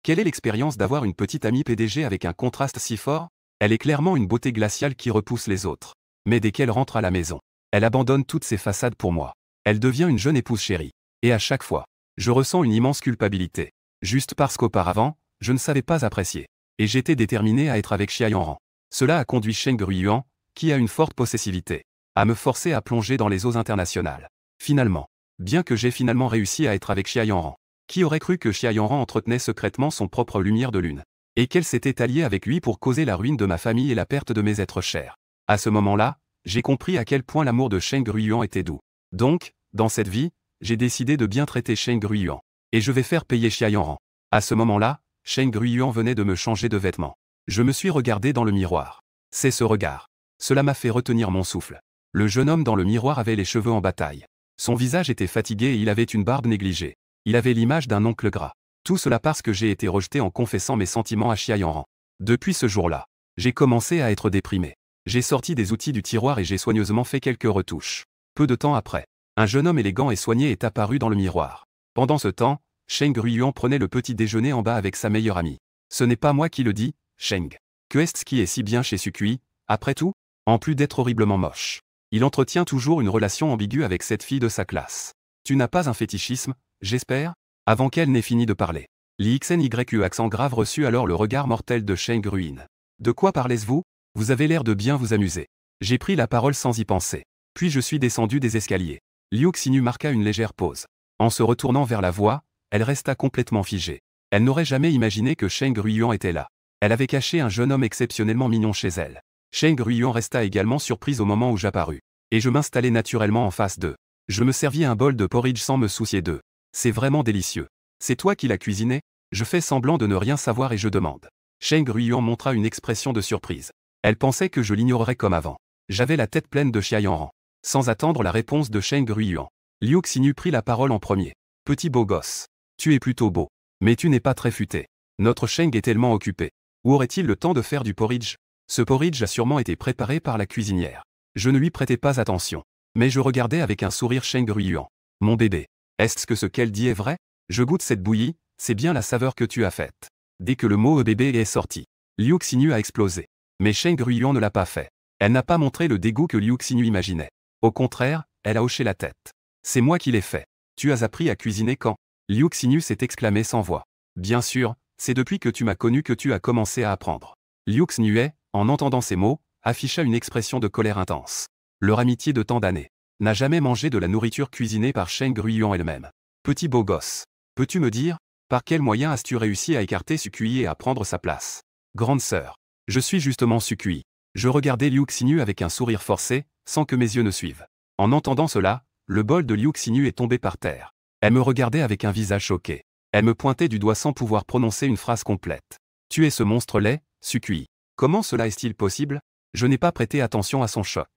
Quelle est l'expérience d'avoir une petite amie PDG avec un contraste si fort? Elle est clairement une beauté glaciale qui repousse les autres. Mais dès qu'elle rentre à la maison, elle abandonne toutes ses façades pour moi. Elle devient une jeune épouse chérie. Et à chaque fois, je ressens une immense culpabilité. Juste parce qu'auparavant, je ne savais pas apprécier. Et j'étais déterminé à être avec Xia Yanran. Cela a conduit Cheng Ruiyuan, qui a une forte possessivité, à me forcer à plonger dans les eaux internationales. Finalement, bien que j'ai finalement réussi à être avec Xia Yanran, qui aurait cru que Xia Yanran entretenait secrètement son propre lumière de lune, et qu'elle s'était alliée avec lui pour causer la ruine de ma famille et la perte de mes êtres chers. À ce moment-là, j'ai compris à quel point l'amour de Cheng Ruiyuan était doux. Donc, dans cette vie, j'ai décidé de bien traiter Cheng Ruiyuan. Et je vais faire payer Xia Yanran. À ce moment-là, Cheng Ruiyuan venait de me changer de vêtements. Je me suis regardé dans le miroir. C'est ce regard. Cela m'a fait retenir mon souffle. Le jeune homme dans le miroir avait les cheveux en bataille. Son visage était fatigué et il avait une barbe négligée. Il avait l'image d'un oncle gras. Tout cela parce que j'ai été rejeté en confessant mes sentiments à Xia Yanran. Depuis ce jour-là, j'ai commencé à être déprimé. J'ai sorti des outils du tiroir et j'ai soigneusement fait quelques retouches. Peu de temps après, un jeune homme élégant et soigné est apparu dans le miroir. Pendant ce temps, Cheng Ruiyuan prenait le petit déjeuner en bas avec sa meilleure amie. Ce n'est pas moi qui le dis, Cheng. Que est-ce qui est si bien chez Sukui, après tout? En plus d'être horriblement moche, il entretient toujours une relation ambiguë avec cette fille de sa classe. Tu n'as pas un fétichisme, j'espère? Avant qu'elle n'ait fini de parler, l'IXNYU accent grave reçut alors le regard mortel de Cheng Ruiyuan. De quoi parlez-vous? Vous avez l'air de bien vous amuser. J'ai pris la parole sans y penser. Puis je suis descendu des escaliers. Liu Xinyu marqua une légère pause. En se retournant vers la voie, elle resta complètement figée. Elle n'aurait jamais imaginé que Cheng Ruiyuan était là. Elle avait caché un jeune homme exceptionnellement mignon chez elle. Cheng Ruiyuan resta également surprise au moment où j'apparus. Et je m'installai naturellement en face d'eux. Je me servis un bol de porridge sans me soucier d'eux. C'est vraiment délicieux. C'est toi qui l'as cuisiné? Je fais semblant de ne rien savoir et je demande. Cheng Ruiyuan montra une expression de surprise. Elle pensait que je l'ignorerais comme avant. J'avais la tête pleine de Xia Yanran. Sans attendre la réponse de Cheng Ruiyuan, Liu Xinyu prit la parole en premier. Petit beau gosse. Tu es plutôt beau. Mais tu n'es pas très futé. Notre Cheng est tellement occupé. Où aurait-il le temps de faire du porridge? Ce porridge a sûrement été préparé par la cuisinière. Je ne lui prêtais pas attention. Mais je regardais avec un sourire Cheng Ruiyuan. Mon bébé. Est-ce que ce qu'elle dit est vrai? Je goûte cette bouillie, c'est bien la saveur que tu as faite. Dès que le mot bébé est sorti, Liu Xinyu a explosé. Mais Cheng Ruiyuan ne l'a pas fait. Elle n'a pas montré le dégoût que Liu Xinyu imaginait. Au contraire, elle a hoché la tête. C'est moi qui l'ai fait. Tu as appris à cuisiner quand? Liu Xinyu s'est exclamé sans voix. Bien sûr, c'est depuis que tu m'as connu que tu as commencé à apprendre. Liu Xinyu, en entendant ces mots, afficha une expression de colère intense. Leur amitié de tant d'années n'a jamais mangé de la nourriture cuisinée par Cheng Ruiyuan elle-même. Petit beau gosse, peux-tu me dire, par quel moyen as-tu réussi à écarter Sukui et à prendre sa place? Grande sœur, je suis justement Sukui. Je regardais Liu Xinyu avec un sourire forcé, sans que mes yeux ne suivent. En entendant cela, le bol de Liu Xinyu est tombé par terre. Elle me regardait avec un visage choqué. Elle me pointait du doigt sans pouvoir prononcer une phrase complète. Tu es ce monstre laid, Sukui. Comment cela est-il possible? Je n'ai pas prêté attention à son choc.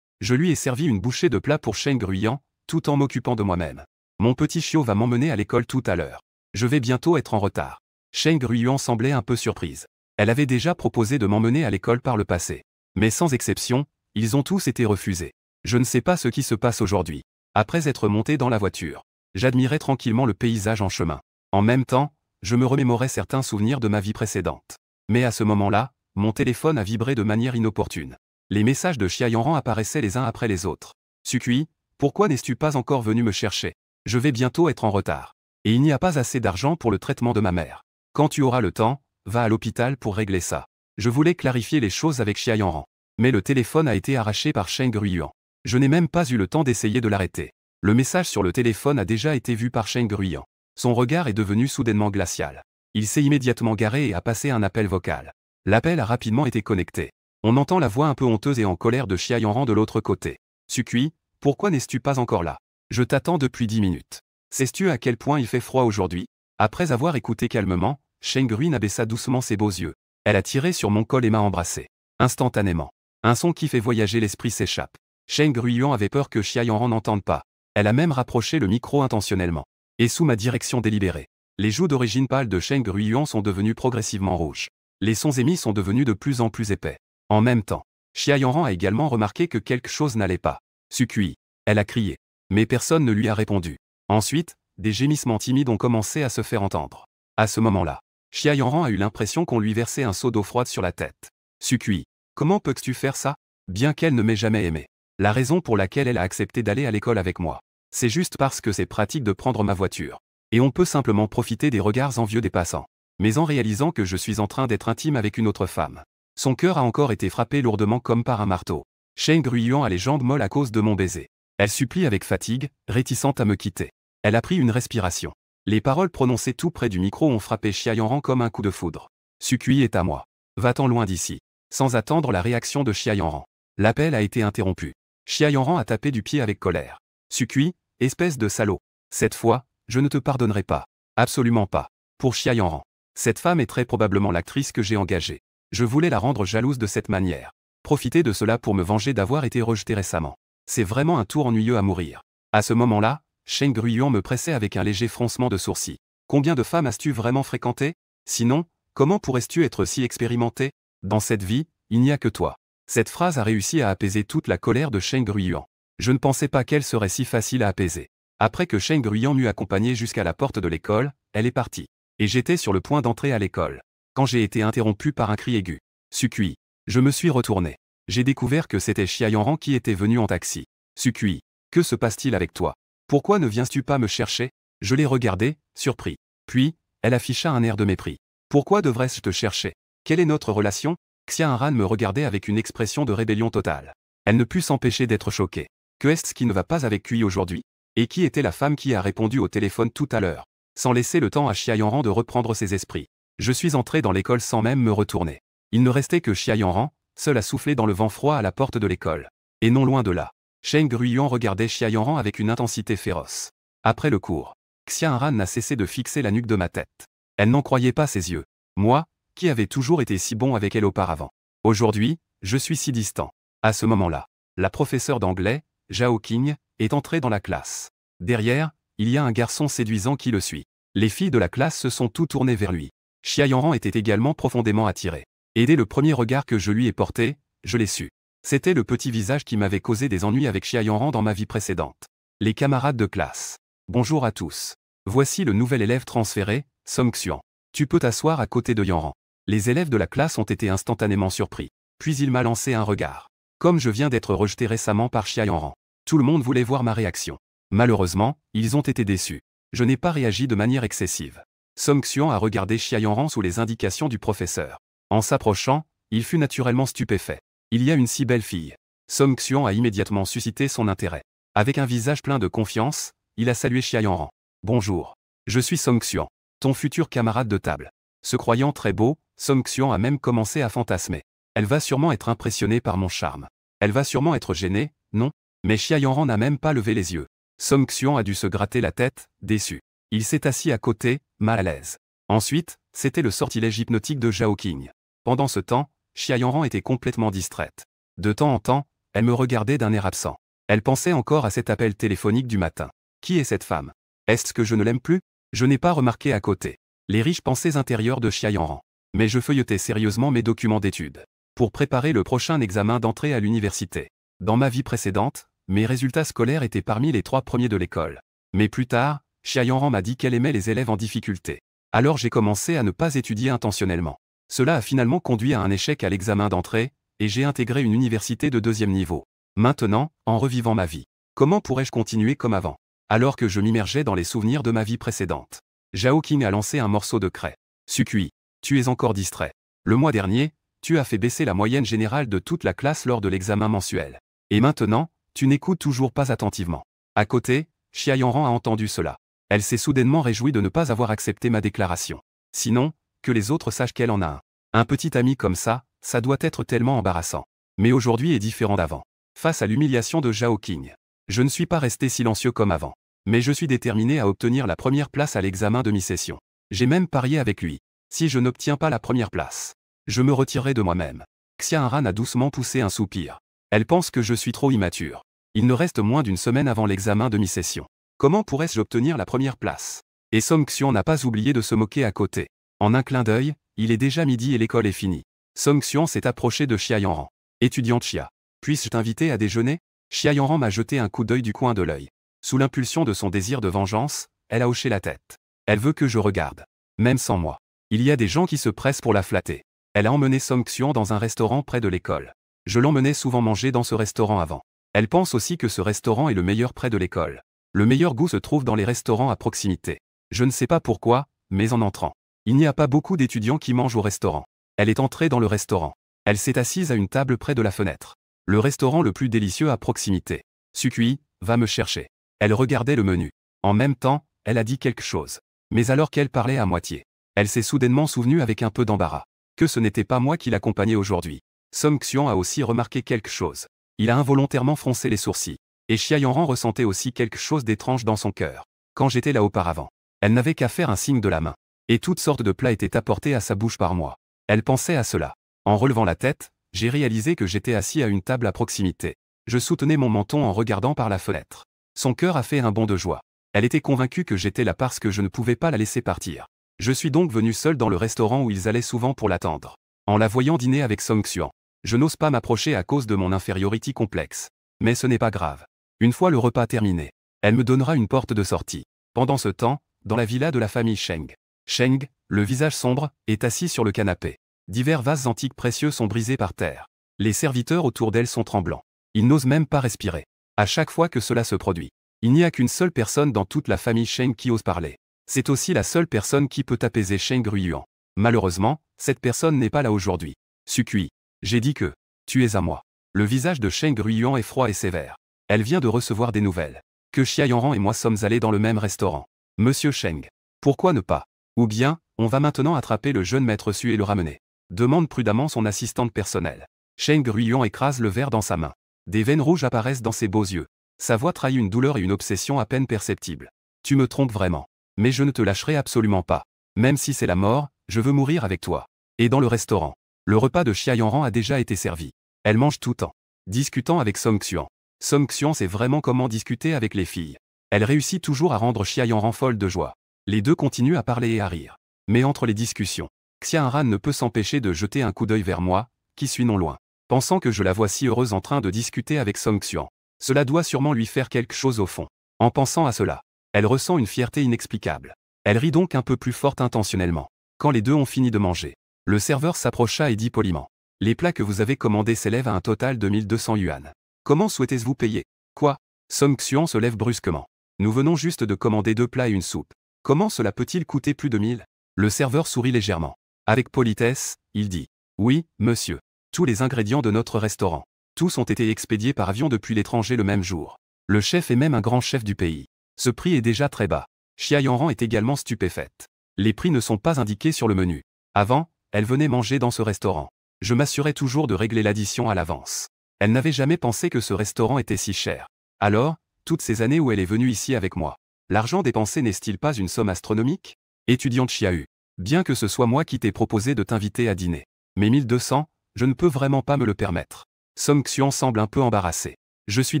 Je lui ai servi une bouchée de plat pour Cheng Ruiyuan, tout en m'occupant de moi-même. Mon petit chiot va m'emmener à l'école tout à l'heure. Je vais bientôt être en retard. Cheng Ruiyuan semblait un peu surprise. Elle avait déjà proposé de m'emmener à l'école par le passé. Mais sans exception, ils ont tous été refusés. Je ne sais pas ce qui se passe aujourd'hui. Après être monté dans la voiture, j'admirais tranquillement le paysage en chemin. En même temps, je me remémorais certains souvenirs de ma vie précédente. Mais à ce moment-là, mon téléphone a vibré de manière inopportune. Les messages de Xia Yanran apparaissaient les uns après les autres. Sukui, pourquoi n'es-tu pas encore venu me chercher? Je vais bientôt être en retard. Et il n'y a pas assez d'argent pour le traitement de ma mère. Quand tu auras le temps, va à l'hôpital pour régler ça. Je voulais clarifier les choses avec Xia Yanran. Mais le téléphone a été arraché par Cheng Ruiyuan. Je n'ai même pas eu le temps d'essayer de l'arrêter. Le message sur le téléphone a déjà été vu par Cheng Ruiyuan. Son regard est devenu soudainement glacial. Il s'est immédiatement garé et a passé un appel vocal. L'appel a rapidement été connecté. On entend la voix un peu honteuse et en colère de Xia Yanran de l'autre côté. Sukui, pourquoi n'es-tu pas encore là? Je t'attends depuis 10 minutes. Sais-tu à quel point il fait froid aujourd'hui? Après avoir écouté calmement, Cheng Ruiyuan abaissa doucement ses beaux yeux. Elle a tiré sur mon col et m'a embrassé. Instantanément, un son qui fait voyager l'esprit s'échappe. Cheng Ruiyuan avait peur que Xia Yanran n'entende pas. Elle a même rapproché le micro intentionnellement. Et sous ma direction délibérée, les joues d'origine pâle de Cheng Ruiyuan sont devenues progressivement rouges. Les sons émis sont devenus de plus en plus épais. En même temps, Xia Yanran a également remarqué que quelque chose n'allait pas. Sukui, elle a crié. Mais personne ne lui a répondu. Ensuite, des gémissements timides ont commencé à se faire entendre. À ce moment-là, Xia Yanran a eu l'impression qu'on lui versait un seau d'eau froide sur la tête. Sukui. Comment peux-tu faire ça? Bien qu'elle ne m'ait jamais aimé. La raison pour laquelle elle a accepté d'aller à l'école avec moi. C'est juste parce que c'est pratique de prendre ma voiture. Et on peut simplement profiter des regards envieux des passants. Mais en réalisant que je suis en train d'être intime avec une autre femme. Son cœur a encore été frappé lourdement comme par un marteau. Shen Gruyuan a les jambes molles à cause de mon baiser. Elle supplie avec fatigue, réticente à me quitter. Elle a pris une respiration. Les paroles prononcées tout près du micro ont frappé Xia Yanran comme un coup de foudre. Sukui est à moi. Va-t'en loin d'ici. Sans attendre la réaction de Xia Yanran. L'appel a été interrompu. Xia Yanran a tapé du pied avec colère. Sukui, espèce de salaud. Cette fois, je ne te pardonnerai pas. Absolument pas. Pour Xia Yanran. Cette femme est très probablement l'actrice que j'ai engagée. Je voulais la rendre jalouse de cette manière. Profiter de cela pour me venger d'avoir été rejetée récemment. C'est vraiment un tour ennuyeux à mourir. À ce moment-là, Shen Gruyuan me pressait avec un léger froncement de sourcils. Combien de femmes as-tu vraiment fréquenté? Sinon, comment pourrais-tu être si expérimenté? Dans cette vie, il n'y a que toi. Cette phrase a réussi à apaiser toute la colère de Shen Gruyuan. Je ne pensais pas qu'elle serait si facile à apaiser. Après que Shen Gruyuan m'eut accompagné jusqu'à la porte de l'école, elle est partie. Et j'étais sur le point d'entrer à l'école. Quand j'ai été interrompu par un cri aigu. Sukui. Je me suis retourné. J'ai découvert que c'était Xia Yanran qui était venu en taxi. Sukui. Que se passe-t-il avec toi? Pourquoi ne viens-tu pas me chercher? Je l'ai regardée, surpris. Puis, elle afficha un air de mépris. Pourquoi devrais-je te chercher? Quelle est notre relation? Xia Yanran me regardait avec une expression de rébellion totale. Elle ne put s'empêcher d'être choquée. Que est-ce qui ne va pas avec lui aujourd'hui? Et qui était la femme qui a répondu au téléphone tout à l'heure? Sans laisser le temps à Xia Yanran de reprendre ses esprits. Je suis entré dans l'école sans même me retourner. Il ne restait que Xia Yanran, seul à souffler dans le vent froid à la porte de l'école. Et non loin de là. Shen Gruyuan regardait Xia Yanran avec une intensité féroce. Après le cours, Xia Yanran n'a cessé de fixer la nuque de ma tête. Elle n'en croyait pas ses yeux. Moi, qui avais toujours été si bon avec elle auparavant. Aujourd'hui, je suis si distant. À ce moment-là, la professeure d'anglais, Zhao Qing, est entrée dans la classe. Derrière, il y a un garçon séduisant qui le suit. Les filles de la classe se sont toutes tournées vers lui. Xia Yanran était également profondément attirée. Et dès le premier regard que je lui ai porté, je l'ai su. C'était le petit visage qui m'avait causé des ennuis avec Xia Yanran dans ma vie précédente. Les camarades de classe. Bonjour à tous. Voici le nouvel élève transféré, Song Xian. Tu peux t'asseoir à côté de Yanran. Les élèves de la classe ont été instantanément surpris. Puis il m'a lancé un regard. Comme je viens d'être rejeté récemment par Xia Yanran. Tout le monde voulait voir ma réaction. Malheureusement, ils ont été déçus. Je n'ai pas réagi de manière excessive. Song Xian a regardé Xia Yanran sous les indications du professeur. En s'approchant, il fut naturellement stupéfait. Il y a une si belle fille. Song Xian a immédiatement suscité son intérêt. Avec un visage plein de confiance, il a salué Xia Yanran. Bonjour. Je suis Song Xian, ton futur camarade de table. Se croyant très beau, Song Xian a même commencé à fantasmer. Elle va sûrement être impressionnée par mon charme. Elle va sûrement être gênée, non? Mais Xia Yanran n'a même pas levé les yeux. Song Xian a dû se gratter la tête, déçu. Il s'est assis à côté, mal à l'aise. Ensuite, c'était le sortilège hypnotique de Zhao Qing. Pendant ce temps, Xia Yanran était complètement distraite. De temps en temps, elle me regardait d'un air absent. Elle pensait encore à cet appel téléphonique du matin. Qui est cette femme? Est-ce que je ne l'aime plus? Je n'ai pas remarqué à côté les riches pensées intérieures de Xia Yanran. Mais je feuilletais sérieusement mes documents d'études. Pour préparer le prochain examen d'entrée à l'université. Dans ma vie précédente, mes résultats scolaires étaient parmi les 3 premiers de l'école. Mais plus tard, Xia Yanran m'a dit qu'elle aimait les élèves en difficulté. Alors j'ai commencé à ne pas étudier intentionnellement. Cela a finalement conduit à un échec à l'examen d'entrée, et j'ai intégré une université de 2e niveau. Maintenant, en revivant ma vie, comment pourrais-je continuer comme avant? Alors que je m'immergeais dans les souvenirs de ma vie précédente. Zhao Qing a lancé un morceau de craie. Sukui, tu es encore distrait. Le mois dernier, tu as fait baisser la moyenne générale de toute la classe lors de l'examen mensuel. Et maintenant, tu n'écoutes toujours pas attentivement. À côté, Xia Yanran a entendu cela. Elle s'est soudainement réjouie de ne pas avoir accepté ma déclaration. Sinon, que les autres sachent qu'elle en a un. Un petit ami comme ça doit être tellement embarrassant. Mais aujourd'hui est différent d'avant. Face à l'humiliation de Zhao Qing, je ne suis pas resté silencieux comme avant. Mais je suis déterminé à obtenir la première place à l'examen de mi-session. J'ai même parié avec lui. Si je n'obtiens pas la première place, je me retirerai de moi-même. Xia Yanran a doucement poussé un soupir. Elle pense que je suis trop immature. Il ne reste moins d'une semaine avant l'examen de mi-session. Comment pourrais-je obtenir la première place? Et Song Xian n'a pas oublié de se moquer à côté. En un clin d'œil, il est déjà midi et l'école est finie. Song Xian s'est approché de Xia Yanran. Étudiante Xia, puis-je t'inviter à déjeuner? Xia Yanran m'a jeté un coup d'œil du coin de l'œil. Sous l'impulsion de son désir de vengeance, elle a hoché la tête. Elle veut que je regarde. Même sans moi. Il y a des gens qui se pressent pour la flatter. Elle a emmené Song Xian dans un restaurant près de l'école. Je l'emmenais souvent manger dans ce restaurant avant. Elle pense aussi que ce restaurant est le meilleur près de l'école. Le meilleur goût se trouve dans les restaurants à proximité. Je ne sais pas pourquoi, mais en entrant, il n'y a pas beaucoup d'étudiants qui mangent au restaurant. Elle est entrée dans le restaurant. Elle s'est assise à une table près de la fenêtre. Le restaurant le plus délicieux à proximité. Sukui, va me chercher. Elle regardait le menu. En même temps, elle a dit quelque chose. Mais alors qu'elle parlait à moitié, elle s'est soudainement souvenue avec un peu d'embarras que ce n'était pas moi qui l'accompagnais aujourd'hui. Song Xian a aussi remarqué quelque chose. Il a involontairement froncé les sourcils. Et Xia Yanran ressentait aussi quelque chose d'étrange dans son cœur. Quand j'étais là auparavant, elle n'avait qu'à faire un signe de la main. Et toutes sortes de plats étaient apportés à sa bouche par moi. Elle pensait à cela. En relevant la tête, j'ai réalisé que j'étais assis à une table à proximité. Je soutenais mon menton en regardant par la fenêtre. Son cœur a fait un bond de joie. Elle était convaincue que j'étais là parce que je ne pouvais pas la laisser partir. Je suis donc venu seul dans le restaurant où ils allaient souvent pour l'attendre. En la voyant dîner avec Song Xian, je n'ose pas m'approcher à cause de mon infériority complexe. Mais ce n'est pas grave. Une fois le repas terminé, elle me donnera une porte de sortie. Pendant ce temps, dans la villa de la famille Sheng. Sheng, le visage sombre, est assis sur le canapé. Divers vases antiques précieux sont brisés par terre. Les serviteurs autour d'elle sont tremblants. Ils n'osent même pas respirer. À chaque fois que cela se produit, il n'y a qu'une seule personne dans toute la famille Sheng qui ose parler. C'est aussi la seule personne qui peut apaiser Sheng Ruyuan. Malheureusement, cette personne n'est pas là aujourd'hui. Sukui, j'ai dit que tu es à moi. Le visage de Sheng Ruyuan est froid et sévère. Elle vient de recevoir des nouvelles. Que Xia Yanran et moi sommes allés dans le même restaurant. Monsieur Sheng, pourquoi ne pas? Ou bien, on va maintenant attraper le jeune maître Su et le ramener. Demande prudemment son assistante personnelle. Sheng Ruyuan écrase le verre dans sa main. Des veines rouges apparaissent dans ses beaux yeux. Sa voix trahit une douleur et une obsession à peine perceptibles. Tu me trompes vraiment. Mais je ne te lâcherai absolument pas. Même si c'est la mort, je veux mourir avec toi. Et dans le restaurant, le repas de Xia Yanran a déjà été servi. Elle mange tout en discutant avec Song Xian. Song Xian sait vraiment comment discuter avec les filles. Elle réussit toujours à rendre Xia Yanran folle de joie. Les deux continuent à parler et à rire. Mais entre les discussions, Xia Yanran ne peut s'empêcher de jeter un coup d'œil vers moi, qui suis non loin. Pensant que je la vois si heureuse en train de discuter avec Song Xian. Cela doit sûrement lui faire quelque chose au fond. En pensant à cela, elle ressent une fierté inexplicable. Elle rit donc un peu plus forte intentionnellement. Quand les deux ont fini de manger, le serveur s'approcha et dit poliment. Les plats que vous avez commandés s'élèvent à un total de 1200 yuan. Comment souhaitez-vous payer? Quoi? Song Xian se lève brusquement. Nous venons juste de commander 2 plats et une soupe. Comment cela peut-il coûter plus de 1000? Le serveur sourit légèrement. Avec politesse, il dit. Oui, monsieur. Tous les ingrédients de notre restaurant. Tous ont été expédiés par avion depuis l'étranger le même jour. Le chef est même un grand chef du pays. Ce prix est déjà très bas. Xia Yanran est également stupéfaite. Les prix ne sont pas indiqués sur le menu. Avant, elle venait manger dans ce restaurant. Je m'assurais toujours de régler l'addition à l'avance. Elle n'avait jamais pensé que ce restaurant était si cher. Alors, toutes ces années où elle est venue ici avec moi, l'argent dépensé n'est-il pas une somme astronomique? Étudiante Xiahu, bien que ce soit moi qui t'ai proposé de t'inviter à dîner. Mais 1200, je ne peux vraiment pas me le permettre. Song Xian semble un peu embarrassé. Je suis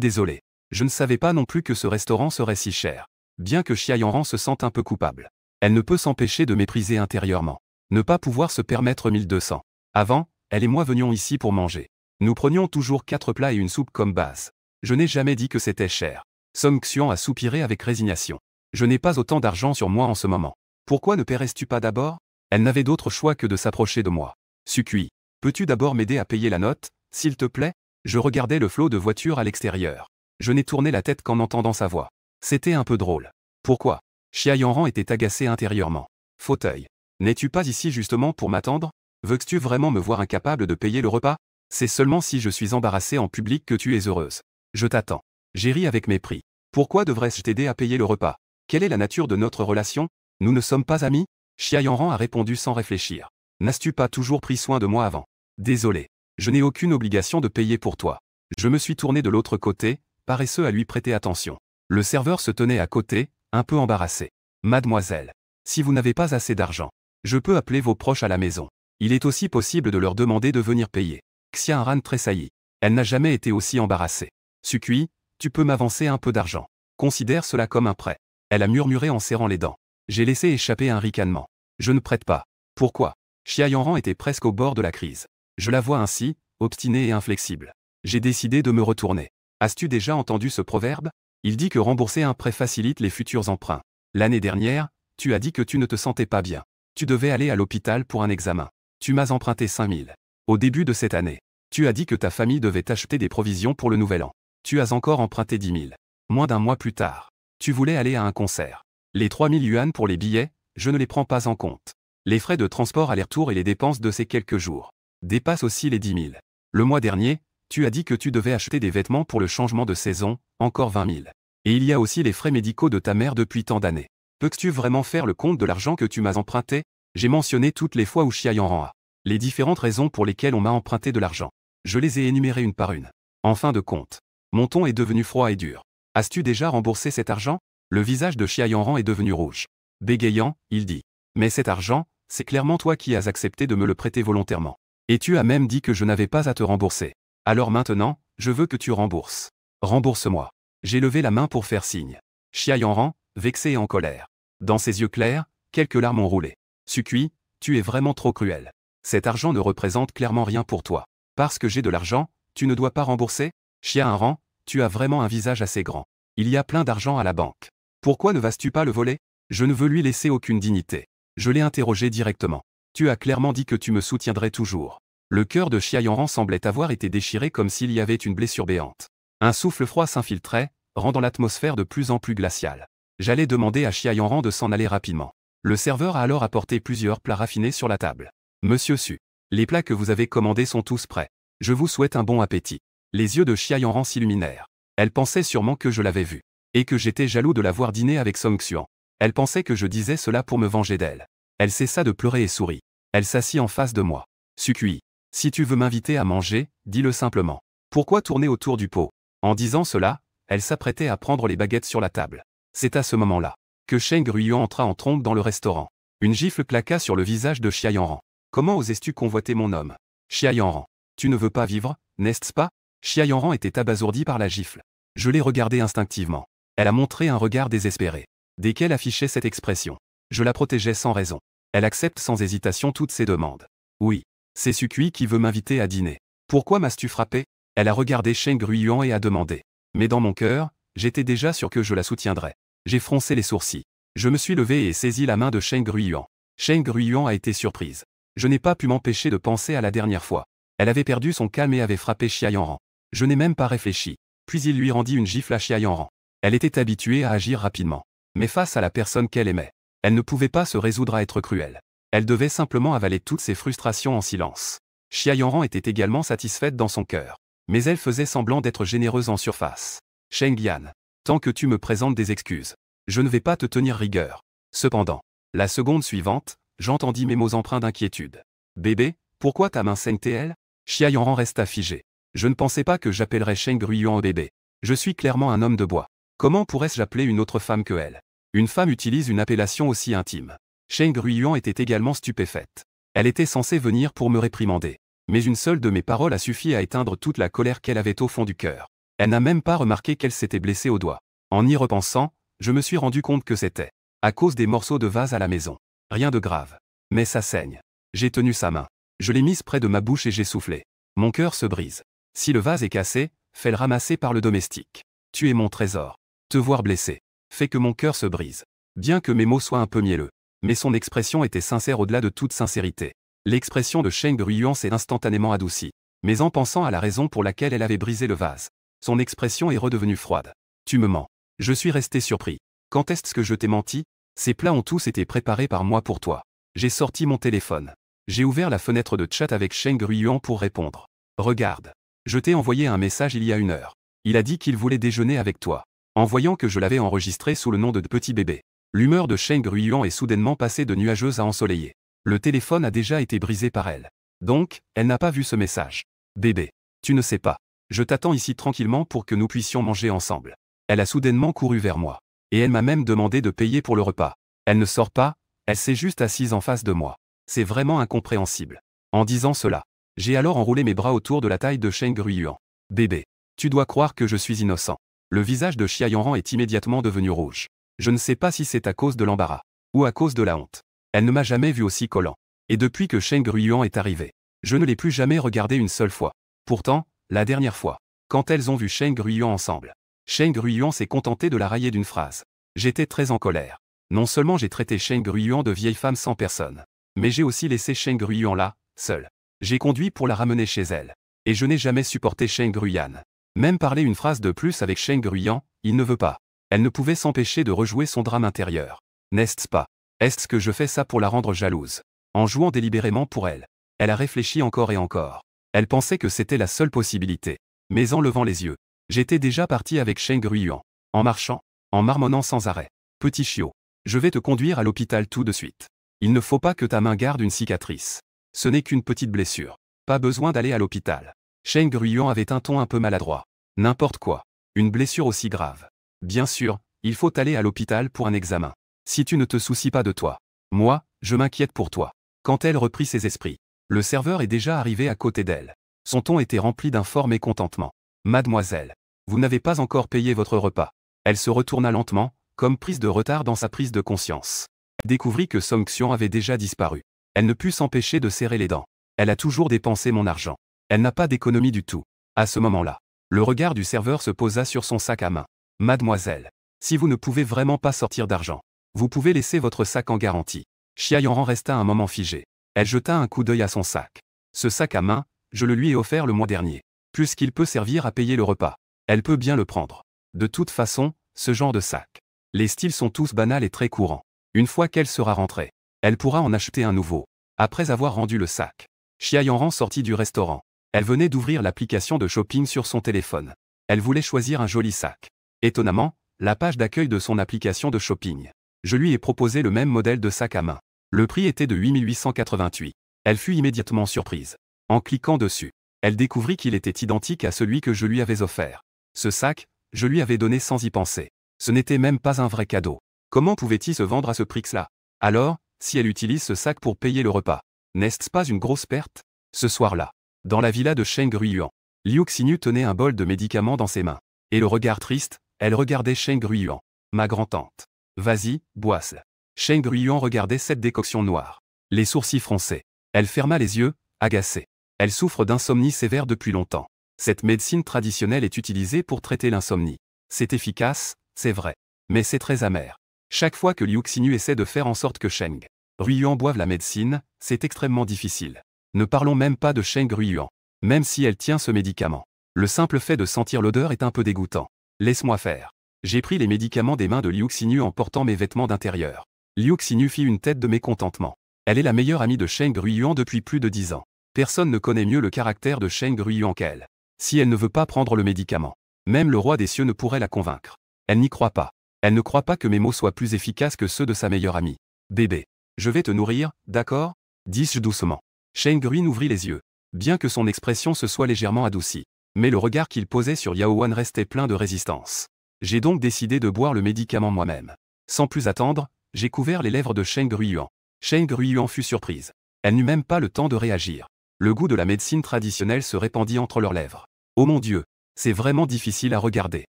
désolé. Je ne savais pas non plus que ce restaurant serait si cher. Bien que Xia Yanran se sente un peu coupable. Elle ne peut s'empêcher de mépriser intérieurement. Ne pas pouvoir se permettre 1200. Avant, elle et moi venions ici pour manger. Nous prenions toujours 4 plats et une soupe comme base. Je n'ai jamais dit que c'était cher. Song Xian a soupiré avec résignation. Je n'ai pas autant d'argent sur moi en ce moment. Pourquoi ne paierais-tu pas d'abord? Elle n'avait d'autre choix que de s'approcher de moi. Sukui, peux-tu d'abord m'aider à payer la note, s'il te plaît? Je regardais le flot de voitures à l'extérieur. Je n'ai tourné la tête qu'en entendant sa voix. C'était un peu drôle. Pourquoi? Xia Yanran était agacé intérieurement. Fauteuil. N'es-tu pas ici justement pour m'attendre? Veux-tu vraiment me voir incapable de payer le repas? C'est seulement si je suis embarrassée en public que tu es heureuse. Je t'attends. J'ai ri avec mépris. Pourquoi devrais-je t'aider à payer le repas? Quelle est la nature de notre relation? Nous ne sommes pas amis? Xia Yanran a répondu sans réfléchir. N'as-tu pas toujours pris soin de moi avant? Désolé. Je n'ai aucune obligation de payer pour toi. Je me suis tourné de l'autre côté, paresseux à lui prêter attention. Le serveur se tenait à côté, un peu embarrassé. Mademoiselle, si vous n'avez pas assez d'argent, je peux appeler vos proches à la maison. Il est aussi possible de leur demander de venir payer. Xia Yanran tressaillit. Elle n'a jamais été aussi embarrassée. Sukui, tu peux m'avancer un peu d'argent. Considère cela comme un prêt. Elle a murmuré en serrant les dents. J'ai laissé échapper un ricanement. Je ne prête pas. Pourquoi? Xia Yanran était presque au bord de la crise. Je la vois ainsi, obstinée et inflexible. J'ai décidé de me retourner. As-tu déjà entendu ce proverbe? Il dit que rembourser un prêt facilite les futurs emprunts. L'année dernière, tu as dit que tu ne te sentais pas bien. Tu devais aller à l'hôpital pour un examen. Tu m'as emprunté 5000. Au début de cette année, tu as dit que ta famille devait t'acheter des provisions pour le nouvel an. Tu as encore emprunté 10 000. Moins d'un mois plus tard, tu voulais aller à un concert. Les 3000 yuan pour les billets, je ne les prends pas en compte. Les frais de transport aller-retour et les dépenses de ces quelques jours dépassent aussi les 10 000. Le mois dernier, tu as dit que tu devais acheter des vêtements pour le changement de saison, encore 20 000. Et il y a aussi les frais médicaux de ta mère depuis tant d'années. Peux-tu vraiment faire le compte de l'argent que tu m'as emprunté? J'ai mentionné toutes les fois où Xia Yanran a les différentes raisons pour lesquelles on m'a emprunté de l'argent. Je les ai énumérées une par une. En fin de compte, mon ton est devenu froid et dur. As-tu déjà remboursé cet argent? Le visage de Xia Yanran est devenu rouge. Bégayant, il dit. Mais cet argent, c'est clairement toi qui as accepté de me le prêter volontairement. Et tu as même dit que je n'avais pas à te rembourser. Alors maintenant, je veux que tu rembourses. Rembourse-moi. J'ai levé la main pour faire signe. Xia Yanran, vexé et en colère. Dans ses yeux clairs, quelques larmes ont roulé. Sukui, tu es vraiment trop cruel. Cet argent ne représente clairement rien pour toi. Parce que j'ai de l'argent, tu ne dois pas rembourser? Xia Yanran, tu as vraiment un visage assez grand. Il y a plein d'argent à la banque. Pourquoi ne vas-tu pas le voler? Je ne veux lui laisser aucune dignité. Je l'ai interrogé directement. Tu as clairement dit que tu me soutiendrais toujours. Le cœur de Xia Yanran semblait avoir été déchiré comme s'il y avait une blessure béante. Un souffle froid s'infiltrait, rendant l'atmosphère de plus en plus glaciale. J'allais demander à Xia Yanran de s'en aller rapidement. Le serveur a alors apporté plusieurs plats raffinés sur la table. Monsieur Su, les plats que vous avez commandés sont tous prêts. Je vous souhaite un bon appétit. Les yeux de Xia Yanran s'illuminèrent. Elle pensait sûrement que je l'avais vue. Et que j'étais jaloux de la voir dîner avec Song Xuan. Elle pensait que je disais cela pour me venger d'elle. Elle cessa de pleurer et sourit. Elle s'assit en face de moi. Sukui, si tu veux m'inviter à manger, dis-le simplement. Pourquoi tourner autour du pot? En disant cela, elle s'apprêtait à prendre les baguettes sur la table. C'est à ce moment-là que Sheng Ruyuan entra en trompe dans le restaurant. Une gifle claqua sur le visage de Xia Yanran. Comment osais-tu convoiter mon homme? Xia Yanran, tu ne veux pas vivre, n'est-ce pas? Xia Yanran était abasourdie par la gifle. Je l'ai regardée instinctivement. Elle a montré un regard désespéré. Dès qu'elle affichait cette expression, je la protégeais sans raison. Elle accepte sans hésitation toutes ses demandes. Oui, c'est Sukui qui veut m'inviter à dîner. Pourquoi m'as-tu frappé? Elle a regardé Sheng Ruyuan et a demandé. Mais dans mon cœur, j'étais déjà sûr que je la soutiendrais. J'ai froncé les sourcils. Je me suis levé et saisi la main de Sheng Ruyuan. Sheng Ruyuan a été surprise. Je n'ai pas pu m'empêcher de penser à la dernière fois. Elle avait perdu son calme et avait frappé Xia Yanran. Je n'ai même pas réfléchi. Puis il lui rendit une gifle à Xia Yanran. Elle était habituée à agir rapidement. Mais face à la personne qu'elle aimait, elle ne pouvait pas se résoudre à être cruelle. Elle devait simplement avaler toutes ses frustrations en silence. Xia Yanran était également satisfaite dans son cœur. Mais elle faisait semblant d'être généreuse en surface. Sheng Yan, tant que tu me présentes des excuses, je ne vais pas te tenir rigueur. Cependant, la seconde suivante, j'entendis mes mots empreints d'inquiétude. Bébé, pourquoi ta main saigne-t-elle? Xia Yanran resta figé. Je ne pensais pas que j'appellerais Sheng Ruyuan au bébé. Je suis clairement un homme de bois. Comment pourrais-je appeler une autre femme que elle? Une femme utilise une appellation aussi intime. Sheng Ruyuan était également stupéfaite. Elle était censée venir pour me réprimander. Mais une seule de mes paroles a suffi à éteindre toute la colère qu'elle avait au fond du cœur. Elle n'a même pas remarqué qu'elle s'était blessée au doigt. En y repensant, je me suis rendu compte que c'était à cause des morceaux de vase à la maison. Rien de grave. Mais ça saigne. J'ai tenu sa main. Je l'ai mise près de ma bouche et j'ai soufflé. Mon cœur se brise. Si le vase est cassé, fais-le ramasser par le domestique. Tu es mon trésor. Te voir blessé fait que mon cœur se brise. Bien que mes mots soient un peu mielleux. Mais son expression était sincère au-delà de toute sincérité. L'expression de Sheng Ruyuan s'est instantanément adoucie. Mais en pensant à la raison pour laquelle elle avait brisé le vase, son expression est redevenue froide. Tu me mens. Je suis resté surpris. Quand est-ce que je t'ai menti? Ces plats ont tous été préparés par moi pour toi. J'ai sorti mon téléphone. J'ai ouvert la fenêtre de chat avec Sheng Ruyuan pour répondre. Regarde. Je t'ai envoyé un message il y a 1 heure. Il a dit qu'il voulait déjeuner avec toi. En voyant que je l'avais enregistré sous le nom de Petit Bébé. L'humeur de Sheng Ruyuan est soudainement passée de nuageuse à ensoleillée. Le téléphone a déjà été brisé par elle. Donc, elle n'a pas vu ce message. Bébé, tu ne sais pas. Je t'attends ici tranquillement pour que nous puissions manger ensemble. Elle a soudainement couru vers moi. Et elle m'a même demandé de payer pour le repas. Elle ne sort pas, elle s'est juste assise en face de moi. C'est vraiment incompréhensible. En disant cela, j'ai alors enroulé mes bras autour de la taille de Sheng Ruyuan. Bébé, tu dois croire que je suis innocent. Le visage de Xia Yanran est immédiatement devenu rouge. Je ne sais pas si c'est à cause de l'embarras, ou à cause de la honte. Elle ne m'a jamais vu aussi collant. Et depuis que Sheng Ruyuan est arrivé, je ne l'ai plus jamais regardé une seule fois. Pourtant, la dernière fois, quand elles ont vu Sheng Ruyuan ensemble, Sheng Ruyuan s'est contenté de la railler d'une phrase. J'étais très en colère. Non seulement j'ai traité Shen Gruyuan de vieille femme sans personne, mais j'ai aussi laissé Shen Gruyuan là, seule. J'ai conduit pour la ramener chez elle. Et je n'ai jamais supporté Shen Gruyuan. Même parler une phrase de plus avec Shen Gruyuan, il ne veut pas. Elle ne pouvait s'empêcher de rejouer son drame intérieur. N'est-ce pas? Est-ce que je fais ça pour la rendre jalouse? En jouant délibérément pour elle. Elle a réfléchi encore et encore. Elle pensait que c'était la seule possibilité. Mais en levant les yeux, j'étais déjà parti avec Shen Gruyuan. En marchant, en marmonnant sans arrêt. Petit chiot. Je vais te conduire à l'hôpital tout de suite. Il ne faut pas que ta main garde une cicatrice. Ce n'est qu'une petite blessure. Pas besoin d'aller à l'hôpital. Shen Gruyuan avait un ton un peu maladroit. N'importe quoi. Une blessure aussi grave. Bien sûr, il faut aller à l'hôpital pour un examen. Si tu ne te soucies pas de toi. Moi, je m'inquiète pour toi. Quand elle reprit ses esprits, le serveur est déjà arrivé à côté d'elle. Son ton était rempli d'un fort mécontentement. Mademoiselle, vous n'avez pas encore payé votre repas. Elle se retourna lentement, comme prise de retard dans sa prise de conscience. Elle découvrit que Song Xian avait déjà disparu. Elle ne put s'empêcher de serrer les dents. Elle a toujours dépensé mon argent. Elle n'a pas d'économie du tout. À ce moment-là, le regard du serveur se posa sur son sac à main. Mademoiselle, si vous ne pouvez vraiment pas sortir d'argent, vous pouvez laisser votre sac en garantie. Xia Yanran resta un moment figée. Elle jeta un coup d'œil à son sac. Ce sac à main, je le lui ai offert le mois dernier. Puisqu'il peut servir à payer le repas, elle peut bien le prendre. De toute façon, ce genre de sac. Les styles sont tous banals et très courants. Une fois qu'elle sera rentrée, elle pourra en acheter un nouveau. Après avoir rendu le sac, Xia Yanran sortit du restaurant. Elle venait d'ouvrir l'application de shopping sur son téléphone. Elle voulait choisir un joli sac. Étonnamment, la page d'accueil de son application de shopping. Je lui ai proposé le même modèle de sac à main. Le prix était de 8888. Elle fut immédiatement surprise. En cliquant dessus, elle découvrit qu'il était identique à celui que je lui avais offert. Ce sac, je lui avais donné sans y penser. Ce n'était même pas un vrai cadeau. Comment pouvait-il se vendre à ce prix-là? Alors, si elle utilise ce sac pour payer le repas, n'est-ce pas une grosse perte? Ce soir-là, dans la villa de Shen Gruyuan, Liu Xinyu tenait un bol de médicaments dans ses mains. Et le regard triste, elle regardait Shen Gruyuan. Ma grand-tante. Vas-y, bois-le. Shen Gruyuan regardait cette décoction noire. Les sourcils froncés. Elle ferma les yeux, agacée. Elle souffre d'insomnie sévère depuis longtemps. Cette médecine traditionnelle est utilisée pour traiter l'insomnie. C'est efficace, c'est vrai. Mais c'est très amer. Chaque fois que Liu Xinyu essaie de faire en sorte que Shen Gruyuan boive la médecine, c'est extrêmement difficile. Ne parlons même pas de Shen Gruyuan. Même si elle tient ce médicament. Le simple fait de sentir l'odeur est un peu dégoûtant. Laisse-moi faire. J'ai pris les médicaments des mains de Liu Xinyu en portant mes vêtements d'intérieur. Liu Xinyu fit une tête de mécontentement. Elle est la meilleure amie de Shen Gruyuan depuis plus de 10 ans. Personne ne connaît mieux le caractère de Shen Gruyuan qu'elle. Si elle ne veut pas prendre le médicament, même le roi des cieux ne pourrait la convaincre. Elle n'y croit pas. Elle ne croit pas que mes mots soient plus efficaces que ceux de sa meilleure amie. Bébé, je vais te nourrir, d'accord? Dis-je doucement. Shen Gruyuan ouvrit les yeux. Bien que son expression se soit légèrement adoucie. Mais le regard qu'il posait sur Yao Wan restait plein de résistance. J'ai donc décidé de boire le médicament moi-même. Sans plus attendre, j'ai couvert les lèvres de Shen Gruyuan. Shen Gruyuan fut surprise. Elle n'eut même pas le temps de réagir. Le goût de la médecine traditionnelle se répandit entre leurs lèvres. Oh mon Dieu, c'est vraiment difficile à regarder.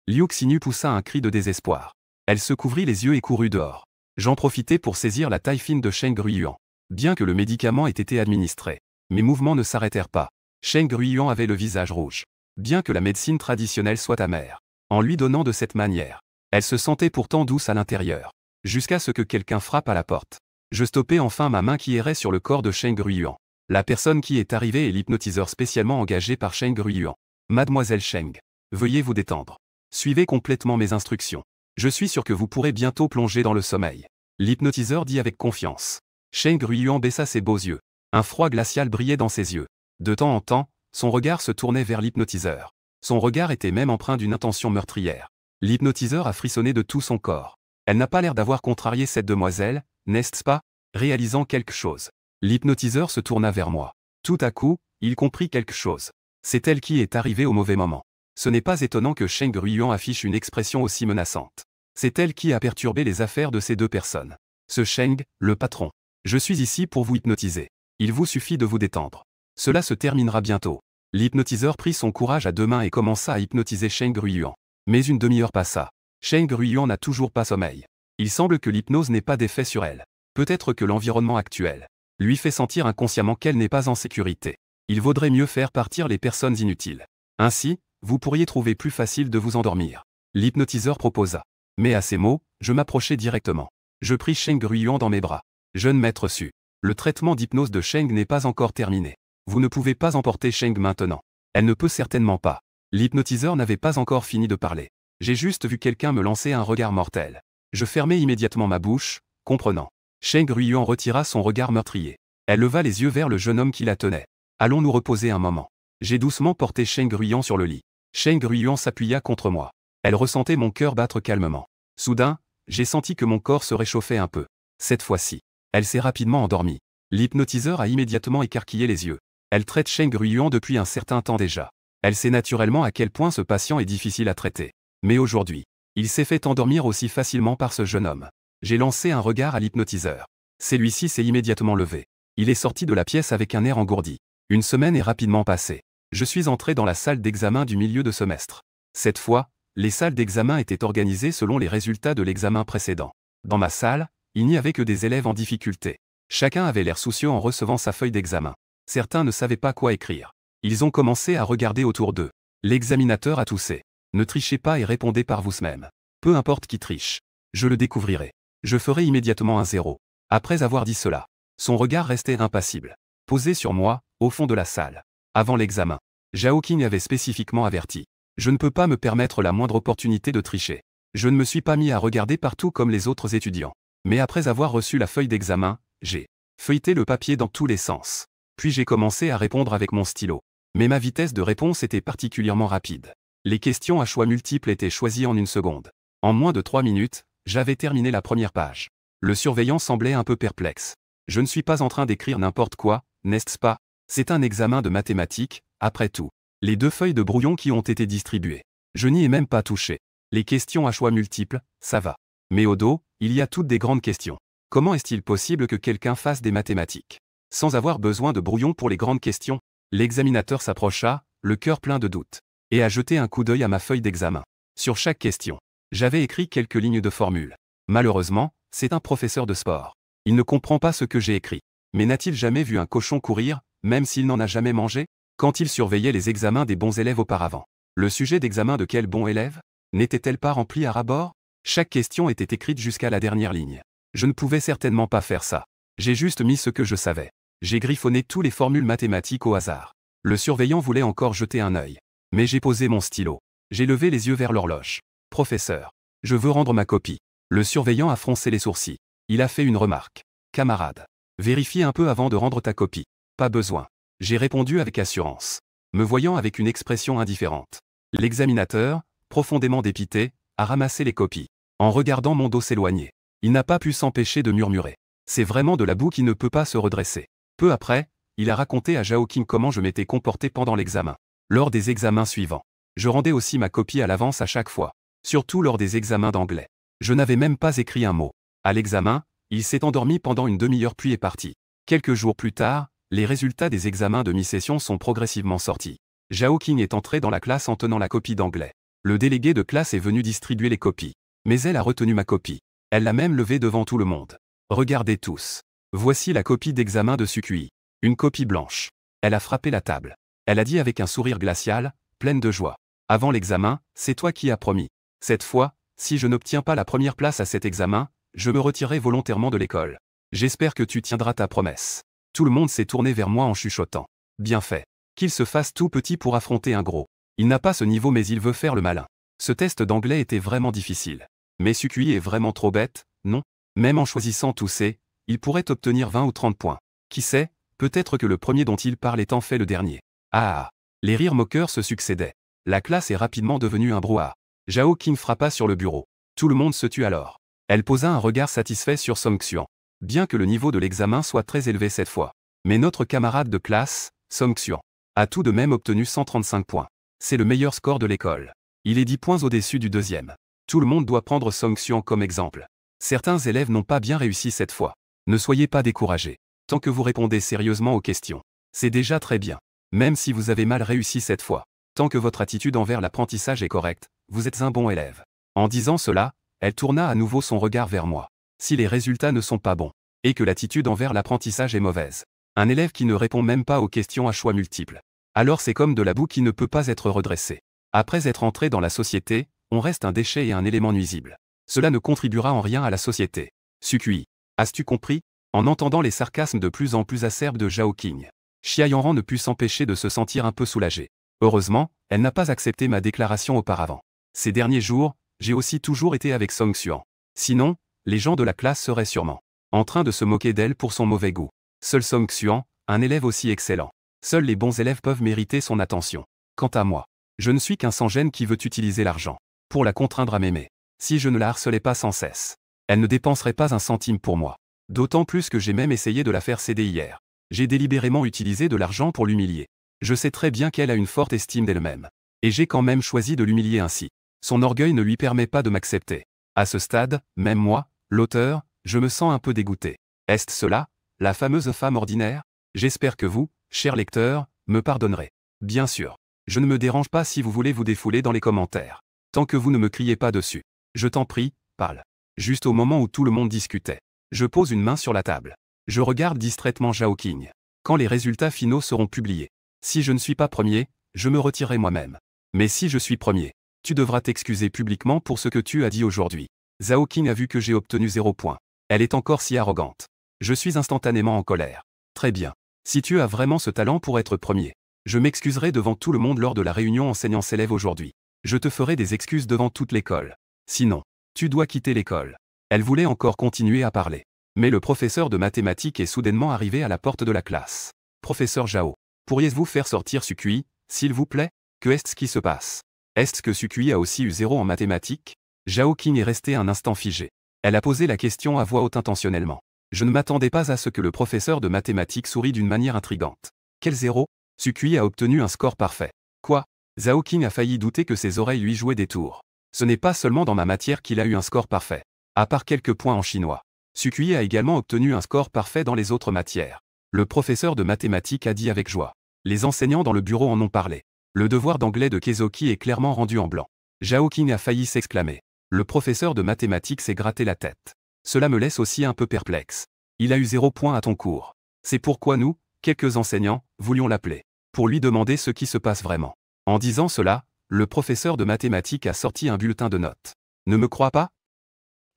Liu Xinyu poussa un cri de désespoir. Elle se couvrit les yeux et courut dehors. J'en profitai pour saisir la taille fine de Shen Gruyuan. Bien que le médicament ait été administré, mes mouvements ne s'arrêtèrent pas. Shen Gruyuan avait le visage rouge. Bien que la médecine traditionnelle soit amère. En lui donnant de cette manière, elle se sentait pourtant douce à l'intérieur. Jusqu'à ce que quelqu'un frappe à la porte. Je stoppai enfin ma main qui errait sur le corps de Shen Gruyuan. La personne qui est arrivée est l'hypnotiseur spécialement engagé par Shen Gruyuan. Mademoiselle Sheng, veuillez vous détendre. Suivez complètement mes instructions. Je suis sûr que vous pourrez bientôt plonger dans le sommeil. L'hypnotiseur dit avec confiance. Shen Gruyuan baissa ses beaux yeux. Un froid glacial brillait dans ses yeux. De temps en temps, son regard se tournait vers l'hypnotiseur. Son regard était même empreint d'une intention meurtrière. L'hypnotiseur a frissonné de tout son corps. Elle n'a pas l'air d'avoir contrarié cette demoiselle, n'est-ce pas? Réalisant quelque chose. L'hypnotiseur se tourna vers moi. Tout à coup, il comprit quelque chose. C'est elle qui est arrivée au mauvais moment. Ce n'est pas étonnant que Shen Gruyuan affiche une expression aussi menaçante. C'est elle qui a perturbé les affaires de ces deux personnes. Ce Sheng, le patron. Je suis ici pour vous hypnotiser. Il vous suffit de vous détendre. Cela se terminera bientôt. L'hypnotiseur prit son courage à deux mains et commença à hypnotiser Shen Gruyuan. Mais une demi-heure passa. Shen Gruyuan n'a toujours pas sommeil. Il semble que l'hypnose n'ait pas d'effet sur elle. Peut-être que l'environnement actuel lui fait sentir inconsciemment qu'elle n'est pas en sécurité. Il vaudrait mieux faire partir les personnes inutiles. Ainsi, vous pourriez trouver plus facile de vous endormir. L'hypnotiseur proposa. Mais à ces mots, je m'approchai directement. Je pris Cheng Ruyuan dans mes bras. Jeune maître Su. Le traitement d'hypnose de Cheng n'est pas encore terminé. Vous ne pouvez pas emporter Cheng maintenant. Elle ne peut certainement pas. L'hypnotiseur n'avait pas encore fini de parler. J'ai juste vu quelqu'un me lancer un regard mortel. Je fermai immédiatement ma bouche, comprenant. Cheng Ruyuan retira son regard meurtrier. Elle leva les yeux vers le jeune homme qui la tenait. Allons nous reposer un moment. J'ai doucement porté Cheng Ruyuan sur le lit. Cheng Ruyuan s'appuya contre moi. Elle ressentait mon cœur battre calmement. Soudain, j'ai senti que mon corps se réchauffait un peu. Cette fois-ci, elle s'est rapidement endormie. L'hypnotiseur a immédiatement écarquillé les yeux. Elle traite Cheng Ruyuan depuis un certain temps déjà. Elle sait naturellement à quel point ce patient est difficile à traiter. Mais aujourd'hui, il s'est fait endormir aussi facilement par ce jeune homme. J'ai lancé un regard à l'hypnotiseur. Celui-ci s'est immédiatement levé. Il est sorti de la pièce avec un air engourdi. Une semaine est rapidement passée. Je suis entré dans la salle d'examen du milieu de semestre. Cette fois, les salles d'examen étaient organisées selon les résultats de l'examen précédent. Dans ma salle, il n'y avait que des élèves en difficulté. Chacun avait l'air soucieux en recevant sa feuille d'examen. Certains ne savaient pas quoi écrire. Ils ont commencé à regarder autour d'eux. L'examinateur a toussé. Ne trichez pas et répondez par vous-même. Peu importe qui triche. Je le découvrirai. Je ferai immédiatement un 0. Après avoir dit cela, son regard restait impassible. Posé sur moi, au fond de la salle. Avant l'examen, Zhao Qing avait spécifiquement averti. Je ne peux pas me permettre la moindre opportunité de tricher. Je ne me suis pas mis à regarder partout comme les autres étudiants. Mais après avoir reçu la feuille d'examen, j'ai feuilleté le papier dans tous les sens. Puis j'ai commencé à répondre avec mon stylo. Mais ma vitesse de réponse était particulièrement rapide. Les questions à choix multiples étaient choisies en une seconde. En moins de 3 minutes, j'avais terminé la première page. Le surveillant semblait un peu perplexe. Je ne suis pas en train d'écrire n'importe quoi, n'est-ce pas? C'est un examen de mathématiques, après tout. Les 2 feuilles de brouillon qui ont été distribuées. Je n'y ai même pas touché. Les questions à choix multiples, ça va. Mais au dos, il y a toutes des grandes questions. Comment est-il possible que quelqu'un fasse des mathématiques sans avoir besoin de brouillon pour les grandes questions? L'examinateur s'approcha, le cœur plein de doutes, et a jeté un coup d'œil à ma feuille d'examen. Sur chaque question, j'avais écrit quelques lignes de formule. Malheureusement, c'est un professeur de sport. Il ne comprend pas ce que j'ai écrit. Mais n'a-t-il jamais vu un cochon courir, même s'il n'en a jamais mangé? Quand il surveillait les examens des bons élèves auparavant. Le sujet d'examen de quel bon élève? N'était-elle pas remplie à ras-bord? Chaque question était écrite jusqu'à la dernière ligne. Je ne pouvais certainement pas faire ça. J'ai juste mis ce que je savais. J'ai griffonné tous les formules mathématiques au hasard. Le surveillant voulait encore jeter un œil. Mais j'ai posé mon stylo. J'ai levé les yeux vers l'horloge. Professeur, je veux rendre ma copie. Le surveillant a froncé les sourcils. Il a fait une remarque. Camarade, vérifie un peu avant de rendre ta copie. Pas besoin. J'ai répondu avec assurance, me voyant avec une expression indifférente. L'examinateur, profondément dépité, a ramassé les copies. En regardant mon dos s'éloigner, il n'a pas pu s'empêcher de murmurer. C'est vraiment de la boue qui ne peut pas se redresser. Peu après, il a raconté à Zhao Qing comment je m'étais comporté pendant l'examen. Lors des examens suivants, je rendais aussi ma copie à l'avance à chaque fois. Surtout lors des examens d'anglais. Je n'avais même pas écrit un mot. À l'examen, il s'est endormi pendant une demi-heure puis est parti. Quelques jours plus tard, les résultats des examens de mi-session sont progressivement sortis. Zhao Qing est entré dans la classe en tenant la copie d'anglais. Le délégué de classe est venu distribuer les copies. Mais elle a retenu ma copie. Elle l'a même levée devant tout le monde. Regardez tous. Voici la copie d'examen de Sukui. Une copie blanche. Elle a frappé la table. Elle a dit avec un sourire glacial, pleine de joie. Avant l'examen, c'est toi qui as promis. Cette fois, si je n'obtiens pas la première place à cet examen, je me retirerai volontairement de l'école. J'espère que tu tiendras ta promesse. Tout le monde s'est tourné vers moi en chuchotant. Bien fait. Qu'il se fasse tout petit pour affronter un gros. Il n'a pas ce niveau mais il veut faire le malin. Ce test d'anglais était vraiment difficile. Mais Sukui est vraiment trop bête, non? Même en choisissant tous ces, il pourrait obtenir 20 ou 30 points. Qui sait, peut-être que le premier dont il parle est en fait le dernier. Ah. Les rires moqueurs se succédaient. La classe est rapidement devenue un brouhaha. Zhao Qing frappa sur le bureau. Tout le monde se tut alors. Elle posa un regard satisfait sur Song Xian. Bien que le niveau de l'examen soit très élevé cette fois. Mais notre camarade de classe, Song Xian, a tout de même obtenu 135 points. C'est le meilleur score de l'école. Il est 10 points au-dessus du deuxième. Tout le monde doit prendre Song Xian comme exemple. Certains élèves n'ont pas bien réussi cette fois. Ne soyez pas découragés. Tant que vous répondez sérieusement aux questions, c'est déjà très bien. Même si vous avez mal réussi cette fois. Tant que votre attitude envers l'apprentissage est correcte, vous êtes un bon élève. En disant cela, elle tourna à nouveau son regard vers moi. Si les résultats ne sont pas bons, et que l'attitude envers l'apprentissage est mauvaise, un élève qui ne répond même pas aux questions à choix multiples, alors c'est comme de la boue qui ne peut pas être redressée. Après être entré dans la société, on reste un déchet et un élément nuisible. Cela ne contribuera en rien à la société. Sukui. As-tu compris? En entendant les sarcasmes de plus en plus acerbes de Zhao Qing, Xia Yanran ne put s'empêcher de se sentir un peu soulagée. Heureusement, elle n'a pas accepté ma déclaration auparavant. Ces derniers jours, j'ai aussi toujours été avec Song Xuan. Sinon, les gens de la classe seraient sûrement en train de se moquer d'elle pour son mauvais goût. Seul Song Xuan, un élève aussi excellent. Seuls les bons élèves peuvent mériter son attention. Quant à moi, je ne suis qu'un sans-gêne qui veut utiliser l'argent pour la contraindre à m'aimer. Si je ne la harcelais pas sans cesse, elle ne dépenserait pas un centime pour moi. D'autant plus que j'ai même essayé de la faire céder hier. J'ai délibérément utilisé de l'argent pour l'humilier. Je sais très bien qu'elle a une forte estime d'elle-même. Et j'ai quand même choisi de l'humilier ainsi. Son orgueil ne lui permet pas de m'accepter. À ce stade, même moi, l'auteur, je me sens un peu dégoûté. Est-ce cela, la fameuse femme ordinaire? J'espère que vous, cher lecteur, me pardonnerez. Bien sûr. Je ne me dérange pas si vous voulez vous défouler dans les commentaires. Tant que vous ne me criez pas dessus. Je t'en prie, parle. Juste au moment où tout le monde discutait. Je pose une main sur la table. Je regarde distraitement Zhao Qing. Quand les résultats finaux seront publiés. Si je ne suis pas premier, je me retirerai moi-même. Mais si je suis premier, tu devras t'excuser publiquement pour ce que tu as dit aujourd'hui. Zhao Qing a vu que j'ai obtenu 0 point. Elle est encore si arrogante. Je suis instantanément en colère. Très bien. Si tu as vraiment ce talent pour être premier, je m'excuserai devant tout le monde lors de la réunion enseignants-élèves aujourd'hui. Je te ferai des excuses devant toute l'école. Sinon, tu dois quitter l'école. Elle voulait encore continuer à parler. Mais le professeur de mathématiques est soudainement arrivé à la porte de la classe. Professeur Zhao, pourriez-vous faire sortir Sukui, s'il vous plaît? Que est-ce qui se passe? Est-ce que Sukui a aussi eu 0 en mathématiques? Zhao Qing est resté un instant figé. Elle a posé la question à voix haute intentionnellement. Je ne m'attendais pas à ce que le professeur de mathématiques sourit d'une manière intrigante. Quel 0? Sukui a obtenu un score parfait. Quoi? Zhao Qing a failli douter que ses oreilles lui jouaient des tours. Ce n'est pas seulement dans ma matière qu'il a eu un score parfait. À part quelques points en chinois. Sukui a également obtenu un score parfait dans les autres matières. Le professeur de mathématiques a dit avec joie. Les enseignants dans le bureau en ont parlé. Le devoir d'anglais de Kezoki est clairement rendu en blanc. Zhao Qing a failli s'exclamer. Le professeur de mathématiques s'est gratté la tête. Cela me laisse aussi un peu perplexe. Il a eu 0 point à ton cours. C'est pourquoi nous, quelques enseignants, voulions l'appeler. Pour lui demander ce qui se passe vraiment. En disant cela, le professeur de mathématiques a sorti un bulletin de notes. Ne me crois pas?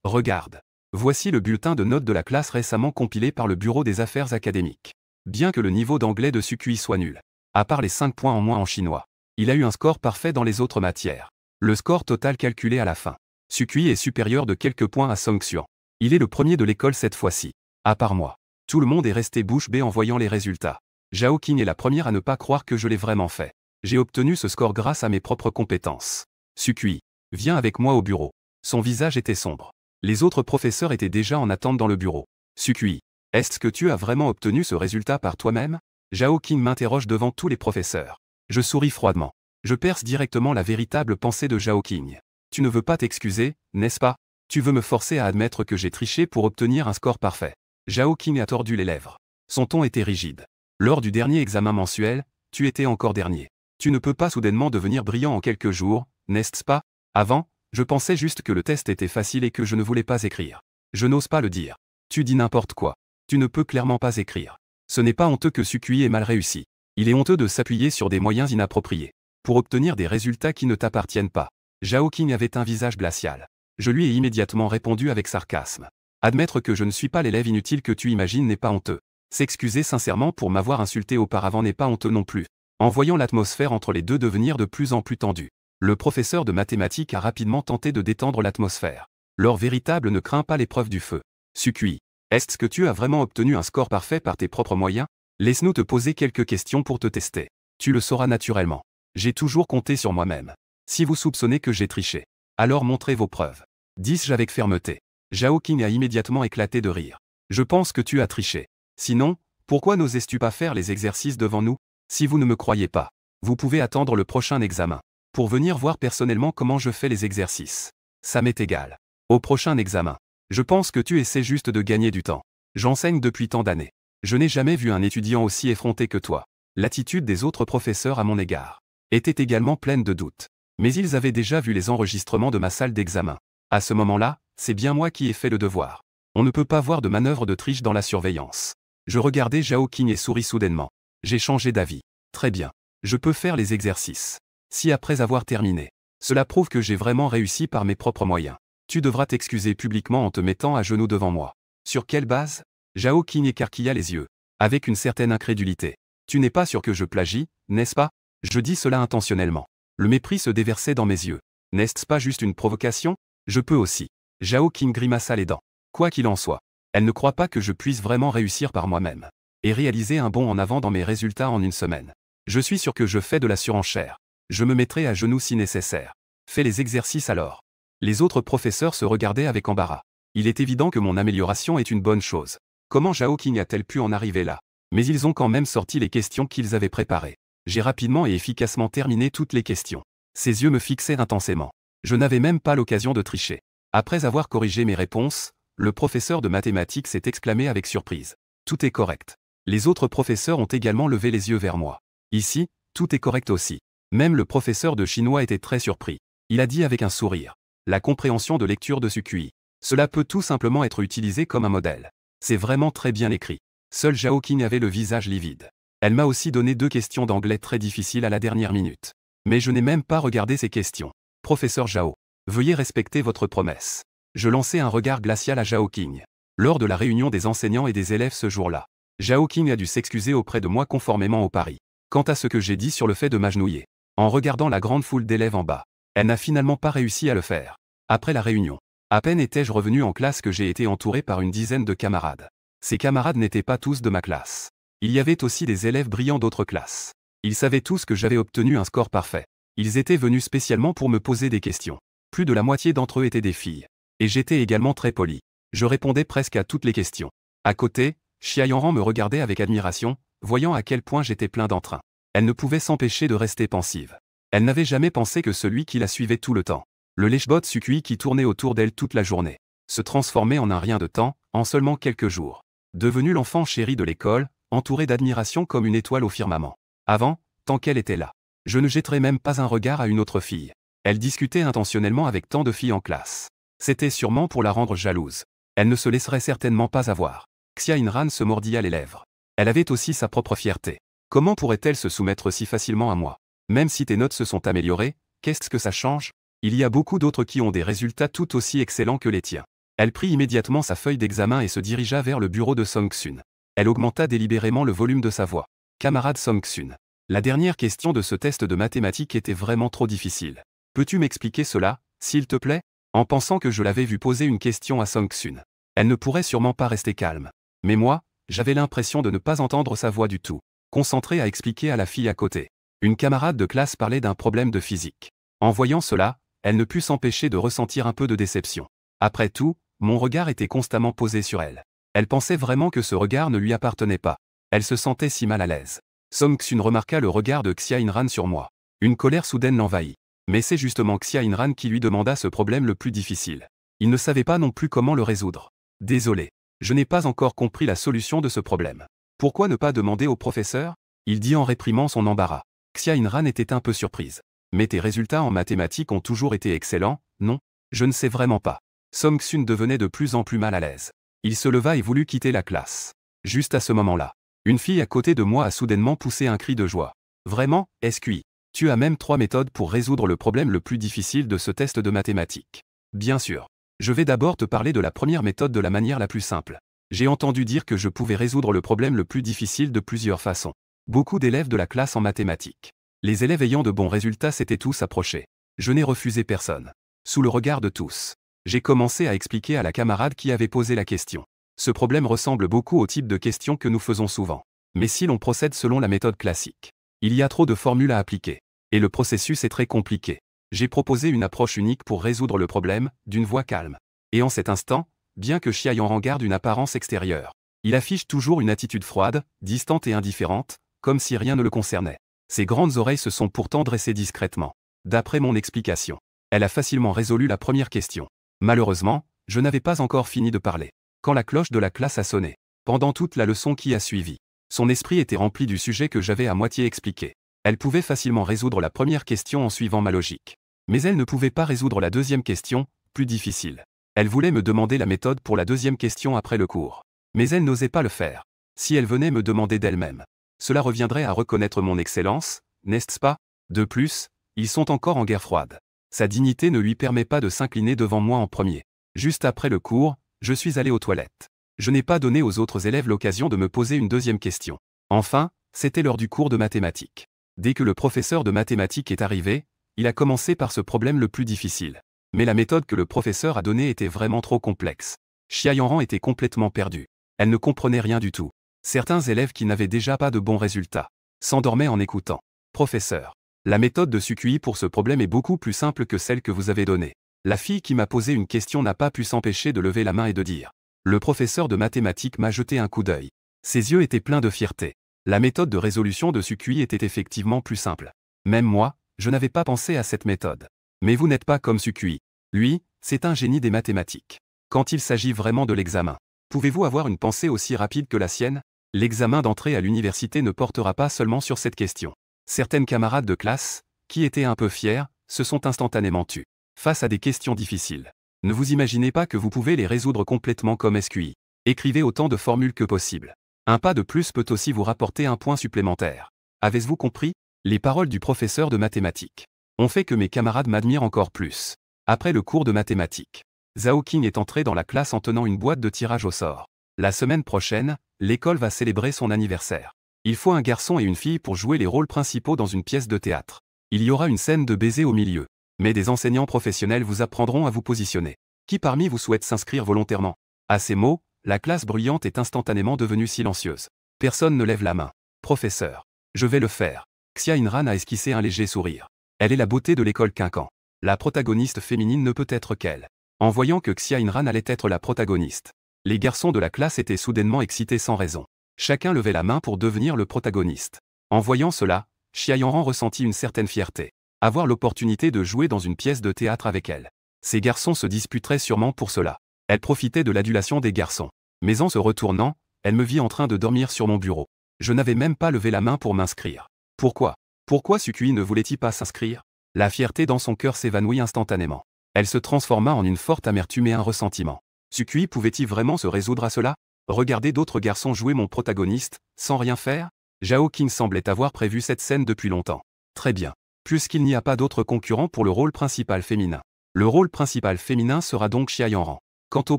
Regarde. Voici le bulletin de notes de la classe récemment compilé par le Bureau des affaires académiques. Bien que le niveau d'anglais de Sukui soit nul, à part les 5 points en moins en chinois, il a eu un score parfait dans les autres matières. Le score total calculé à la fin. Sukui est supérieur de quelques points à Song Xuan. Il est le premier de l'école cette fois-ci. À part moi. Tout le monde est resté bouche bée en voyant les résultats. Zhao Qing est la première à ne pas croire que je l'ai vraiment fait. J'ai obtenu ce score grâce à mes propres compétences. Sukui, viens avec moi au bureau. Son visage était sombre. Les autres professeurs étaient déjà en attente dans le bureau. Sukui, est-ce que tu as vraiment obtenu ce résultat par toi-même? Zhao Qing m'interroge devant tous les professeurs. Je souris froidement. Je perce directement la véritable pensée de Zhao Qing. Tu ne veux pas t'excuser, n'est-ce pas? Tu veux me forcer à admettre que j'ai triché pour obtenir un score parfait. Zhao Qing a tordu les lèvres. Son ton était rigide. Lors du dernier examen mensuel, tu étais encore dernier. Tu ne peux pas soudainement devenir brillant en quelques jours, n'est-ce pas? Avant, je pensais juste que le test était facile et que je ne voulais pas écrire. Je n'ose pas le dire. Tu dis n'importe quoi. Tu ne peux clairement pas écrire. Ce n'est pas honteux que Sukui ait mal réussi. Il est honteux de s'appuyer sur des moyens inappropriés pour obtenir des résultats qui ne t'appartiennent pas. Zhao Qing avait un visage glacial. Je lui ai immédiatement répondu avec sarcasme. Admettre que je ne suis pas l'élève inutile que tu imagines n'est pas honteux. S'excuser sincèrement pour m'avoir insulté auparavant n'est pas honteux non plus. En voyant l'atmosphère entre les deux devenir de plus en plus tendue, le professeur de mathématiques a rapidement tenté de détendre l'atmosphère. L'or véritable ne craint pas l'épreuve du feu. Sukui, est-ce que tu as vraiment obtenu un score parfait par tes propres moyens? Laisse-nous te poser quelques questions pour te tester. Tu le sauras naturellement. J'ai toujours compté sur moi-même. Si vous soupçonnez que j'ai triché, alors montrez vos preuves. Dis-je avec fermeté. Zhao Qing a immédiatement éclaté de rire. Je pense que tu as triché. Sinon, pourquoi n'osais-tu pas faire les exercices devant nous? Si vous ne me croyez pas, vous pouvez attendre le prochain examen pour venir voir personnellement comment je fais les exercices. Ça m'est égal. Au prochain examen. Je pense que tu essaies juste de gagner du temps. J'enseigne depuis tant d'années. Je n'ai jamais vu un étudiant aussi effronté que toi. L'attitude des autres professeurs à mon égard était également pleine de doutes. Mais ils avaient déjà vu les enregistrements de ma salle d'examen. À ce moment-là, c'est bien moi qui ai fait le devoir. On ne peut pas voir de manœuvre de triche dans la surveillance. Je regardais Zhao Qing et souris soudainement. J'ai changé d'avis. Très bien. Je peux faire les exercices. Si après avoir terminé, cela prouve que j'ai vraiment réussi par mes propres moyens, Tu devras t'excuser publiquement en te mettant à genoux devant moi. Sur quelle base? Zhao Qing écarquilla les yeux, avec une certaine incrédulité. Tu n'es pas sûr que je plagie, n'est-ce pas? Je dis cela intentionnellement. Le mépris se déversait dans mes yeux. N'est-ce pas juste une provocation? Je peux aussi. Zhao Qing grimaça les dents. Quoi qu'il en soit, elle ne croit pas que je puisse vraiment réussir par moi-même et réaliser un bond en avant dans mes résultats en une semaine. Je suis sûr que je fais de la surenchère. Je me mettrai à genoux si nécessaire. Fais les exercices alors. Les autres professeurs se regardaient avec embarras. Il est évident que mon amélioration est une bonne chose. Comment Zhao Qing a-t-elle pu en arriver là? Mais ils ont quand même sorti les questions qu'ils avaient préparées. J'ai rapidement et efficacement terminé toutes les questions. Ses yeux me fixaient intensément. Je n'avais même pas l'occasion de tricher. Après avoir corrigé mes réponses, le professeur de mathématiques s'est exclamé avec surprise. Tout est correct. Les autres professeurs ont également levé les yeux vers moi. Ici, tout est correct aussi. Même le professeur de chinois était très surpris. Il a dit avec un sourire. La compréhension de lecture de ce QI. Cela peut tout simplement être utilisé comme un modèle. C'est vraiment très bien écrit. Seul Zhao Qing avait le visage livide. Elle m'a aussi donné 2 questions d'anglais très difficiles à la dernière minute. Mais je n'ai même pas regardé ces questions. Professeur Zhao, veuillez respecter votre promesse. Je lançai un regard glacial à Zhao Qing. Lors de la réunion des enseignants et des élèves ce jour-là, Zhao Qing a dû s'excuser auprès de moi conformément au pari. Quant à ce que j'ai dit sur le fait de m'agenouiller, en regardant la grande foule d'élèves en bas, elle n'a finalement pas réussi à le faire. Après la réunion, à peine étais-je revenu en classe que j'ai été entouré par une dizaine de camarades. Ces camarades n'étaient pas tous de ma classe. Il y avait aussi des élèves brillants d'autres classes. Ils savaient tous que j'avais obtenu un score parfait. Ils étaient venus spécialement pour me poser des questions. Plus de la moitié d'entre eux étaient des filles. Et j'étais également très poli. Je répondais presque à toutes les questions. À côté, Xia Yanran me regardait avec admiration, voyant à quel point j'étais plein d'entrain. Elle ne pouvait s'empêcher de rester pensive. Elle n'avait jamais pensé que celui qui la suivait tout le temps, le lèche-botte Sukui qui tournait autour d'elle toute la journée, se transformait en un rien de temps, en seulement quelques jours. Devenu l'enfant chéri de l'école, entouré d'admiration comme une étoile au firmament. Avant, tant qu'elle était là, je ne jetterais même pas un regard à une autre fille. Elle discutait intentionnellement avec tant de filles en classe. C'était sûrement pour la rendre jalouse. Elle ne se laisserait certainement pas avoir. Xia Inran se mordilla les lèvres. Elle avait aussi sa propre fierté. Comment pourrait-elle se soumettre si facilement à moi? Même si tes notes se sont améliorées, qu'est-ce que ça change? Il y a beaucoup d'autres qui ont des résultats tout aussi excellents que les tiens. Elle prit immédiatement sa feuille d'examen et se dirigea vers le bureau de Song Xun. Elle augmenta délibérément le volume de sa voix. Camarade Song Xun. La dernière question de ce test de mathématiques était vraiment trop difficile. Peux-tu m'expliquer cela, s'il te plaît? En pensant que je l'avais vu poser une question à Song Xun. Elle ne pourrait sûrement pas rester calme. Mais moi, j'avais l'impression de ne pas entendre sa voix du tout. Concentrée à expliquer à la fille à côté. Une camarade de classe parlait d'un problème de physique. En voyant cela, elle ne put s'empêcher de ressentir un peu de déception. Après tout, mon regard était constamment posé sur elle. Elle pensait vraiment que ce regard ne lui appartenait pas. Elle se sentait si mal à l'aise. Song Xun remarqua le regard de Xia Inran sur moi. Une colère soudaine l'envahit. Mais c'est justement Xia Inran qui lui demanda ce problème le plus difficile. Il ne savait pas non plus comment le résoudre. Désolé, je n'ai pas encore compris la solution de ce problème. Pourquoi ne pas demander au professeur? Il dit en réprimant son embarras. Xia Inran était un peu surprise. Mais tes résultats en mathématiques ont toujours été excellents, non? Je ne sais vraiment pas. Song Xun devenait de plus en plus mal à l'aise. Il se leva et voulut quitter la classe. Juste à ce moment-là, une fille à côté de moi a soudainement poussé un cri de joie. Vraiment, SQI. Tu as même 3 méthodes pour résoudre le problème le plus difficile de ce test de mathématiques. Bien sûr. Je vais d'abord te parler de la première méthode de la manière la plus simple. J'ai entendu dire que je pouvais résoudre le problème le plus difficile de plusieurs façons. Beaucoup d'élèves de la classe en mathématiques. Les élèves ayant de bons résultats s'étaient tous approchés. Je n'ai refusé personne. Sous le regard de tous, j'ai commencé à expliquer à la camarade qui avait posé la question. Ce problème ressemble beaucoup au type de questions que nous faisons souvent. Mais si l'on procède selon la méthode classique, il y a trop de formules à appliquer. Et le processus est très compliqué. J'ai proposé une approche unique pour résoudre le problème, d'une voix calme. Et en cet instant, bien que Xia Yanran garde une apparence extérieure, il affiche toujours une attitude froide, distante et indifférente, comme si rien ne le concernait. Ses grandes oreilles se sont pourtant dressées discrètement. D'après mon explication, elle a facilement résolu la première question. Malheureusement, je n'avais pas encore fini de parler. Quand la cloche de la classe a sonné, pendant toute la leçon qui a suivi, son esprit était rempli du sujet que j'avais à moitié expliqué. Elle pouvait facilement résoudre la première question en suivant ma logique. Mais elle ne pouvait pas résoudre la deuxième question, plus difficile. Elle voulait me demander la méthode pour la deuxième question après le cours. Mais elle n'osait pas le faire. Si elle venait me demander d'elle-même, cela reviendrait à reconnaître mon excellence, n'est-ce pas? De plus, ils sont encore en guerre froide. Sa dignité ne lui permet pas de s'incliner devant moi en premier. Juste après le cours, je suis allé aux toilettes. Je n'ai pas donné aux autres élèves l'occasion de me poser une deuxième question. Enfin, c'était l'heure du cours de mathématiques. Dès que le professeur de mathématiques est arrivé, il a commencé par ce problème le plus difficile. Mais la méthode que le professeur a donnée était vraiment trop complexe. Xia Yanran était complètement perdue. Elle ne comprenait rien du tout. Certains élèves qui n'avaient déjà pas de bons résultats s'endormaient en écoutant. Professeur, la méthode de Sukui pour ce problème est beaucoup plus simple que celle que vous avez donnée. La fille qui m'a posé une question n'a pas pu s'empêcher de lever la main et de dire. Le professeur de mathématiques m'a jeté un coup d'œil. Ses yeux étaient pleins de fierté. La méthode de résolution de Sukui était effectivement plus simple. Même moi, je n'avais pas pensé à cette méthode. Mais vous n'êtes pas comme Sukui. Lui, c'est un génie des mathématiques. Quand il s'agit vraiment de l'examen, pouvez-vous avoir une pensée aussi rapide que la sienne? L'examen d'entrée à l'université ne portera pas seulement sur cette question. Certaines camarades de classe, qui étaient un peu fiers, se sont instantanément tus. Face à des questions difficiles. Ne vous imaginez pas que vous pouvez les résoudre complètement comme SQI. Écrivez autant de formules que possible. Un pas de plus peut aussi vous rapporter un point supplémentaire. Avez-vous compris? Les paroles du professeur de mathématiques ont fait que mes camarades m'admirent encore plus. Après le cours de mathématiques, Zhao Qing est entré dans la classe en tenant une boîte de tirage au sort. La semaine prochaine, l'école va célébrer son anniversaire. Il faut un garçon et une fille pour jouer les rôles principaux dans une pièce de théâtre. Il y aura une scène de baiser au milieu. Mais des enseignants professionnels vous apprendront à vous positionner. Qui parmi vous souhaite s'inscrire volontairement? À ces mots, la classe bruyante est instantanément devenue silencieuse. Personne ne lève la main. Professeur. Je vais le faire. Xia Inran a esquissé un léger sourire. Elle est la beauté de l'école Quincan. La protagoniste féminine ne peut être qu'elle. En voyant que Xia Inran allait être la protagoniste, les garçons de la classe étaient soudainement excités sans raison. Chacun levait la main pour devenir le protagoniste. En voyant cela, Xia Yanran ressentit une certaine fierté. Avoir l'opportunité de jouer dans une pièce de théâtre avec elle. Ces garçons se disputeraient sûrement pour cela. Elle profitait de l'adulation des garçons. Mais en se retournant, elle me vit en train de dormir sur mon bureau. Je n'avais même pas levé la main pour m'inscrire. Pourquoi? Pourquoi Sukui ne voulait-il pas s'inscrire? La fierté dans son cœur s'évanouit instantanément. Elle se transforma en une forte amertume et un ressentiment. Sukui pouvait-il vraiment se résoudre à cela? Regarder d'autres garçons jouer mon protagoniste, sans rien faire? Zhao Qing semblait avoir prévu cette scène depuis longtemps. Très bien. Puisqu'il n'y a pas d'autres concurrents pour le rôle principal féminin. Le rôle principal féminin sera donc Xia Yanran. Quant au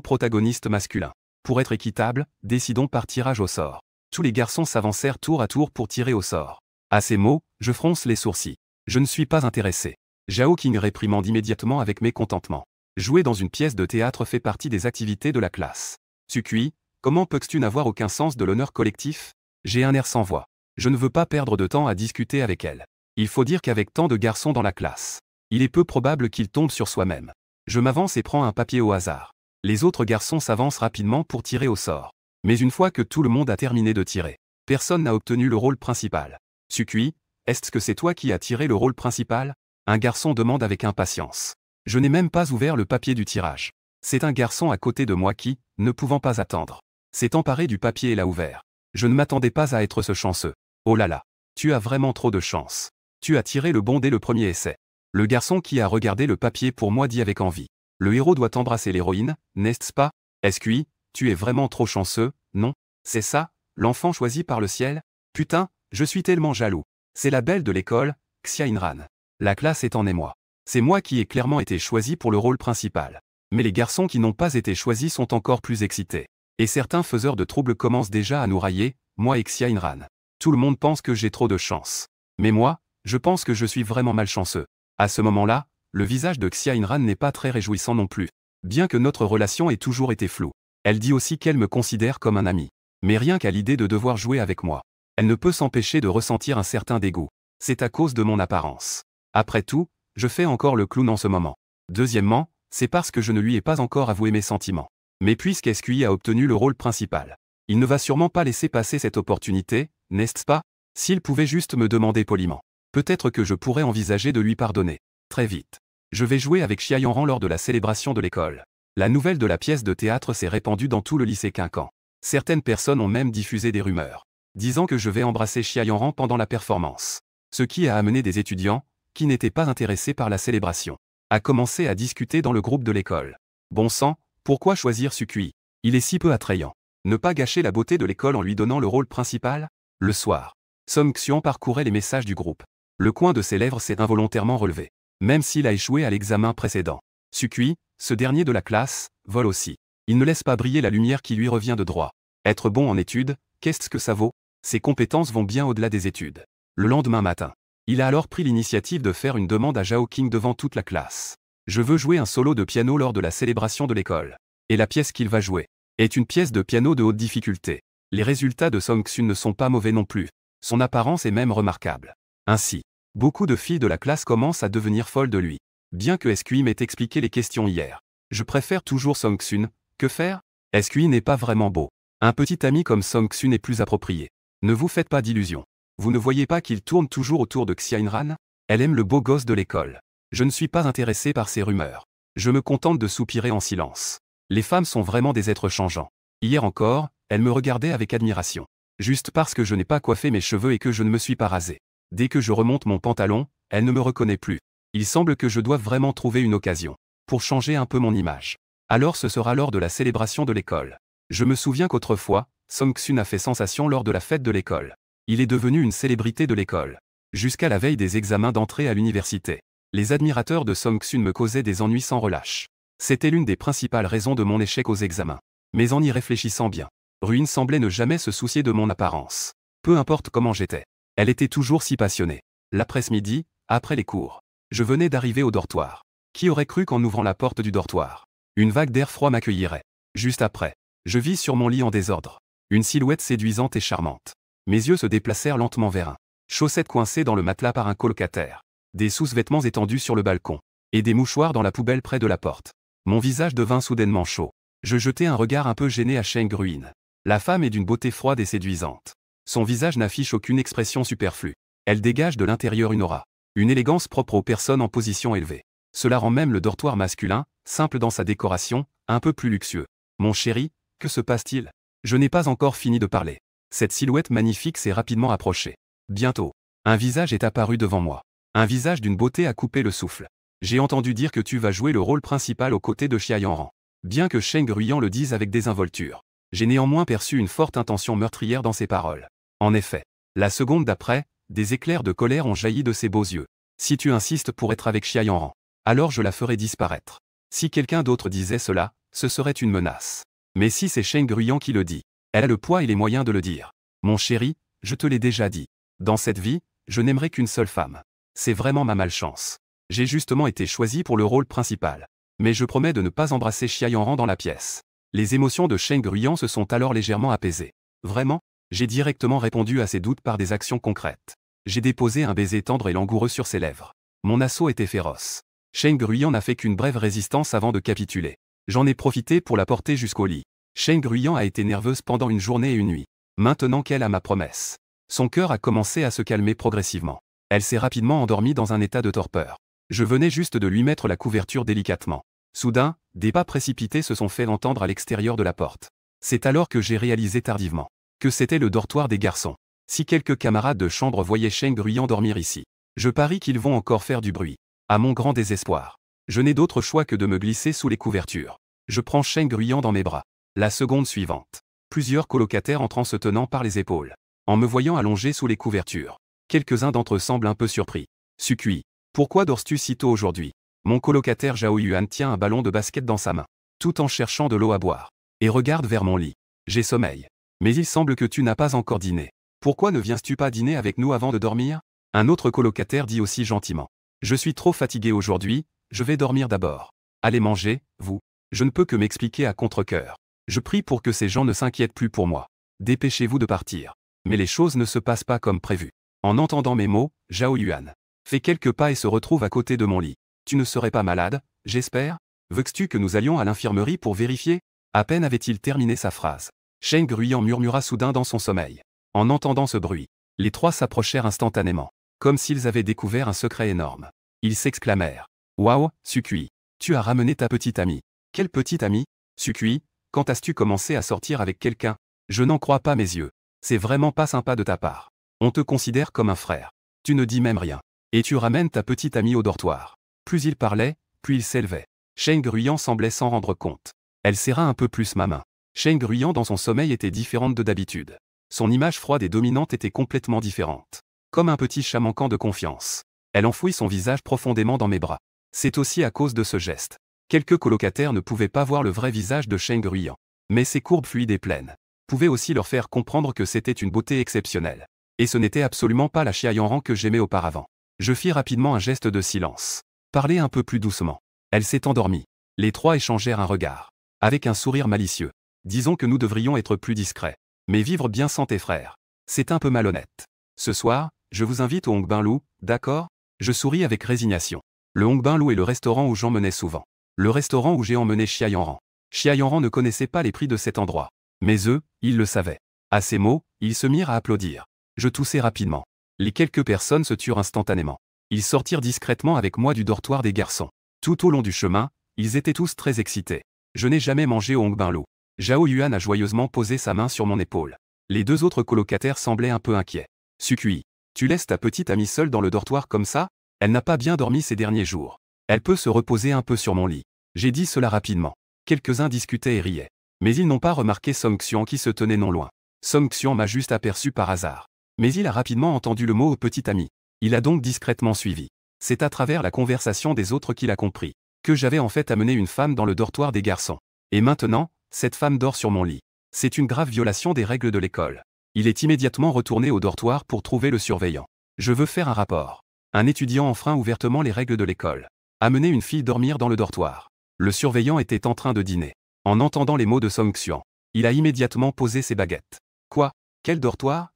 protagoniste masculin. Pour être équitable, décidons par tirage au sort. Tous les garçons s'avancèrent tour à tour pour tirer au sort. À ces mots, je fronce les sourcils. Je ne suis pas intéressé. Zhao Qing réprimande immédiatement avec mécontentement. Jouer dans une pièce de théâtre fait partie des activités de la classe. Sukui, comment peux-tu n'avoir aucun sens de l'honneur collectif? J'ai un air sans voix. Je ne veux pas perdre de temps à discuter avec elle. Il faut dire qu'avec tant de garçons dans la classe, il est peu probable qu'il tombe sur soi-même. Je m'avance et prends un papier au hasard. Les autres garçons s'avancent rapidement pour tirer au sort. Mais une fois que tout le monde a terminé de tirer, personne n'a obtenu le rôle principal. Sukui, est-ce que c'est toi qui as tiré le rôle principal? Un garçon demande avec impatience. Je n'ai même pas ouvert le papier du tirage. C'est un garçon à côté de moi qui, ne pouvant pas attendre, s'est emparé du papier et l'a ouvert. Je ne m'attendais pas à être ce chanceux. Oh là là, tu as vraiment trop de chance. Tu as tiré le bon dès le premier essai. Le garçon qui a regardé le papier pour moi dit avec envie. Le héros doit embrasser l'héroïne, n'est-ce pas? SQI, tu es vraiment trop chanceux, non? C'est ça, l'enfant choisi par le ciel? Putain, je suis tellement jaloux. C'est la belle de l'école, Xia Inran. La classe est en émoi. C'est moi qui ai clairement été choisi pour le rôle principal. Mais les garçons qui n'ont pas été choisis sont encore plus excités. Et certains faiseurs de troubles commencent déjà à nous railler, moi et Xia Inran. Tout le monde pense que j'ai trop de chance. Mais moi, je pense que je suis vraiment malchanceux. À ce moment-là, le visage de Xia Inran n'est pas très réjouissant non plus. Bien que notre relation ait toujours été floue. Elle dit aussi qu'elle me considère comme un ami. Mais rien qu'à l'idée de devoir jouer avec moi, elle ne peut s'empêcher de ressentir un certain dégoût. C'est à cause de mon apparence. Après tout, je fais encore le clown en ce moment. Deuxièmement, c'est parce que je ne lui ai pas encore avoué mes sentiments. Mais puisque SQI a obtenu le rôle principal, il ne va sûrement pas laisser passer cette opportunité, n'est-ce pas? S'il pouvait juste me demander poliment. Peut-être que je pourrais envisager de lui pardonner. Très vite. Je vais jouer avec Xia Yanran lors de la célébration de l'école. La nouvelle de la pièce de théâtre s'est répandue dans tout le lycée Quincan. Certaines personnes ont même diffusé des rumeurs, disant que je vais embrasser Xia Yanran pendant la performance. Ce qui a amené des étudiants, qui n'étaient pas intéressés par la célébration, à commencer à discuter dans le groupe de l'école. Bon sang, pourquoi choisir Sukui? Il est si peu attrayant. Ne pas gâcher la beauté de l'école en lui donnant le rôle principal? Le soir, Song Xian parcourait les messages du groupe. Le coin de ses lèvres s'est involontairement relevé. même s'il a échoué à l'examen précédent. Sukui, ce dernier de la classe, vole aussi. Il ne laisse pas briller la lumière qui lui revient de droit. Être bon en études, qu'est-ce que ça vaut? Ses compétences vont bien au-delà des études. Le lendemain matin, il a alors pris l'initiative de faire une demande à Zhao King devant toute la classe. Je veux jouer un solo de piano lors de la célébration de l'école. Et la pièce qu'il va jouer est une pièce de piano de haute difficulté. Les résultats de Song Xun ne sont pas mauvais non plus. Son apparence est même remarquable. Ainsi, beaucoup de filles de la classe commencent à devenir folles de lui. Bien que SQI m'ait expliqué les questions hier. Je préfère toujours Song Xun. Que faire? SQI n'est pas vraiment beau. Un petit ami comme Song Xun est plus approprié. Ne vous faites pas d'illusions. Vous ne voyez pas qu'il tourne toujours autour de Xianran? Elle aime le beau gosse de l'école. Je ne suis pas intéressé par ces rumeurs. Je me contente de soupirer en silence. Les femmes sont vraiment des êtres changeants. Hier encore, elle me regardait avec admiration. Juste parce que je n'ai pas coiffé mes cheveux et que je ne me suis pas rasé. Dès que je remonte mon pantalon, elle ne me reconnaît plus. Il semble que je doive vraiment trouver une occasion pour changer un peu mon image. Alors ce sera lors de la célébration de l'école. Je me souviens qu'autrefois, Song Xun a fait sensation lors de la fête de l'école. Il est devenu une célébrité de l'école. Jusqu'à la veille des examens d'entrée à l'université. Les admirateurs de Song Xun me causaient des ennuis sans relâche. C'était l'une des principales raisons de mon échec aux examens. Mais en y réfléchissant bien, Ruin semblait ne jamais se soucier de mon apparence. Peu importe comment j'étais. Elle était toujours si passionnée. L'après-midi, après les cours, je venais d'arriver au dortoir. Qui aurait cru qu'en ouvrant la porte du dortoir, une vague d'air froid m'accueillerait? Juste après, je vis sur mon lit en désordre une silhouette séduisante et charmante. Mes yeux se déplacèrent lentement vers un chaussette coincée dans le matelas par un colocataire, des sous-vêtements étendus sur le balcon, et des mouchoirs dans la poubelle près de la porte. Mon visage devint soudainement chaud. Je jetai un regard un peu gêné à Sheng Ruin. La femme est d'une beauté froide et séduisante. Son visage n'affiche aucune expression superflue. Elle dégage de l'intérieur une aura, une élégance propre aux personnes en position élevée. Cela rend même le dortoir masculin, simple dans sa décoration, un peu plus luxueux. Mon chéri, que se passe-t-il? Je n'ai pas encore fini de parler. Cette silhouette magnifique s'est rapidement approchée. Bientôt, un visage est apparu devant moi. Un visage d'une beauté à couper le souffle. J'ai entendu dire que tu vas jouer le rôle principal aux côtés de Xiaoyan. Bien que Sheng Ruyan le dise avec désinvolture, j'ai néanmoins perçu une forte intention meurtrière dans ses paroles. En effet, la seconde d'après, des éclairs de colère ont jailli de ses beaux yeux. Si tu insistes pour être avec Xiaoyan, alors je la ferai disparaître. Si quelqu'un d'autre disait cela, ce serait une menace. Mais si c'est Sheng Ruyan qui le dit, elle a le poids et les moyens de le dire. Mon chéri, je te l'ai déjà dit. Dans cette vie, je n'aimerai qu'une seule femme. C'est vraiment ma malchance. J'ai justement été choisi pour le rôle principal. Mais je promets de ne pas embrasser Xiaoyan dans la pièce. Les émotions de Sheng Ruyan se sont alors légèrement apaisées. Vraiment? J'ai directement répondu à ses doutes par des actions concrètes. J'ai déposé un baiser tendre et langoureux sur ses lèvres. Mon assaut était féroce. Sheng Ruyan n'a fait qu'une brève résistance avant de capituler. J'en ai profité pour la porter jusqu'au lit. Sheng Ruyan a été nerveuse pendant une journée et une nuit. Maintenant qu'elle a ma promesse, son cœur a commencé à se calmer progressivement. Elle s'est rapidement endormie dans un état de torpeur. Je venais juste de lui mettre la couverture délicatement. Soudain, des pas précipités se sont fait entendre à l'extérieur de la porte. C'est alors que j'ai réalisé tardivement que c'était le dortoir des garçons. Si quelques camarades de chambre voyaient Sheng Ruyan dormir ici, je parie qu'ils vont encore faire du bruit. À mon grand désespoir, je n'ai d'autre choix que de me glisser sous les couvertures. Je prends Sheng Ruyan dans mes bras. La seconde suivante, plusieurs colocataires entrent en se tenant par les épaules. En me voyant allongé sous les couvertures, quelques-uns d'entre eux semblent un peu surpris. Sukui, pourquoi dors-tu si tôt aujourd'hui? Mon colocataire Zhao Yuan tient un ballon de basket dans sa main, tout en cherchant de l'eau à boire, et regarde vers mon lit. J'ai sommeil. Mais il semble que tu n'as pas encore dîné. Pourquoi ne viens-tu pas dîner avec nous avant de dormir? Un autre colocataire dit aussi gentiment. Je suis trop fatigué aujourd'hui, je vais dormir d'abord. Allez manger, vous. Je ne peux que m'expliquer à contre-cœur. Je prie pour que ces gens ne s'inquiètent plus pour moi. Dépêchez-vous de partir. Mais les choses ne se passent pas comme prévu. En entendant mes mots, Zhao Yuan fait quelques pas et se retrouve à côté de mon lit. Tu ne serais pas malade, j'espère? Veux-tu que nous allions à l'infirmerie pour vérifier? À peine avait-il terminé sa phrase. Sheng Ruyan murmura soudain dans son sommeil. En entendant ce bruit, les trois s'approchèrent instantanément, comme s'ils avaient découvert un secret énorme. Ils s'exclamèrent. Waouh, Sukui, tu as ramené ta petite amie. Quelle petite amie? Sukui, quand as-tu commencé à sortir avec quelqu'un? Je n'en crois pas mes yeux. C'est vraiment pas sympa de ta part. On te considère comme un frère. Tu ne dis même rien. Et tu ramènes ta petite amie au dortoir. Plus il parlait, plus il s'élevait. Sheng Ruyan semblait s'en rendre compte. Elle serra un peu plus ma main. Sheng Ruyan dans son sommeil était différente de d'habitude. Son image froide et dominante était complètement différente. Comme un petit chat manquant de confiance. Elle enfouit son visage profondément dans mes bras. C'est aussi à cause de ce geste. Quelques colocataires ne pouvaient pas voir le vrai visage de Cheng Ruiyan. Mais ses courbes fluides et pleines pouvaient aussi leur faire comprendre que c'était une beauté exceptionnelle. Et ce n'était absolument pas la Xia Yanran que j'aimais auparavant. Je fis rapidement un geste de silence. Parlez un peu plus doucement. Elle s'est endormie. Les trois échangèrent un regard. Avec un sourire malicieux. Disons que nous devrions être plus discrets. Mais vivre bien sans tes frères. C'est un peu malhonnête. Ce soir, je vous invite au Hongbin Lou, d'accord? Je souris avec résignation. Le Hongbin Lou est le restaurant où j'emmenais souvent. Le restaurant où j'ai emmené Xia Yanran. Xia Yanran ne connaissait pas les prix de cet endroit. Mais eux, ils le savaient. À ces mots, ils se mirent à applaudir. Je toussai rapidement. Les quelques personnes se turent instantanément. Ils sortirent discrètement avec moi du dortoir des garçons. Tout au long du chemin, ils étaient tous très excités. Je n'ai jamais mangé au Hongbin Lou. Zhao Yuan a joyeusement posé sa main sur mon épaule. Les deux autres colocataires semblaient un peu inquiets. Sukui, tu laisses ta petite amie seule dans le dortoir comme ça? Elle n'a pas bien dormi ces derniers jours. Elle peut se reposer un peu sur mon lit. J'ai dit cela rapidement. Quelques-uns discutaient et riaient. Mais ils n'ont pas remarqué Song Xian qui se tenait non loin. Song Xian m'a juste aperçu par hasard. Mais il a rapidement entendu le mot « petit ami ». Il a donc discrètement suivi. C'est à travers la conversation des autres qu'il a compris que j'avais en fait amené une femme dans le dortoir des garçons. Et maintenant, cette femme dort sur mon lit. C'est une grave violation des règles de l'école. Il est immédiatement retourné au dortoir pour trouver le surveillant. Je veux faire un rapport. Un étudiant enfreint ouvertement les règles de l'école. Amener une fille dormir dans le dortoir. Le surveillant était en train de dîner. En entendant les mots de Song Xian, il a immédiatement posé ses baguettes. Quoi? Quel dortoir?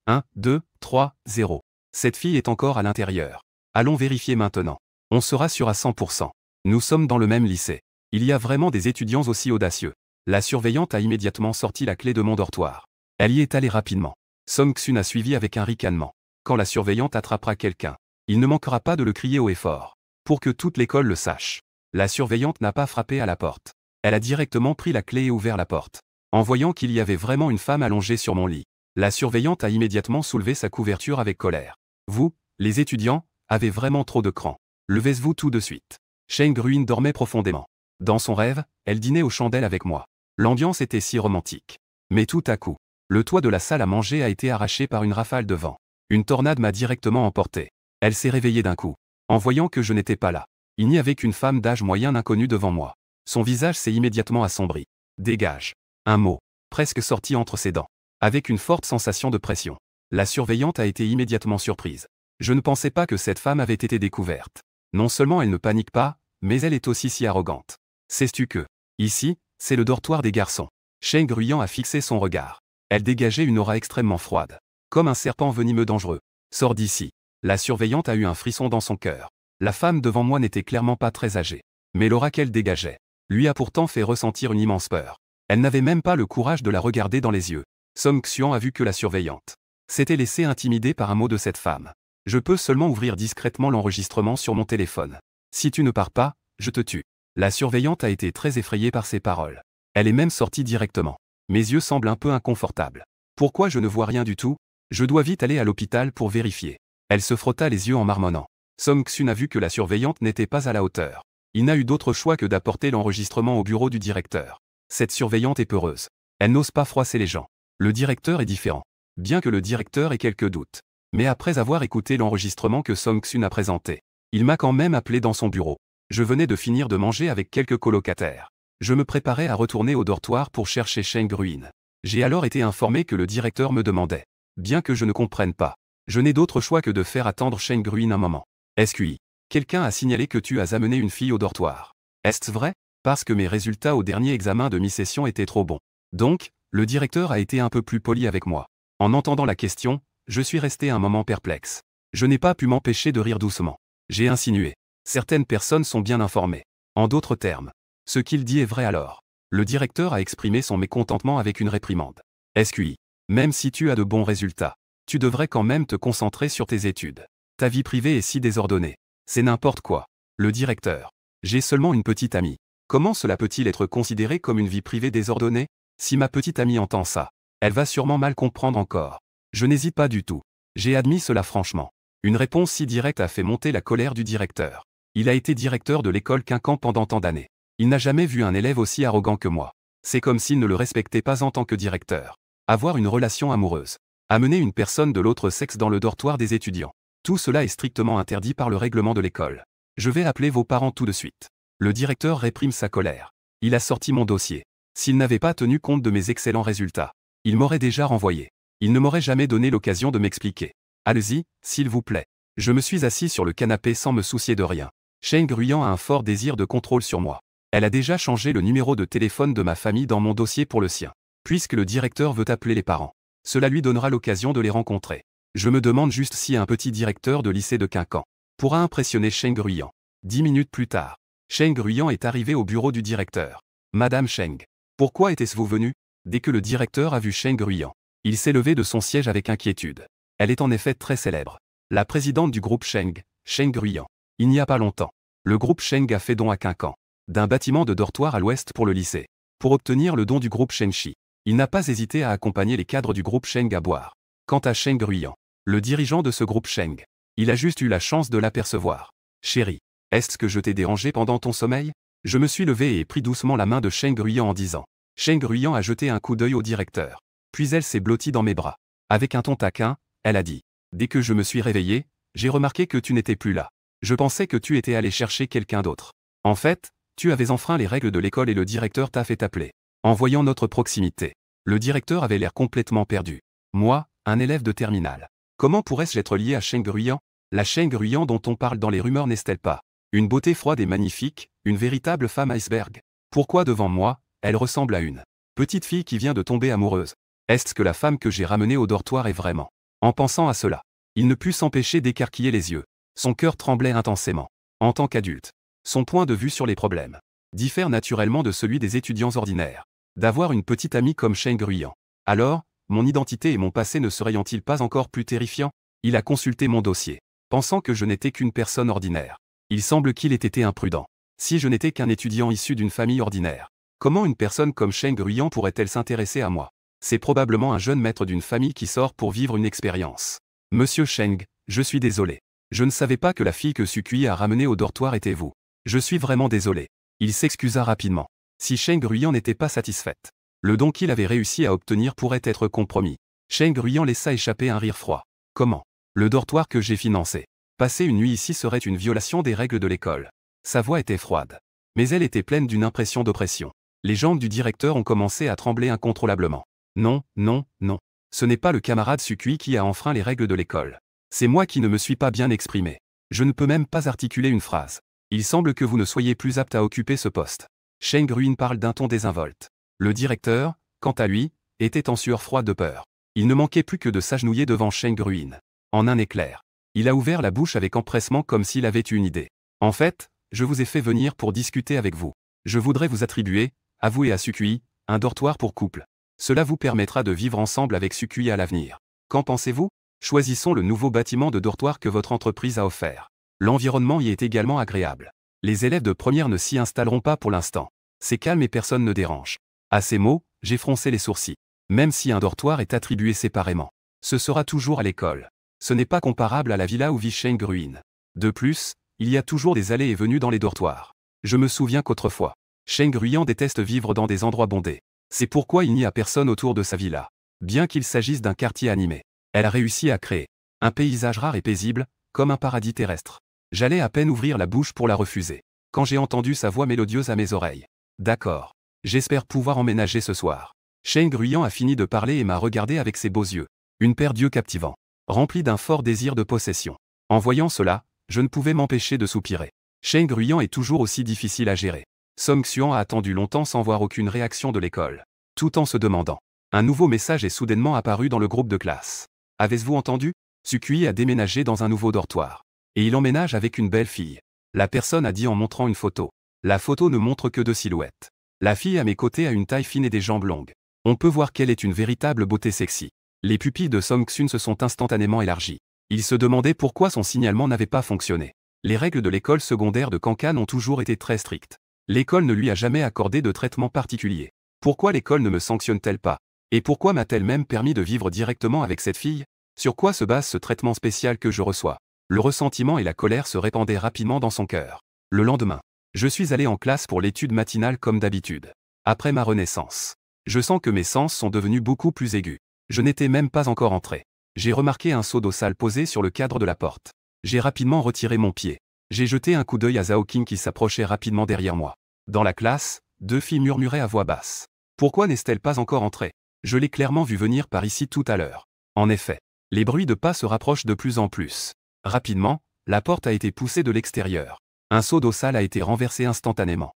1, 2, 3, 0. Cette fille est encore à l'intérieur. Allons vérifier maintenant. On sera sûr à 100%. Nous sommes dans le même lycée. Il y a vraiment des étudiants aussi audacieux. La surveillante a immédiatement sorti la clé de mon dortoir. Elle y est allée rapidement. Song Xun a suivi avec un ricanement. Quand la surveillante attrapera quelqu'un, il ne manquera pas de le crier haut et fort. Pour que toute l'école le sache. La surveillante n'a pas frappé à la porte. Elle a directement pris la clé et ouvert la porte. En voyant qu'il y avait vraiment une femme allongée sur mon lit, la surveillante a immédiatement soulevé sa couverture avec colère. Vous, les étudiants, avez vraiment trop de cran. Levez-vous tout de suite. Cheng Ruiyan dormait profondément. Dans son rêve, elle dînait aux chandelles avec moi. L'ambiance était si romantique. Mais tout à coup, le toit de la salle à manger a été arraché par une rafale de vent. Une tornade m'a directement emporté. Elle s'est réveillée d'un coup. En voyant que je n'étais pas là, il n'y avait qu'une femme d'âge moyen inconnue devant moi. Son visage s'est immédiatement assombri. Dégage. Un mot, presque sorti entre ses dents. Avec une forte sensation de pression. La surveillante a été immédiatement surprise. Je ne pensais pas que cette femme avait été découverte. Non seulement elle ne panique pas, mais elle est aussi si arrogante. Sais-tu que, ici, c'est le dortoir des garçons. Cheng Ruiyan a fixé son regard. Elle dégageait une aura extrêmement froide. Comme un serpent venimeux dangereux. Sors d'ici. La surveillante a eu un frisson dans son cœur. La femme devant moi n'était clairement pas très âgée. Mais l'aura qu'elle dégageait lui a pourtant fait ressentir une immense peur. Elle n'avait même pas le courage de la regarder dans les yeux. Song Xian a vu que la surveillante s'était laissée intimider par un mot de cette femme. Je peux seulement ouvrir discrètement l'enregistrement sur mon téléphone. Si tu ne pars pas, je te tue. La surveillante a été très effrayée par ces paroles. Elle est même sortie directement. Mes yeux semblent un peu inconfortables. Pourquoi je ne vois rien du tout? Je dois vite aller à l'hôpital pour vérifier. Elle se frotta les yeux en marmonnant. Song Xun a vu que la surveillante n'était pas à la hauteur. Il n'a eu d'autre choix que d'apporter l'enregistrement au bureau du directeur. Cette surveillante est peureuse. Elle n'ose pas froisser les gens. Le directeur est différent. Bien que le directeur ait quelques doutes. Mais après avoir écouté l'enregistrement que Song Xun a présenté, il m'a quand même appelé dans son bureau. Je venais de finir de manger avec quelques colocataires. Je me préparais à retourner au dortoir pour chercher Cheng Ruiyan. J'ai alors été informé que le directeur me demandait. Bien que je ne comprenne pas, je n'ai d'autre choix que de faire attendre Cheng Ruiyan un moment. SQI. Quelqu'un a signalé que tu as amené une fille au dortoir. Est-ce vrai? Parce que mes résultats au dernier examen de mi-session étaient trop bons. Donc, le directeur a été un peu plus poli avec moi. En entendant la question, je suis resté un moment perplexe. Je n'ai pas pu m'empêcher de rire doucement. J'ai insinué. Certaines personnes sont bien informées. En d'autres termes, ce qu'il dit est vrai alors. Le directeur a exprimé son mécontentement avec une réprimande. SQI. Même si tu as de bons résultats, tu devrais quand même te concentrer sur tes études. Ta vie privée est si désordonnée. C'est n'importe quoi. Le directeur. J'ai seulement une petite amie. Comment cela peut-il être considéré comme une vie privée désordonnée? Si ma petite amie entend ça, elle va sûrement mal comprendre encore. Je n'hésite pas du tout. J'ai admis cela franchement. Une réponse si directe a fait monter la colère du directeur. Il a été directeur de l'école Quincan pendant tant d'années. Il n'a jamais vu un élève aussi arrogant que moi. C'est comme s'il ne le respectait pas en tant que directeur. Avoir une relation amoureuse. Amener une personne de l'autre sexe dans le dortoir des étudiants. Tout cela est strictement interdit par le règlement de l'école. Je vais appeler vos parents tout de suite. Le directeur réprime sa colère. Il a sorti mon dossier. S'il n'avait pas tenu compte de mes excellents résultats, il m'aurait déjà renvoyé. Il ne m'aurait jamais donné l'occasion de m'expliquer. Allez-y, s'il vous plaît. Je me suis assis sur le canapé sans me soucier de rien. Cheng Ruyan a un fort désir de contrôle sur moi. Elle a déjà changé le numéro de téléphone de ma famille dans mon dossier pour le sien. Puisque le directeur veut appeler les parents, cela lui donnera l'occasion de les rencontrer. Je me demande juste si un petit directeur de lycée de Quincan pourra impressionner Cheng Ruyan. 10 minutes plus tard, Cheng Ruyan est arrivé au bureau du directeur. Madame Cheng, pourquoi était-vous venue? Dès que le directeur a vu Cheng Ruyan, il s'est levé de son siège avec inquiétude. Elle est en effet très célèbre. La présidente du groupe Cheng, Cheng Ruyan. Il n'y a pas longtemps, le groupe Cheng a fait don à Quincan d'un bâtiment de dortoir à l'ouest pour le lycée. Pour obtenir le don du groupe Shengshi, il n'a pas hésité à accompagner les cadres du groupe Cheng à boire. Quant à Cheng Ruyan, le dirigeant de ce groupe Cheng, il a juste eu la chance de l'apercevoir. Chérie, est-ce que je t'ai dérangé pendant ton sommeil? Je me suis levé et pris doucement la main de Cheng Ruyan en disant. Cheng Ruyan a jeté un coup d'œil au directeur. Puis elle s'est blottie dans mes bras. Avec un ton taquin, elle a dit. Dès que je me suis réveillé, j'ai remarqué que tu n'étais plus là. Je pensais que tu étais allé chercher quelqu'un d'autre. En fait, tu avais enfreint les règles de l'école et le directeur t'a fait appeler. En voyant notre proximité, le directeur avait l'air complètement perdu. Moi, un élève de terminale. Comment pourrais-je être lié à Cheng Ruyan? La Cheng Ruyan dont on parle dans les rumeurs n'est-elle pas une beauté froide et magnifique, une véritable femme iceberg? Pourquoi devant moi, elle ressemble à une petite fille qui vient de tomber amoureuse? Est-ce que la femme que j'ai ramenée au dortoir est vraiment? En pensant à cela, il ne put s'empêcher d'écarquiller les yeux. Son cœur tremblait intensément. En tant qu'adulte, son point de vue sur les problèmes diffère naturellement de celui des étudiants ordinaires. D'avoir une petite amie comme Cheng Ruyan. Alors, mon identité et mon passé ne seraient-ils pas encore plus terrifiants? Il a consulté mon dossier, pensant que je n'étais qu'une personne ordinaire. Il semble qu'il ait été imprudent. Si je n'étais qu'un étudiant issu d'une famille ordinaire, comment une personne comme Cheng Ruyan pourrait-elle s'intéresser à moi? C'est probablement un jeune maître d'une famille qui sort pour vivre une expérience. Monsieur Cheng, je suis désolé. Je ne savais pas que la fille que Sukui a ramenée au dortoir était vous. Je suis vraiment désolé. Il s'excusa rapidement. Si Cheng Ruyan n'était pas satisfaite, le don qu'il avait réussi à obtenir pourrait être compromis. Cheng Ruyan laissa échapper un rire froid. Comment? Le dortoir que j'ai financé. Passer une nuit ici serait une violation des règles de l'école. Sa voix était froide. Mais elle était pleine d'une impression d'oppression. Les jambes du directeur ont commencé à trembler incontrôlablement. Non, non, non. Ce n'est pas le camarade Sukui qui a enfreint les règles de l'école. C'est moi qui ne me suis pas bien exprimé. Je ne peux même pas articuler une phrase. Il semble que vous ne soyez plus apte à occuper ce poste. Cheng Ruyan parle d'un ton désinvolte. Le directeur, quant à lui, était en sueur froide de peur. Il ne manquait plus que de s'agenouiller devant Cheng Ruyan. En un éclair, il a ouvert la bouche avec empressement comme s'il avait eu une idée. En fait, je vous ai fait venir pour discuter avec vous. Je voudrais vous attribuer, à vous et à Sukui, un dortoir pour couple. Cela vous permettra de vivre ensemble avec Sukui à l'avenir. Qu'en pensez-vous? Choisissons le nouveau bâtiment de dortoir que votre entreprise a offert. L'environnement y est également agréable. Les élèves de première ne s'y installeront pas pour l'instant. C'est calme et personne ne dérange. À ces mots, j'ai froncé les sourcils. Même si un dortoir est attribué séparément, ce sera toujours à l'école. Ce n'est pas comparable à la villa où vit Cheng Ruyan. De plus, il y a toujours des allées et venues dans les dortoirs. Je me souviens qu'autrefois, Cheng Ruyan déteste vivre dans des endroits bondés. C'est pourquoi il n'y a personne autour de sa villa. Bien qu'il s'agisse d'un quartier animé, elle a réussi à créer un paysage rare et paisible, comme un paradis terrestre. J'allais à peine ouvrir la bouche pour la refuser, quand j'ai entendu sa voix mélodieuse à mes oreilles. D'accord. J'espère pouvoir emménager ce soir. Cheng Ruyan a fini de parler et m'a regardé avec ses beaux yeux. Une paire d'yeux captivants, remplis d'un fort désir de possession. En voyant cela, je ne pouvais m'empêcher de soupirer. Cheng Ruyan est toujours aussi difficile à gérer. Song Xuan a attendu longtemps sans voir aucune réaction de l'école, tout en se demandant. Un nouveau message est soudainement apparu dans le groupe de classe. Avez-vous entendu? Sukui a déménagé dans un nouveau dortoir. Et il emménage avec une belle fille. La personne a dit en montrant une photo. La photo ne montre que deux silhouettes. La fille à mes côtés a une taille fine et des jambes longues. On peut voir qu'elle est une véritable beauté sexy. Les pupilles de Song Xun se sont instantanément élargies. Il se demandait pourquoi son signalement n'avait pas fonctionné. Les règles de l'école secondaire de Kankan ont toujours été très strictes. L'école ne lui a jamais accordé de traitement particulier. Pourquoi l'école ne me sanctionne-t-elle pas? Et pourquoi m'a-t-elle même permis de vivre directement avec cette fille? Sur quoi se base ce traitement spécial que je reçois? Le ressentiment et la colère se répandaient rapidement dans son cœur. Le lendemain, je suis allé en classe pour l'étude matinale comme d'habitude. Après ma renaissance, je sens que mes sens sont devenus beaucoup plus aigus. Je n'étais même pas encore entré. J'ai remarqué un seau d'eau sale posé sur le cadre de la porte. J'ai rapidement retiré mon pied. J'ai jeté un coup d'œil à Zhao Qing qui s'approchait rapidement derrière moi. Dans la classe, 2 filles murmuraient à voix basse. Pourquoi n'est-elle pas encore entrée? Je l'ai clairement vue venir par ici tout à l'heure. En effet, les bruits de pas se rapprochent de plus en plus. Rapidement, la porte a été poussée de l'extérieur. Un seau d'eau sale a été renversé instantanément.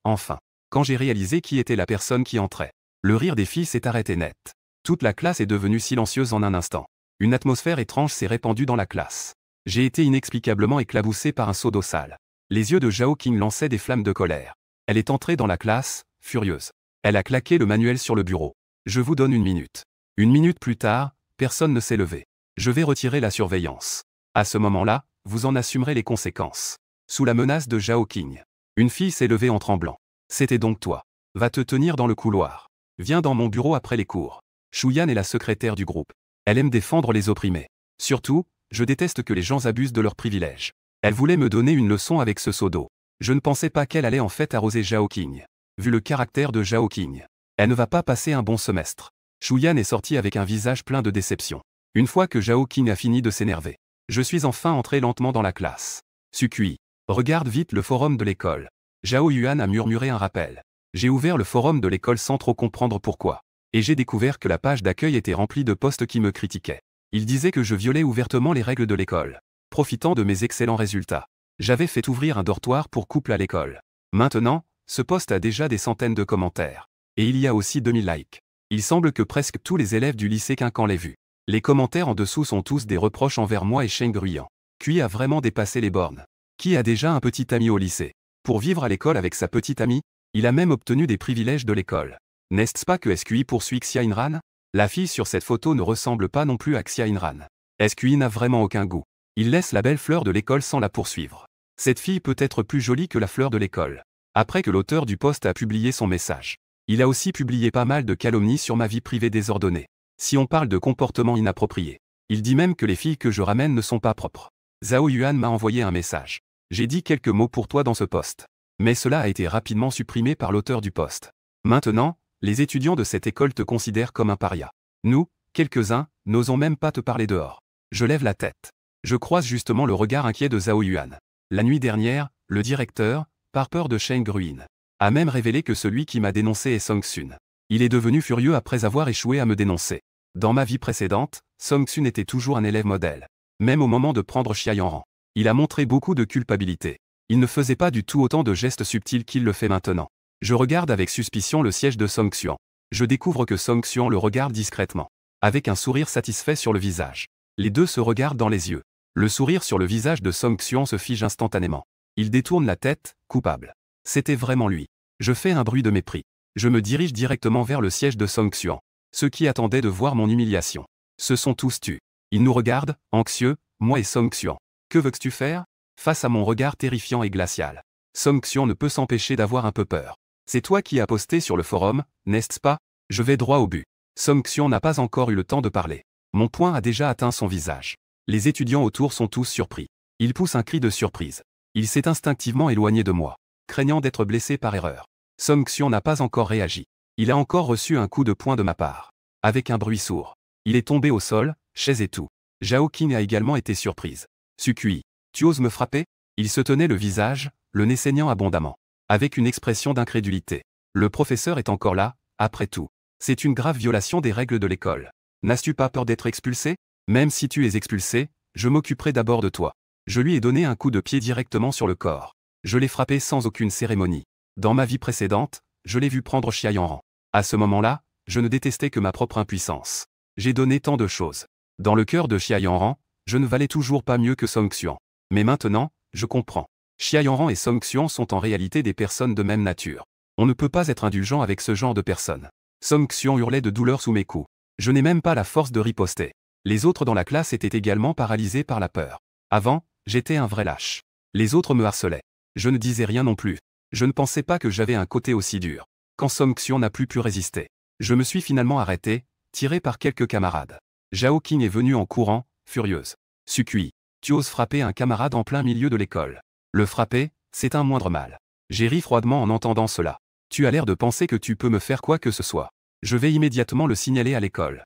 Enfin. Quand j'ai réalisé qui était la personne qui entrait, le rire des filles s'est arrêté net. Toute la classe est devenue silencieuse en un instant. Une atmosphère étrange s'est répandue dans la classe. J'ai été inexplicablement éclaboussé par un seau d'eau sale. Les yeux de Zhao Qing lançaient des flammes de colère. Elle est entrée dans la classe, furieuse. Elle a claqué le manuel sur le bureau. Je vous donne 1 minute. 1 minute plus tard, personne ne s'est levé. Je vais retirer la surveillance. À ce moment-là, vous en assumerez les conséquences. Sous la menace de Zhao Qing, une fille s'est levée en tremblant. C'était donc toi. Va te tenir dans le couloir. Viens dans mon bureau après les cours. Shuyan est la secrétaire du groupe. Elle aime défendre les opprimés. Surtout, je déteste que les gens abusent de leurs privilèges. Elle voulait me donner une leçon avec ce seau d'eau. Je ne pensais pas qu'elle allait en fait arroser Zhao Qing. Vu le caractère de Zhao Qing, elle ne va pas passer un bon semestre. Shuyan est sortie avec un visage plein de déception. Une fois que Zhao Qing a fini de s'énerver, je suis enfin entré lentement dans la classe. Sukui, regarde vite le forum de l'école. Zhao Yuan a murmuré un rappel. J'ai ouvert le forum de l'école sans trop comprendre pourquoi. Et j'ai découvert que la page d'accueil était remplie de posts qui me critiquaient. Ils disaient que je violais ouvertement les règles de l'école. Profitant de mes excellents résultats, j'avais fait ouvrir un dortoir pour couple à l'école. Maintenant, ce post a déjà des centaines de commentaires. Et il y a aussi 2000 likes. Il semble que presque tous les élèves du lycée Quincan l'aient vu. Les commentaires en dessous sont tous des reproches envers moi et Sheng Ruyan. Qui a vraiment dépassé les bornes? Qui a déjà un petit ami au lycée? Pour vivre à l'école avec sa petite amie, il a même obtenu des privilèges de l'école. N'est-ce pas que SQI poursuit Xia Inran? La fille sur cette photo ne ressemble pas non plus à Xia Inran. SQI n'a vraiment aucun goût. Il laisse la belle fleur de l'école sans la poursuivre. Cette fille peut être plus jolie que la fleur de l'école. Après que l'auteur du post a publié son message, il a aussi publié pas mal de calomnies sur ma vie privée désordonnée. Si on parle de comportement inapproprié, il dit même que les filles que je ramène ne sont pas propres. Zhao Yuan m'a envoyé un message. J'ai dit quelques mots pour toi dans ce post. Mais cela a été rapidement supprimé par l'auteur du post. Maintenant, les étudiants de cette école te considèrent comme un paria. Nous, quelques-uns, n'osons même pas te parler dehors. Je lève la tête. Je croise justement le regard inquiet de Zhao Yuan. La nuit dernière, le directeur, par peur de Sheng Ruin, a même révélé que celui qui m'a dénoncé est Song Xun. Il est devenu furieux après avoir échoué à me dénoncer. Dans ma vie précédente, Song Xun était toujours un élève modèle. Même au moment de prendre Xia Yanran, il a montré beaucoup de culpabilité. Il ne faisait pas du tout autant de gestes subtils qu'il le fait maintenant. Je regarde avec suspicion le siège de Song Xuan. Je découvre que Song Xuan le regarde discrètement, avec un sourire satisfait sur le visage. Les deux se regardent dans les yeux. Le sourire sur le visage de Song Xuan se fige instantanément. Il détourne la tête, coupable. C'était vraiment lui. Je fais un bruit de mépris. Je me dirige directement vers le siège de Song Xuan. Ceux qui attendaient de voir mon humiliation se sont tous tus. Ils nous regardent, anxieux, moi et Song Xuan. Que veux-tu faire? Face à mon regard terrifiant et glacial, Song Xuan ne peut s'empêcher d'avoir un peu peur. C'est toi qui as posté sur le forum, n'est-ce pas? Je vais droit au but. Song Xuan n'a pas encore eu le temps de parler. Mon poing a déjà atteint son visage. Les étudiants autour sont tous surpris. Il pousse un cri de surprise. Il s'est instinctivement éloigné de moi, craignant d'être blessé par erreur. Song Xuan n'a pas encore réagi. Il a encore reçu un coup de poing de ma part. Avec un bruit sourd, il est tombé au sol, chaise et tout. Zhao Qing a également été surprise. Sukui, tu oses me frapper? Il se tenait le visage, le nez saignant abondamment, avec une expression d'incrédulité. Le professeur est encore là, après tout. C'est une grave violation des règles de l'école. N'as-tu pas peur d'être expulsé? Même si tu es expulsé, je m'occuperai d'abord de toi. Je lui ai donné un coup de pied directement sur le corps. Je l'ai frappé sans aucune cérémonie. Dans ma vie précédente, je l'ai vu prendre Xia Yanran. À ce moment-là, je ne détestais que ma propre impuissance. J'ai donné tant de choses. Dans le cœur de Xia Yanran, je ne valais toujours pas mieux que Song Xuan. Mais maintenant, je comprends. Xia Yanran et Song Xuan sont en réalité des personnes de même nature. On ne peut pas être indulgent avec ce genre de personnes. Song Xuan hurlait de douleur sous mes coups. Je n'ai même pas la force de riposter. Les autres dans la classe étaient également paralysés par la peur. Avant, j'étais un vrai lâche. Les autres me harcelaient. Je ne disais rien non plus. Je ne pensais pas que j'avais un côté aussi dur. Quand Song Xuan n'a plus pu résister, je me suis finalement arrêté, tiré par quelques camarades. Zhao Qing est venue en courant, furieuse. Sukui, tu oses frapper un camarade en plein milieu de l'école. Le frapper, c'est un moindre mal. J'ai ri froidement en entendant cela. Tu as l'air de penser que tu peux me faire quoi que ce soit. Je vais immédiatement le signaler à l'école.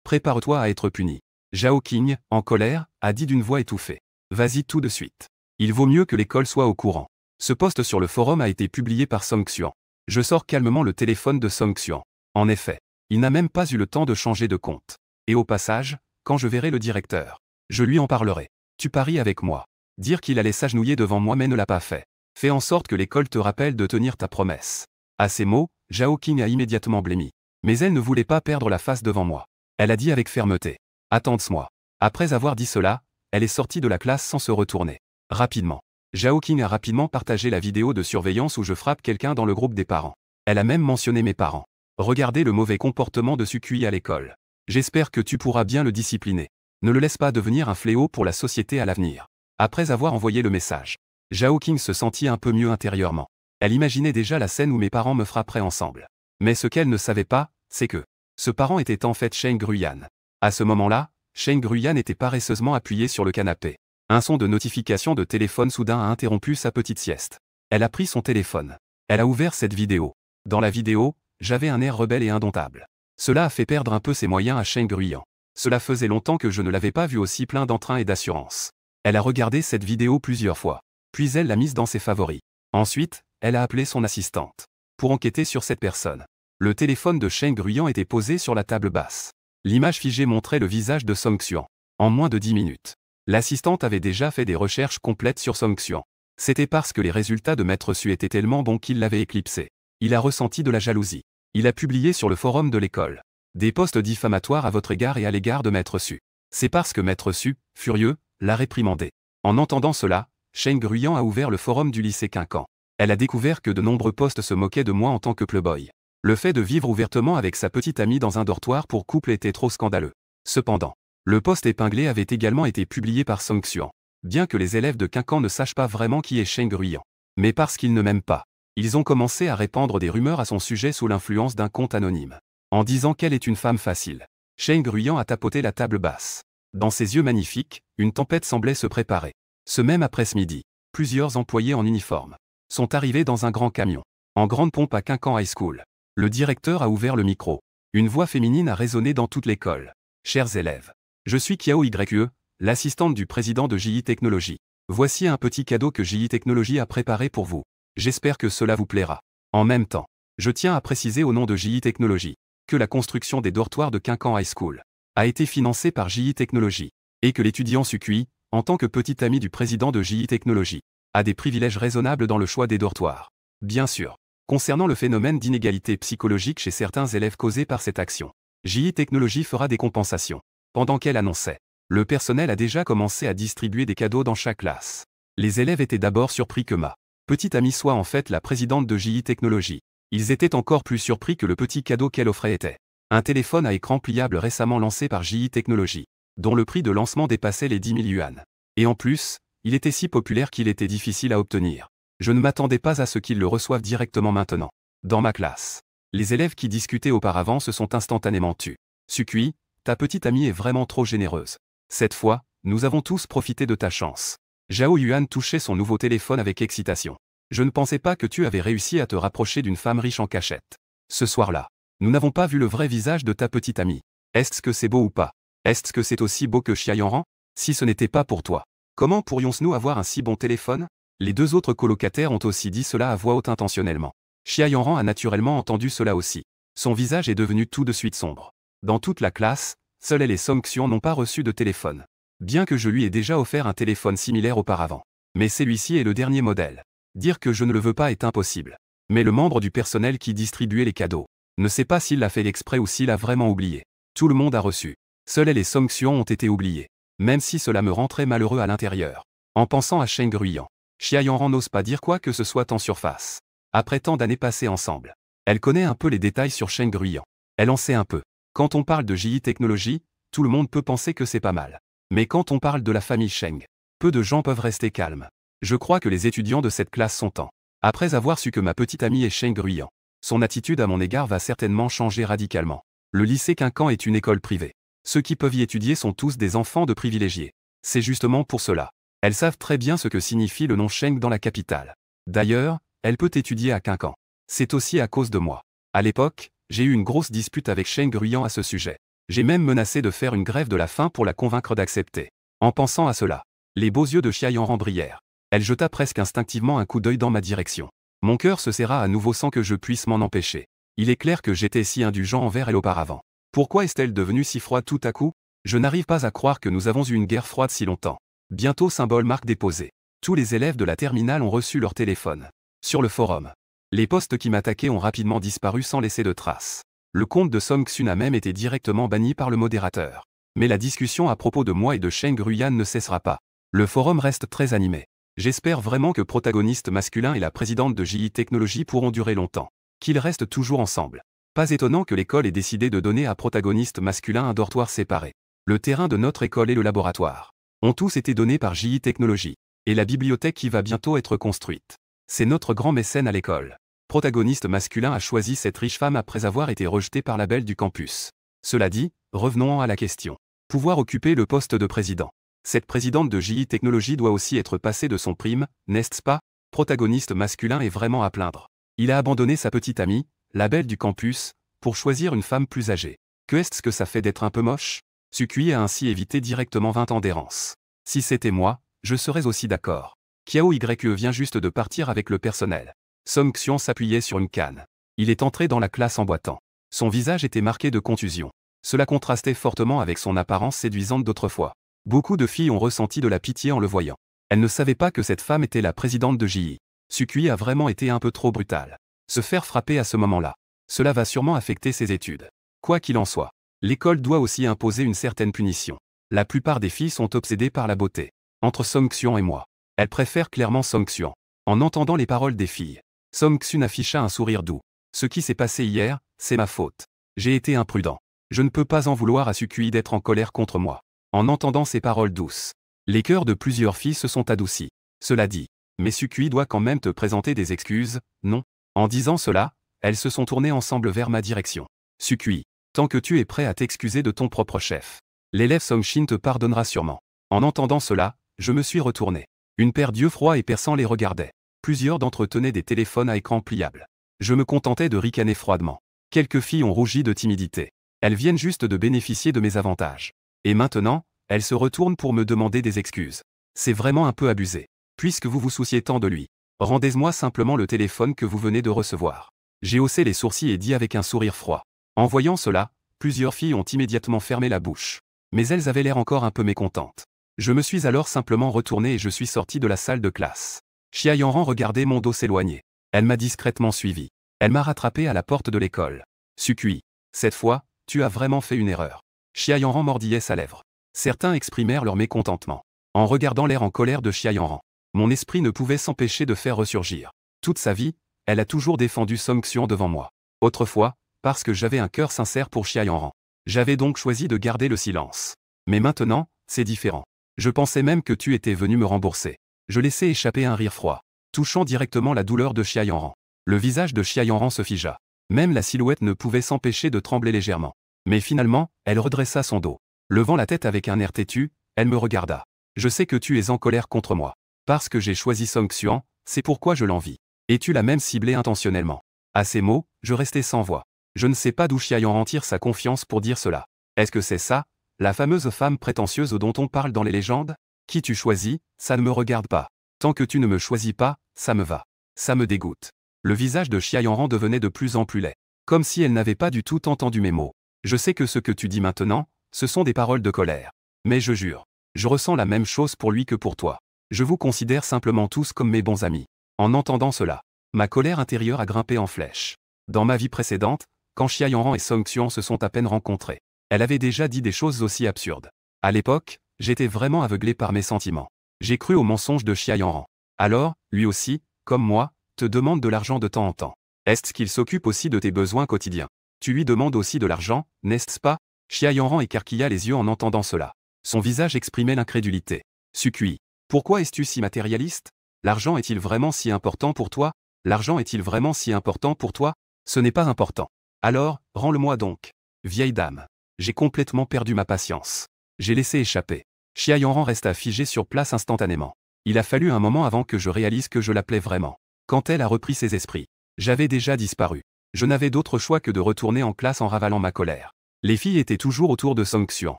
Prépare-toi à être puni. Zhao Qing, en colère, a dit d'une voix étouffée. Vas-y tout de suite. Il vaut mieux que l'école soit au courant. Ce post sur le forum a été publié par Song Xuan. Je sors calmement le téléphone de Song Xuan. En effet, il n'a même pas eu le temps de changer de compte. Et au passage, quand je verrai le directeur, je lui en parlerai. Tu paries avec moi. Dire qu'il allait s'agenouiller devant moi mais ne l'a pas fait. Fais en sorte que l'école te rappelle de tenir ta promesse. À ces mots, Zhao Qing a immédiatement blêmi. Mais elle ne voulait pas perdre la face devant moi. Elle a dit avec fermeté. Attends-moi. Après avoir dit cela, elle est sortie de la classe sans se retourner. Rapidement. Zhao Qing a rapidement partagé la vidéo de surveillance où je frappe quelqu'un dans le groupe des parents. Elle a même mentionné mes parents. Regardez le mauvais comportement de Sukui à l'école. J'espère que tu pourras bien le discipliner. Ne le laisse pas devenir un fléau pour la société à l'avenir. Après avoir envoyé le message, Zhao Qing se sentit un peu mieux intérieurement. Elle imaginait déjà la scène où mes parents me frapperaient ensemble. Mais ce qu'elle ne savait pas, c'est que ce parent était en fait Cheng Gruyan. À ce moment-là, Cheng Gruyan était paresseusement appuyé sur le canapé. Un son de notification de téléphone soudain a interrompu sa petite sieste. Elle a pris son téléphone. Elle a ouvert cette vidéo. Dans la vidéo, j'avais un air rebelle et indomptable. Cela a fait perdre un peu ses moyens à Cheng Gruyan. Cela faisait longtemps que je ne l'avais pas vu aussi plein d'entrain et d'assurance. Elle a regardé cette vidéo plusieurs fois. Puis elle l'a mise dans ses favoris. Ensuite, elle a appelé son assistante pour enquêter sur cette personne. Le téléphone de Cheng Gruyan était posé sur la table basse. L'image figée montrait le visage de Song Xuan. En moins de 10 minutes. L'assistante avait déjà fait des recherches complètes sur Song Xuan. C'était parce que les résultats de Maître Su étaient tellement bons qu'il l'avait éclipsé. Il a ressenti de la jalousie. Il a publié sur le forum de l'école des posts diffamatoires à votre égard et à l'égard de Maître Su. C'est parce que Maître Su, furieux, l'a réprimandé. En entendant cela, Cheng Gruyan a ouvert le forum du lycée Quincan. Elle a découvert que de nombreux posts se moquaient de moi en tant que playboy. Le fait de vivre ouvertement avec sa petite amie dans un dortoir pour couple était trop scandaleux. Cependant, le post épinglé avait également été publié par Song Xuan. Bien que les élèves de Quincan ne sachent pas vraiment qui est Cheng Gruyan. Mais parce qu'ils ne m'aiment pas, ils ont commencé à répandre des rumeurs à son sujet sous l'influence d'un compte anonyme. En disant qu'elle est une femme facile. Cheng Gruyan a tapoté la table basse. Dans ses yeux magnifiques, une tempête semblait se préparer. Ce même après-midi, plusieurs employés en uniforme sont arrivés dans un grand camion, en grande pompe à Quincan High School. Le directeur a ouvert le micro. Une voix féminine a résonné dans toute l'école. Chers élèves, je suis Kiao Yue, l'assistante du président de JI Technologies. Voici un petit cadeau que JI Technologies a préparé pour vous. J'espère que cela vous plaira. En même temps, je tiens à préciser au nom de JI Technologies que la construction des dortoirs de Quincan High School a été financée par JI Technologies et que l'étudiant Sukui, en tant que petit ami du président de JI Technologies, a des privilèges raisonnables dans le choix des dortoirs. Bien sûr, concernant le phénomène d'inégalité psychologique chez certains élèves causé par cette action, JI Technologies fera des compensations. Pendant qu'elle annonçait, le personnel a déjà commencé à distribuer des cadeaux dans chaque classe. Les élèves étaient d'abord surpris que ma petite amie soit en fait la présidente de JI Technologies. Ils étaient encore plus surpris que le petit cadeau qu'elle offrait était un téléphone à écran pliable récemment lancé par JI Technologies, dont le prix de lancement dépassait les 10 000 yuan. Et en plus, il était si populaire qu'il était difficile à obtenir. Je ne m'attendais pas à ce qu'ils le reçoivent directement maintenant. Dans ma classe, les élèves qui discutaient auparavant se sont instantanément tus. Sukui, ta petite amie est vraiment trop généreuse. Cette fois, nous avons tous profité de ta chance. Zhao Yuan touchait son nouveau téléphone avec excitation. Je ne pensais pas que tu avais réussi à te rapprocher d'une femme riche en cachette. Ce soir-là, nous n'avons pas vu le vrai visage de ta petite amie. Est-ce que c'est beau ou pas? Est-ce que c'est aussi beau que Xia Yanran? Si ce n'était pas pour toi, comment pourrions-nous avoir un si bon téléphone? Les deux autres colocataires ont aussi dit cela à voix haute intentionnellement. Xia Yanran a naturellement entendu cela aussi. Son visage est devenu tout de suite sombre. Dans toute la classe, seuls elle et Song Xuan n'ont pas reçu de téléphone. Bien que je lui ai déjà offert un téléphone similaire auparavant. Mais celui-ci est le dernier modèle. Dire que je ne le veux pas est impossible. Mais le membre du personnel qui distribuait les cadeaux ne sait pas s'il l'a fait exprès ou s'il a vraiment oublié. Tout le monde a reçu. Seuls elle et Song Xuan ont été oubliés. Même si cela me rend très malheureux à l'intérieur. En pensant à Cheng Gruyan, Xia Yanran n'ose pas dire quoi que ce soit en surface. Après tant d'années passées ensemble, elle connaît un peu les détails sur Cheng Gruyan. Elle en sait un peu. Quand on parle de JI Technologies, tout le monde peut penser que c'est pas mal. Mais quand on parle de la famille Cheng, peu de gens peuvent rester calmes. Je crois que les étudiants de cette classe sont en. Après avoir su que ma petite amie est Cheng Gruyan, son attitude à mon égard va certainement changer radicalement. Le lycée Quincan est une école privée. Ceux qui peuvent y étudier sont tous des enfants de privilégiés. C'est justement pour cela. Elles savent très bien ce que signifie le nom Cheng dans la capitale. D'ailleurs, elle peut étudier à Quincan. C'est aussi à cause de moi. À l'époque, j'ai eu une grosse dispute avec Cheng Gruyan à ce sujet. J'ai même menacé de faire une grève de la faim pour la convaincre d'accepter. En pensant à cela, les beaux yeux de Xia Yanran brillèrent. Elle jeta presque instinctivement un coup d'œil dans ma direction. Mon cœur se serra à nouveau sans que je puisse m'en empêcher. Il est clair que j'étais si indulgent envers elle auparavant. Pourquoi est-elle devenue si froide tout à coup? Je n'arrive pas à croire que nous avons eu une guerre froide si longtemps. Bientôt symbole marque déposée. Tous les élèves de la terminale ont reçu leur téléphone. Sur le forum, les postes qui m'attaquaient ont rapidement disparu sans laisser de traces. Le compte de Song Xun a même été directement banni par le modérateur. Mais la discussion à propos de moi et de Cheng Ruyan ne cessera pas. Le forum reste très animé. J'espère vraiment que protagoniste masculin et la présidente de JI Technologies pourront durer longtemps. Qu'ils restent toujours ensemble. Pas étonnant que l'école ait décidé de donner à protagoniste masculin un dortoir séparé. Le terrain de notre école et le laboratoire ont tous été donnés par JI Technologies. Et la bibliothèque qui va bientôt être construite. C'est notre grand mécène à l'école. Protagoniste masculin a choisi cette riche femme après avoir été rejeté par la belle du campus. Cela dit, revenons à la question. Pouvoir occuper le poste de président. Cette présidente de JI Technologies doit aussi être passée de son prime, n'est-ce pas? Protagoniste masculin est vraiment à plaindre. Il a abandonné sa petite amie, la belle du campus, pour choisir une femme plus âgée. Que est-ce que ça fait d'être un peu moche? Sukui a ainsi évité directement 20 ans d'errance. Si c'était moi, je serais aussi d'accord. Kiao Ye vient juste de partir avec le personnel. Song Xian s'appuyait sur une canne. Il est entré dans la classe en boitant. Son visage était marqué de contusion. Cela contrastait fortement avec son apparence séduisante d'autrefois. Beaucoup de filles ont ressenti de la pitié en le voyant. Elles ne savaient pas que cette femme était la présidente de JI. Sukui a vraiment été un peu trop brutal. Se faire frapper à ce moment-là. Cela va sûrement affecter ses études. Quoi qu'il en soit, l'école doit aussi imposer une certaine punition. La plupart des filles sont obsédées par la beauté. Entre Song Xian et moi, elles préfèrent clairement Song Xian. En entendant les paroles des filles, Song Xun afficha un sourire doux. Ce qui s'est passé hier, c'est ma faute. J'ai été imprudent. Je ne peux pas en vouloir à Sukui d'être en colère contre moi. En entendant ces paroles douces, les cœurs de plusieurs filles se sont adoucis. Cela dit, mais Sukui doit quand même te présenter des excuses, non? En disant cela, elles se sont tournées ensemble vers ma direction. Sukui, tant que tu es prêt à t'excuser de ton propre chef, l'élève Songshin te pardonnera sûrement. En entendant cela, je me suis retourné. Une paire d'yeux froids et perçants les regardait. Plusieurs d'entre eux tenaient des téléphones à écran pliable. Je me contentais de ricaner froidement. Quelques filles ont rougi de timidité. Elles viennent juste de bénéficier de mes avantages. Et maintenant, elles se retournent pour me demander des excuses. C'est vraiment un peu abusé. Puisque vous vous souciez tant de lui, rendez-moi simplement le téléphone que vous venez de recevoir. J'ai haussé les sourcils et dit avec un sourire froid. En voyant cela, plusieurs filles ont immédiatement fermé la bouche. Mais elles avaient l'air encore un peu mécontentes. Je me suis alors simplement retourné et je suis sorti de la salle de classe. Xia Yanran regardait mon dos s'éloigner. Elle m'a discrètement suivi. Elle m'a rattrapé à la porte de l'école. Sukui, cette fois, tu as vraiment fait une erreur. Xia Yanran mordillait sa lèvre. Certains exprimèrent leur mécontentement. En regardant l'air en colère de Xia Yanran, mon esprit ne pouvait s'empêcher de faire ressurgir. Toute sa vie, elle a toujours défendu Song Xian devant moi. Autrefois, parce que j'avais un cœur sincère pour Xia Yanran. J'avais donc choisi de garder le silence. Mais maintenant, c'est différent. Je pensais même que tu étais venu me rembourser. Je laissai échapper un rire froid, touchant directement la douleur de Xia Yanran. Le visage de Xia Yanran se figea. Même la silhouette ne pouvait s'empêcher de trembler légèrement. Mais finalement, elle redressa son dos. Levant la tête avec un air têtu, elle me regarda. Je sais que tu es en colère contre moi. Parce que j'ai choisi Song Xian, c'est pourquoi je l'envie. Et tu l'as même ciblé intentionnellement. À ces mots, je restai sans voix. Je ne sais pas d'où Xia Yanran tire sa confiance pour dire cela. Est-ce que c'est ça, la fameuse femme prétentieuse dont on parle dans les légendes? Qui tu choisis, ça ne me regarde pas. Tant que tu ne me choisis pas, ça me va. Ça me dégoûte. Le visage de Xia Yanran devenait de plus en plus laid. Comme si elle n'avait pas du tout entendu mes mots. Je sais que ce que tu dis maintenant, ce sont des paroles de colère. Mais je jure, je ressens la même chose pour lui que pour toi. Je vous considère simplement tous comme mes bons amis. En entendant cela, ma colère intérieure a grimpé en flèche. Dans ma vie précédente, quand Xia Yanran et Song Xian se sont à peine rencontrés, elle avait déjà dit des choses aussi absurdes. À l'époque, j'étais vraiment aveuglé par mes sentiments. J'ai cru aux mensonges de Xia Yanran. Alors, lui aussi, comme moi, te demande de l'argent de temps en temps. Est-ce qu'il s'occupe aussi de tes besoins quotidiens? Tu lui demandes aussi de l'argent, n'est-ce pas? Xia Yanran écarquilla les yeux en entendant cela. Son visage exprimait l'incrédulité. Sukui, pourquoi es-tu si matérialiste? L'argent est-il vraiment si important pour toi? L'argent est-il vraiment si important pour toi? Ce n'est pas important. Alors, rends-le-moi donc. Vieille dame. J'ai complètement perdu ma patience. J'ai laissé échapper. Xia Yanran resta figée sur place instantanément. Il a fallu un moment avant que je réalise que je l'appelais vraiment. Quand elle a repris ses esprits, j'avais déjà disparu. Je n'avais d'autre choix que de retourner en classe en ravalant ma colère. Les filles étaient toujours autour de Song Xian.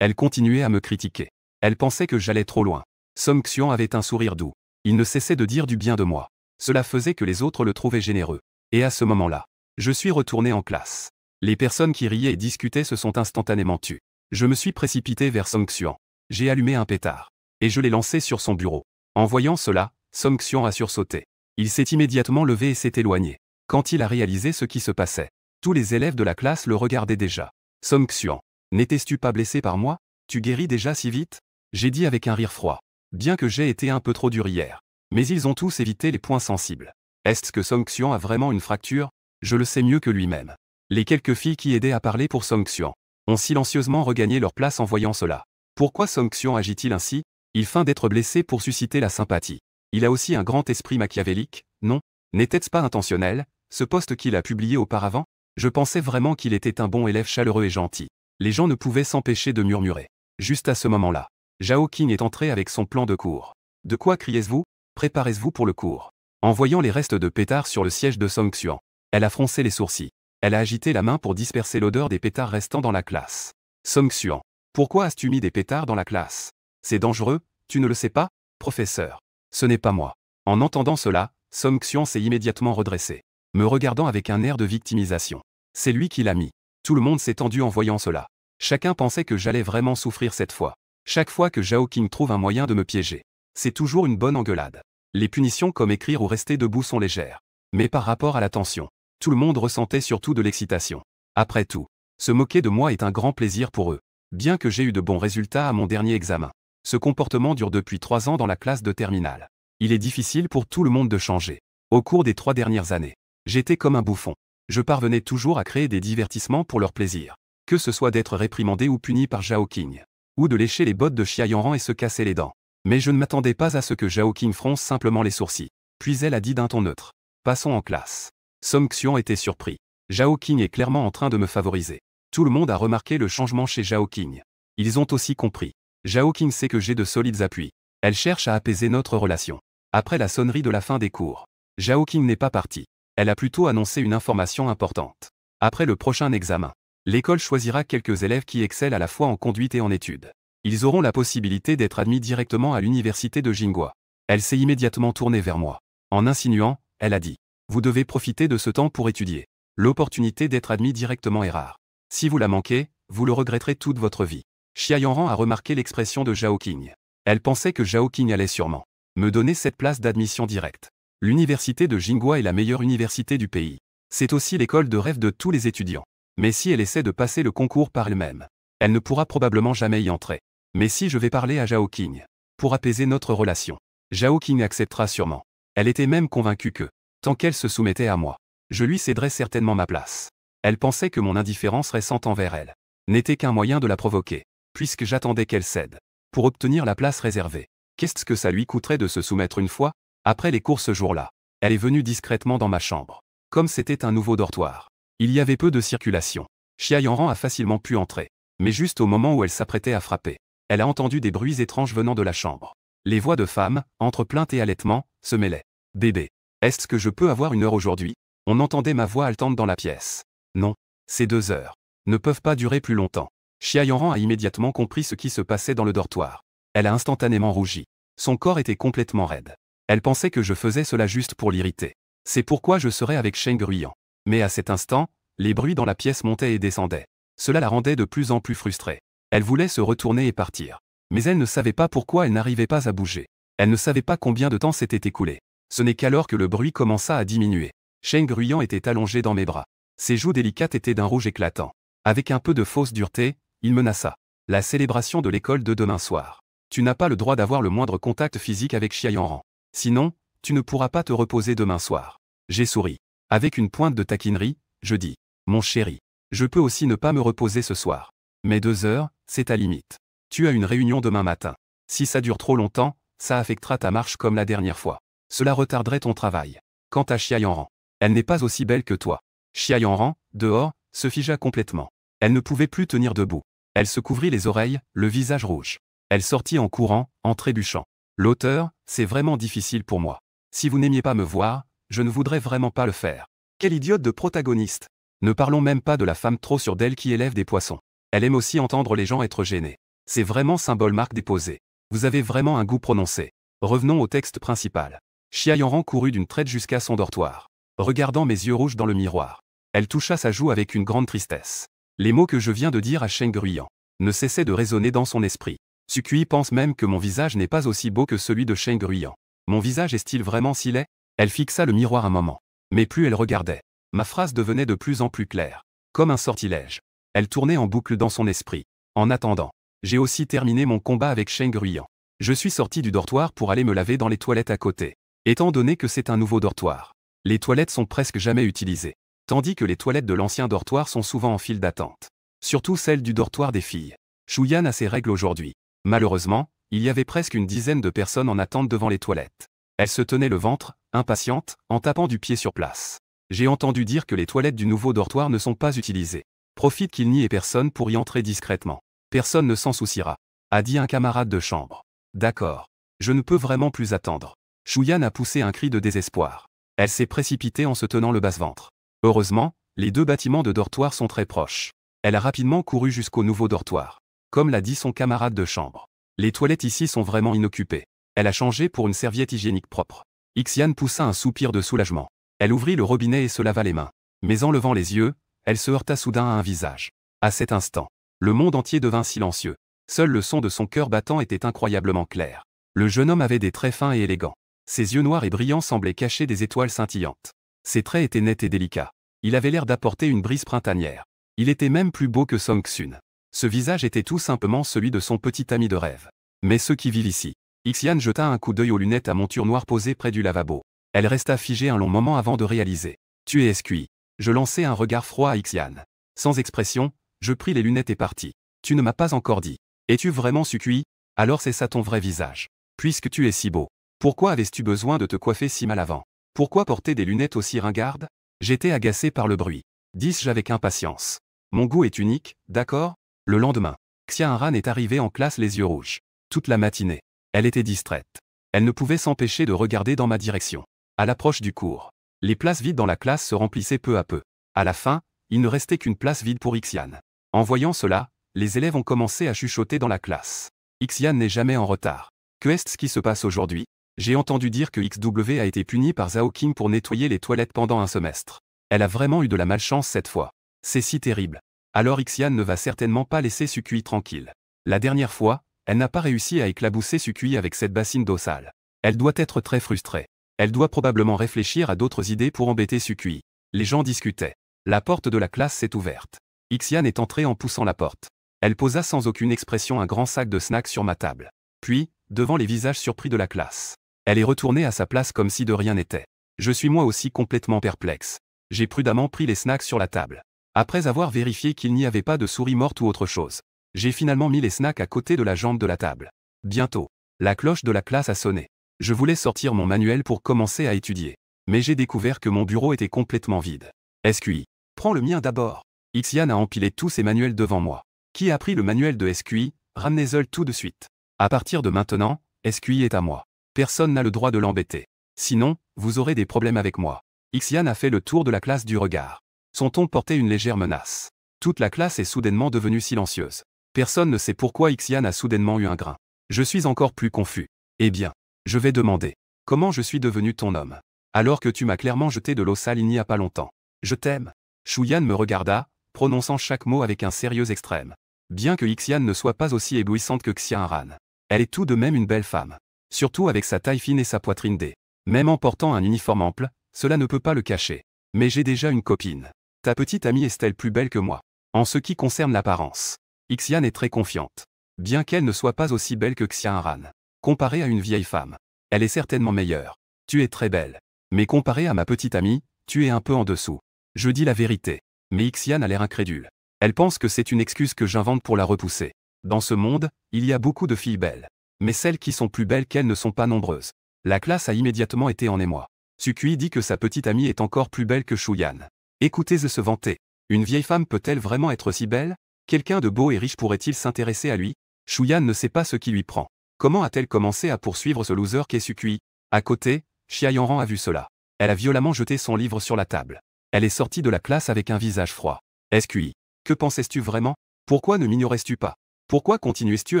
Elles continuaient à me critiquer. Elles pensaient que j'allais trop loin. Song Xian avait un sourire doux. Il ne cessait de dire du bien de moi. Cela faisait que les autres le trouvaient généreux. Et à ce moment-là, je suis retourné en classe. Les personnes qui riaient et discutaient se sont instantanément tues. Je me suis précipité vers Song Xian. J'ai allumé un pétard. Et je l'ai lancé sur son bureau. En voyant cela, Song Xian a sursauté. Il s'est immédiatement levé et s'est éloigné. Quand il a réalisé ce qui se passait, tous les élèves de la classe le regardaient déjà. Song Xian, n'étais-tu pas blessé par moi? Tu guéris déjà si vite? J'ai dit avec un rire froid. Bien que j'ai été un peu trop dur hier. Mais ils ont tous évité les points sensibles. Est-ce que Song Xian a vraiment une fracture? Je le sais mieux que lui-même. Les quelques filles qui aidaient à parler pour Song Xian ont silencieusement regagné leur place en voyant cela. Pourquoi Song Xian agit-il ainsi? Il feint d'être blessé pour susciter la sympathie. Il a aussi un grand esprit machiavélique, non? N'était-ce pas intentionnel, ce post qu'il a publié auparavant? Je pensais vraiment qu'il était un bon élève chaleureux et gentil. Les gens ne pouvaient s'empêcher de murmurer. Juste à ce moment-là, Zhao Qing est entré avec son plan de cours. De quoi criez-vous? Préparez-vous pour le cours. En voyant les restes de pétards sur le siège de Song Xian, elle a froncé les sourcils. Elle a agité la main pour disperser l'odeur des pétards restants dans la classe. Song Xian, pourquoi as-tu mis des pétards dans la classe? C'est dangereux, tu ne le sais pas, professeur? Ce n'est pas moi. En entendant cela, Song Xian s'est immédiatement redressé, me regardant avec un air de victimisation. C'est lui qui l'a mis. Tout le monde s'est tendu en voyant cela. Chacun pensait que j'allais vraiment souffrir cette fois. Chaque fois que Zhao Qing trouve un moyen de me piéger, c'est toujours une bonne engueulade. Les punitions comme écrire ou rester debout sont légères. Mais par rapport à la tension, tout le monde ressentait surtout de l'excitation. Après tout, se moquer de moi est un grand plaisir pour eux. Bien que j'ai eu de bons résultats à mon dernier examen, ce comportement dure depuis 3 ans dans la classe de terminale. Il est difficile pour tout le monde de changer. Au cours des 3 dernières années, j'étais comme un bouffon. Je parvenais toujours à créer des divertissements pour leur plaisir. Que ce soit d'être réprimandé ou puni par Zhao Qing, ou de lécher les bottes de Xia Yanran et se casser les dents. Mais je ne m'attendais pas à ce que Zhao Qing fronce simplement les sourcils. Puis elle a dit d'un ton neutre. Passons en classe. Song Xian était surpris. Zhao Qing est clairement en train de me favoriser. Tout le monde a remarqué le changement chez Zhao Qing. Ils ont aussi compris. Zhao Qing sait que j'ai de solides appuis. Elle cherche à apaiser notre relation. Après la sonnerie de la fin des cours, Zhao Qing n'est pas partie. Elle a plutôt annoncé une information importante. Après le prochain examen, l'école choisira quelques élèves qui excellent à la fois en conduite et en études. Ils auront la possibilité d'être admis directement à l'université de Jinghua. Elle s'est immédiatement tournée vers moi. En insinuant, elle a dit. Vous devez profiter de ce temps pour étudier. L'opportunité d'être admis directement est rare. Si vous la manquez, vous le regretterez toute votre vie. Xia Yanran a remarqué l'expression de Zhao Qing. Elle pensait que Zhao Qing allait sûrement me donner cette place d'admission directe. L'université de Jinghua est la meilleure université du pays. C'est aussi l'école de rêve de tous les étudiants. Mais si elle essaie de passer le concours par elle-même, elle ne pourra probablement jamais y entrer. Mais si je vais parler à Zhao Qing, pour apaiser notre relation, Zhao Qing acceptera sûrement. Elle était même convaincue que, tant qu'elle se soumettait à moi, je lui céderais certainement ma place. Elle pensait que mon indifférence récente envers elle n'était qu'un moyen de la provoquer, puisque j'attendais qu'elle cède, pour obtenir la place réservée. Qu'est-ce que ça lui coûterait de se soumettre une fois? Après les cours ce jour-là, elle est venue discrètement dans ma chambre. Comme c'était un nouveau dortoir, il y avait peu de circulation. Xia Yanran a facilement pu entrer. Mais juste au moment où elle s'apprêtait à frapper, elle a entendu des bruits étranges venant de la chambre. Les voix de femmes, entre plaintes et halètements, se mêlaient. Bébé, est-ce que je peux avoir une heure aujourd'hui? On entendait ma voix haletante dans la pièce. Non, ces 2 heures ne peuvent pas durer plus longtemps. Xia Yanran a immédiatement compris ce qui se passait dans le dortoir. Elle a instantanément rougi. Son corps était complètement raide. Elle pensait que je faisais cela juste pour l'irriter. C'est pourquoi je serais avec Sheng Ruiyan. Mais à cet instant, les bruits dans la pièce montaient et descendaient. Cela la rendait de plus en plus frustrée. Elle voulait se retourner et partir. Mais elle ne savait pas pourquoi elle n'arrivait pas à bouger. Elle ne savait pas combien de temps s'était écoulé. Ce n'est qu'alors que le bruit commença à diminuer. Sheng Ruiyan était allongé dans mes bras. Ses joues délicates étaient d'un rouge éclatant. Avec un peu de fausse dureté, il menaça. La célébration de l'école de demain soir. Tu n'as pas le droit d'avoir le moindre contact physique avec Xia Yanran. Sinon, tu ne pourras pas te reposer demain soir. J'ai souri. Avec une pointe de taquinerie, je dis. Mon chéri, je peux aussi ne pas me reposer ce soir. Mais 2 heures, c'est ta limite. Tu as une réunion demain matin. Si ça dure trop longtemps, ça affectera ta marche comme la dernière fois. Cela retarderait ton travail. Quant à Xia Yanran, elle n'est pas aussi belle que toi. Xia Yanran, dehors, se figea complètement. Elle ne pouvait plus tenir debout. Elle se couvrit les oreilles, le visage rouge. Elle sortit en courant, en trébuchant. L'auteur, c'est vraiment difficile pour moi. Si vous n'aimiez pas me voir, je ne voudrais vraiment pas le faire. Quelle idiote de protagoniste. Ne parlons même pas de la femme trop sûre d'elle qui élève des poissons. Elle aime aussi entendre les gens être gênés. C'est vraiment symbole marque déposée. Vous avez vraiment un goût prononcé. Revenons au texte principal. Xia Yanran courut d'une traite jusqu'à son dortoir. Regardant mes yeux rouges dans le miroir, elle toucha sa joue avec une grande tristesse. Les mots que je viens de dire à Sheng Ruyan ne cessaient de résonner dans son esprit. Sukui pense même que mon visage n'est pas aussi beau que celui de Sheng Ruyan. Mon visage est-il vraiment si laid? Elle fixa le miroir un moment. Mais plus elle regardait, ma phrase devenait de plus en plus claire. Comme un sortilège. Elle tournait en boucle dans son esprit. En attendant, j'ai aussi terminé mon combat avec Sheng Ruyan. Je suis sorti du dortoir pour aller me laver dans les toilettes à côté. Étant donné que c'est un nouveau dortoir, les toilettes sont presque jamais utilisées. Tandis que les toilettes de l'ancien dortoir sont souvent en file d'attente. Surtout celles du dortoir des filles. Shuyan a ses règles aujourd'hui. Malheureusement, il y avait presque une dizaine de personnes en attente devant les toilettes. Elle se tenait le ventre, impatiente, en tapant du pied sur place. J'ai entendu dire que les toilettes du nouveau dortoir ne sont pas utilisées. Profite qu'il n'y ait personne pour y entrer discrètement. Personne ne s'en souciera, a dit un camarade de chambre. D'accord. Je ne peux vraiment plus attendre. Shuyan a poussé un cri de désespoir. Elle s'est précipitée en se tenant le basse-ventre. Heureusement, les deux bâtiments de dortoir sont très proches. Elle a rapidement couru jusqu'au nouveau dortoir. Comme l'a dit son camarade de chambre. Les toilettes ici sont vraiment inoccupées. Elle a changé pour une serviette hygiénique propre. Xian poussa un soupir de soulagement. Elle ouvrit le robinet et se lava les mains. Mais en levant les yeux, elle se heurta soudain à un visage. À cet instant, le monde entier devint silencieux. Seul le son de son cœur battant était incroyablement clair. Le jeune homme avait des traits fins et élégants. Ses yeux noirs et brillants semblaient cacher des étoiles scintillantes. Ses traits étaient nets et délicats. Il avait l'air d'apporter une brise printanière. Il était même plus beau que Song Xun. Ce visage était tout simplement celui de son petit ami de rêve. Mais ceux qui vivent ici. Xian jeta un coup d'œil aux lunettes à monture noire posées près du lavabo. Elle resta figée un long moment avant de réaliser. Tu es SQI. Je lançai un regard froid à Xian. Sans expression, je pris les lunettes et partis. Tu ne m'as pas encore dit. Es-tu vraiment SQI? Alors c'est ça ton vrai visage. Puisque tu es si beau. Pourquoi avais-tu besoin de te coiffer si mal avant? Pourquoi porter des lunettes aussi ringardes? J'étais agacé par le bruit. Dis-je avec impatience. Mon goût est unique, d'accord? Le lendemain, Xianran est arrivée en classe les yeux rouges. Toute la matinée, elle était distraite. Elle ne pouvait s'empêcher de regarder dans ma direction. À l'approche du cours, les places vides dans la classe se remplissaient peu à peu. À la fin, il ne restait qu'une place vide pour Xian. En voyant cela, les élèves ont commencé à chuchoter dans la classe. Xian n'est jamais en retard. Qu'est-ce qui se passe aujourd'hui? J'ai entendu dire que XW a été puni par Zhao King pour nettoyer les toilettes pendant un semestre. Elle a vraiment eu de la malchance cette fois. C'est si terrible. Alors Xian ne va certainement pas laisser Sukui tranquille. La dernière fois, elle n'a pas réussi à éclabousser Sukui avec cette bassine d'eau sale. Elle doit être très frustrée. Elle doit probablement réfléchir à d'autres idées pour embêter Sukui. Les gens discutaient. La porte de la classe s'est ouverte. Xian est entrée en poussant la porte. Elle posa sans aucune expression un grand sac de snacks sur ma table. Puis, devant les visages surpris de la classe, elle est retournée à sa place comme si de rien n'était. Je suis moi aussi complètement perplexe. J'ai prudemment pris les snacks sur la table. Après avoir vérifié qu'il n'y avait pas de souris morte ou autre chose, j'ai finalement mis les snacks à côté de la jambe de la table. Bientôt, la cloche de la classe a sonné. Je voulais sortir mon manuel pour commencer à étudier. Mais j'ai découvert que mon bureau était complètement vide. SQI. Prends le mien d'abord. Xian a empilé tous ses manuels devant moi. Qui a pris le manuel de SQI? Ramenez-le tout de suite. À partir de maintenant, SQI est à moi. Personne n'a le droit de l'embêter. Sinon, vous aurez des problèmes avec moi. Xian a fait le tour de la classe du regard. Son ton portait une légère menace. Toute la classe est soudainement devenue silencieuse. Personne ne sait pourquoi Xian a soudainement eu un grain. Je suis encore plus confus. Eh bien, je vais demander. Comment je suis devenu ton homme? Alors que tu m'as clairement jeté de l'eau sale il n'y a pas longtemps. Je t'aime. Shuyan me regarda, prononçant chaque mot avec un sérieux extrême. Bien que Xian ne soit pas aussi éblouissante que Xianran, elle est tout de même une belle femme. Surtout avec sa taille fine et sa poitrine D. Même en portant un uniforme ample, cela ne peut pas le cacher. Mais j'ai déjà une copine. Ta petite amie est-elle plus belle que moi? En ce qui concerne l'apparence, Xian est très confiante. Bien qu'elle ne soit pas aussi belle que Xianran. Comparée à une vieille femme, elle est certainement meilleure. Tu es très belle. Mais comparée à ma petite amie, tu es un peu en dessous. Je dis la vérité. Mais Xian a l'air incrédule. Elle pense que c'est une excuse que j'invente pour la repousser. Dans ce monde, il y a beaucoup de filles belles. Mais celles qui sont plus belles qu'elles ne sont pas nombreuses. La classe a immédiatement été en émoi. Sukui dit que sa petite amie est encore plus belle que Shuyan. Écoutez-le se vanter. Une vieille femme peut-elle vraiment être si belle? Quelqu'un de beau et riche pourrait-il s'intéresser à lui? Shuyan ne sait pas ce qui lui prend. Comment a-t-elle commencé à poursuivre ce loser qu'est Sukui? À côté, Xia Yanran a vu cela. Elle a violemment jeté son livre sur la table. Elle est sortie de la classe avec un visage froid. SQI. Que pensais-tu vraiment? Pourquoi ne m'ignorais-tu pas? Pourquoi continuais-tu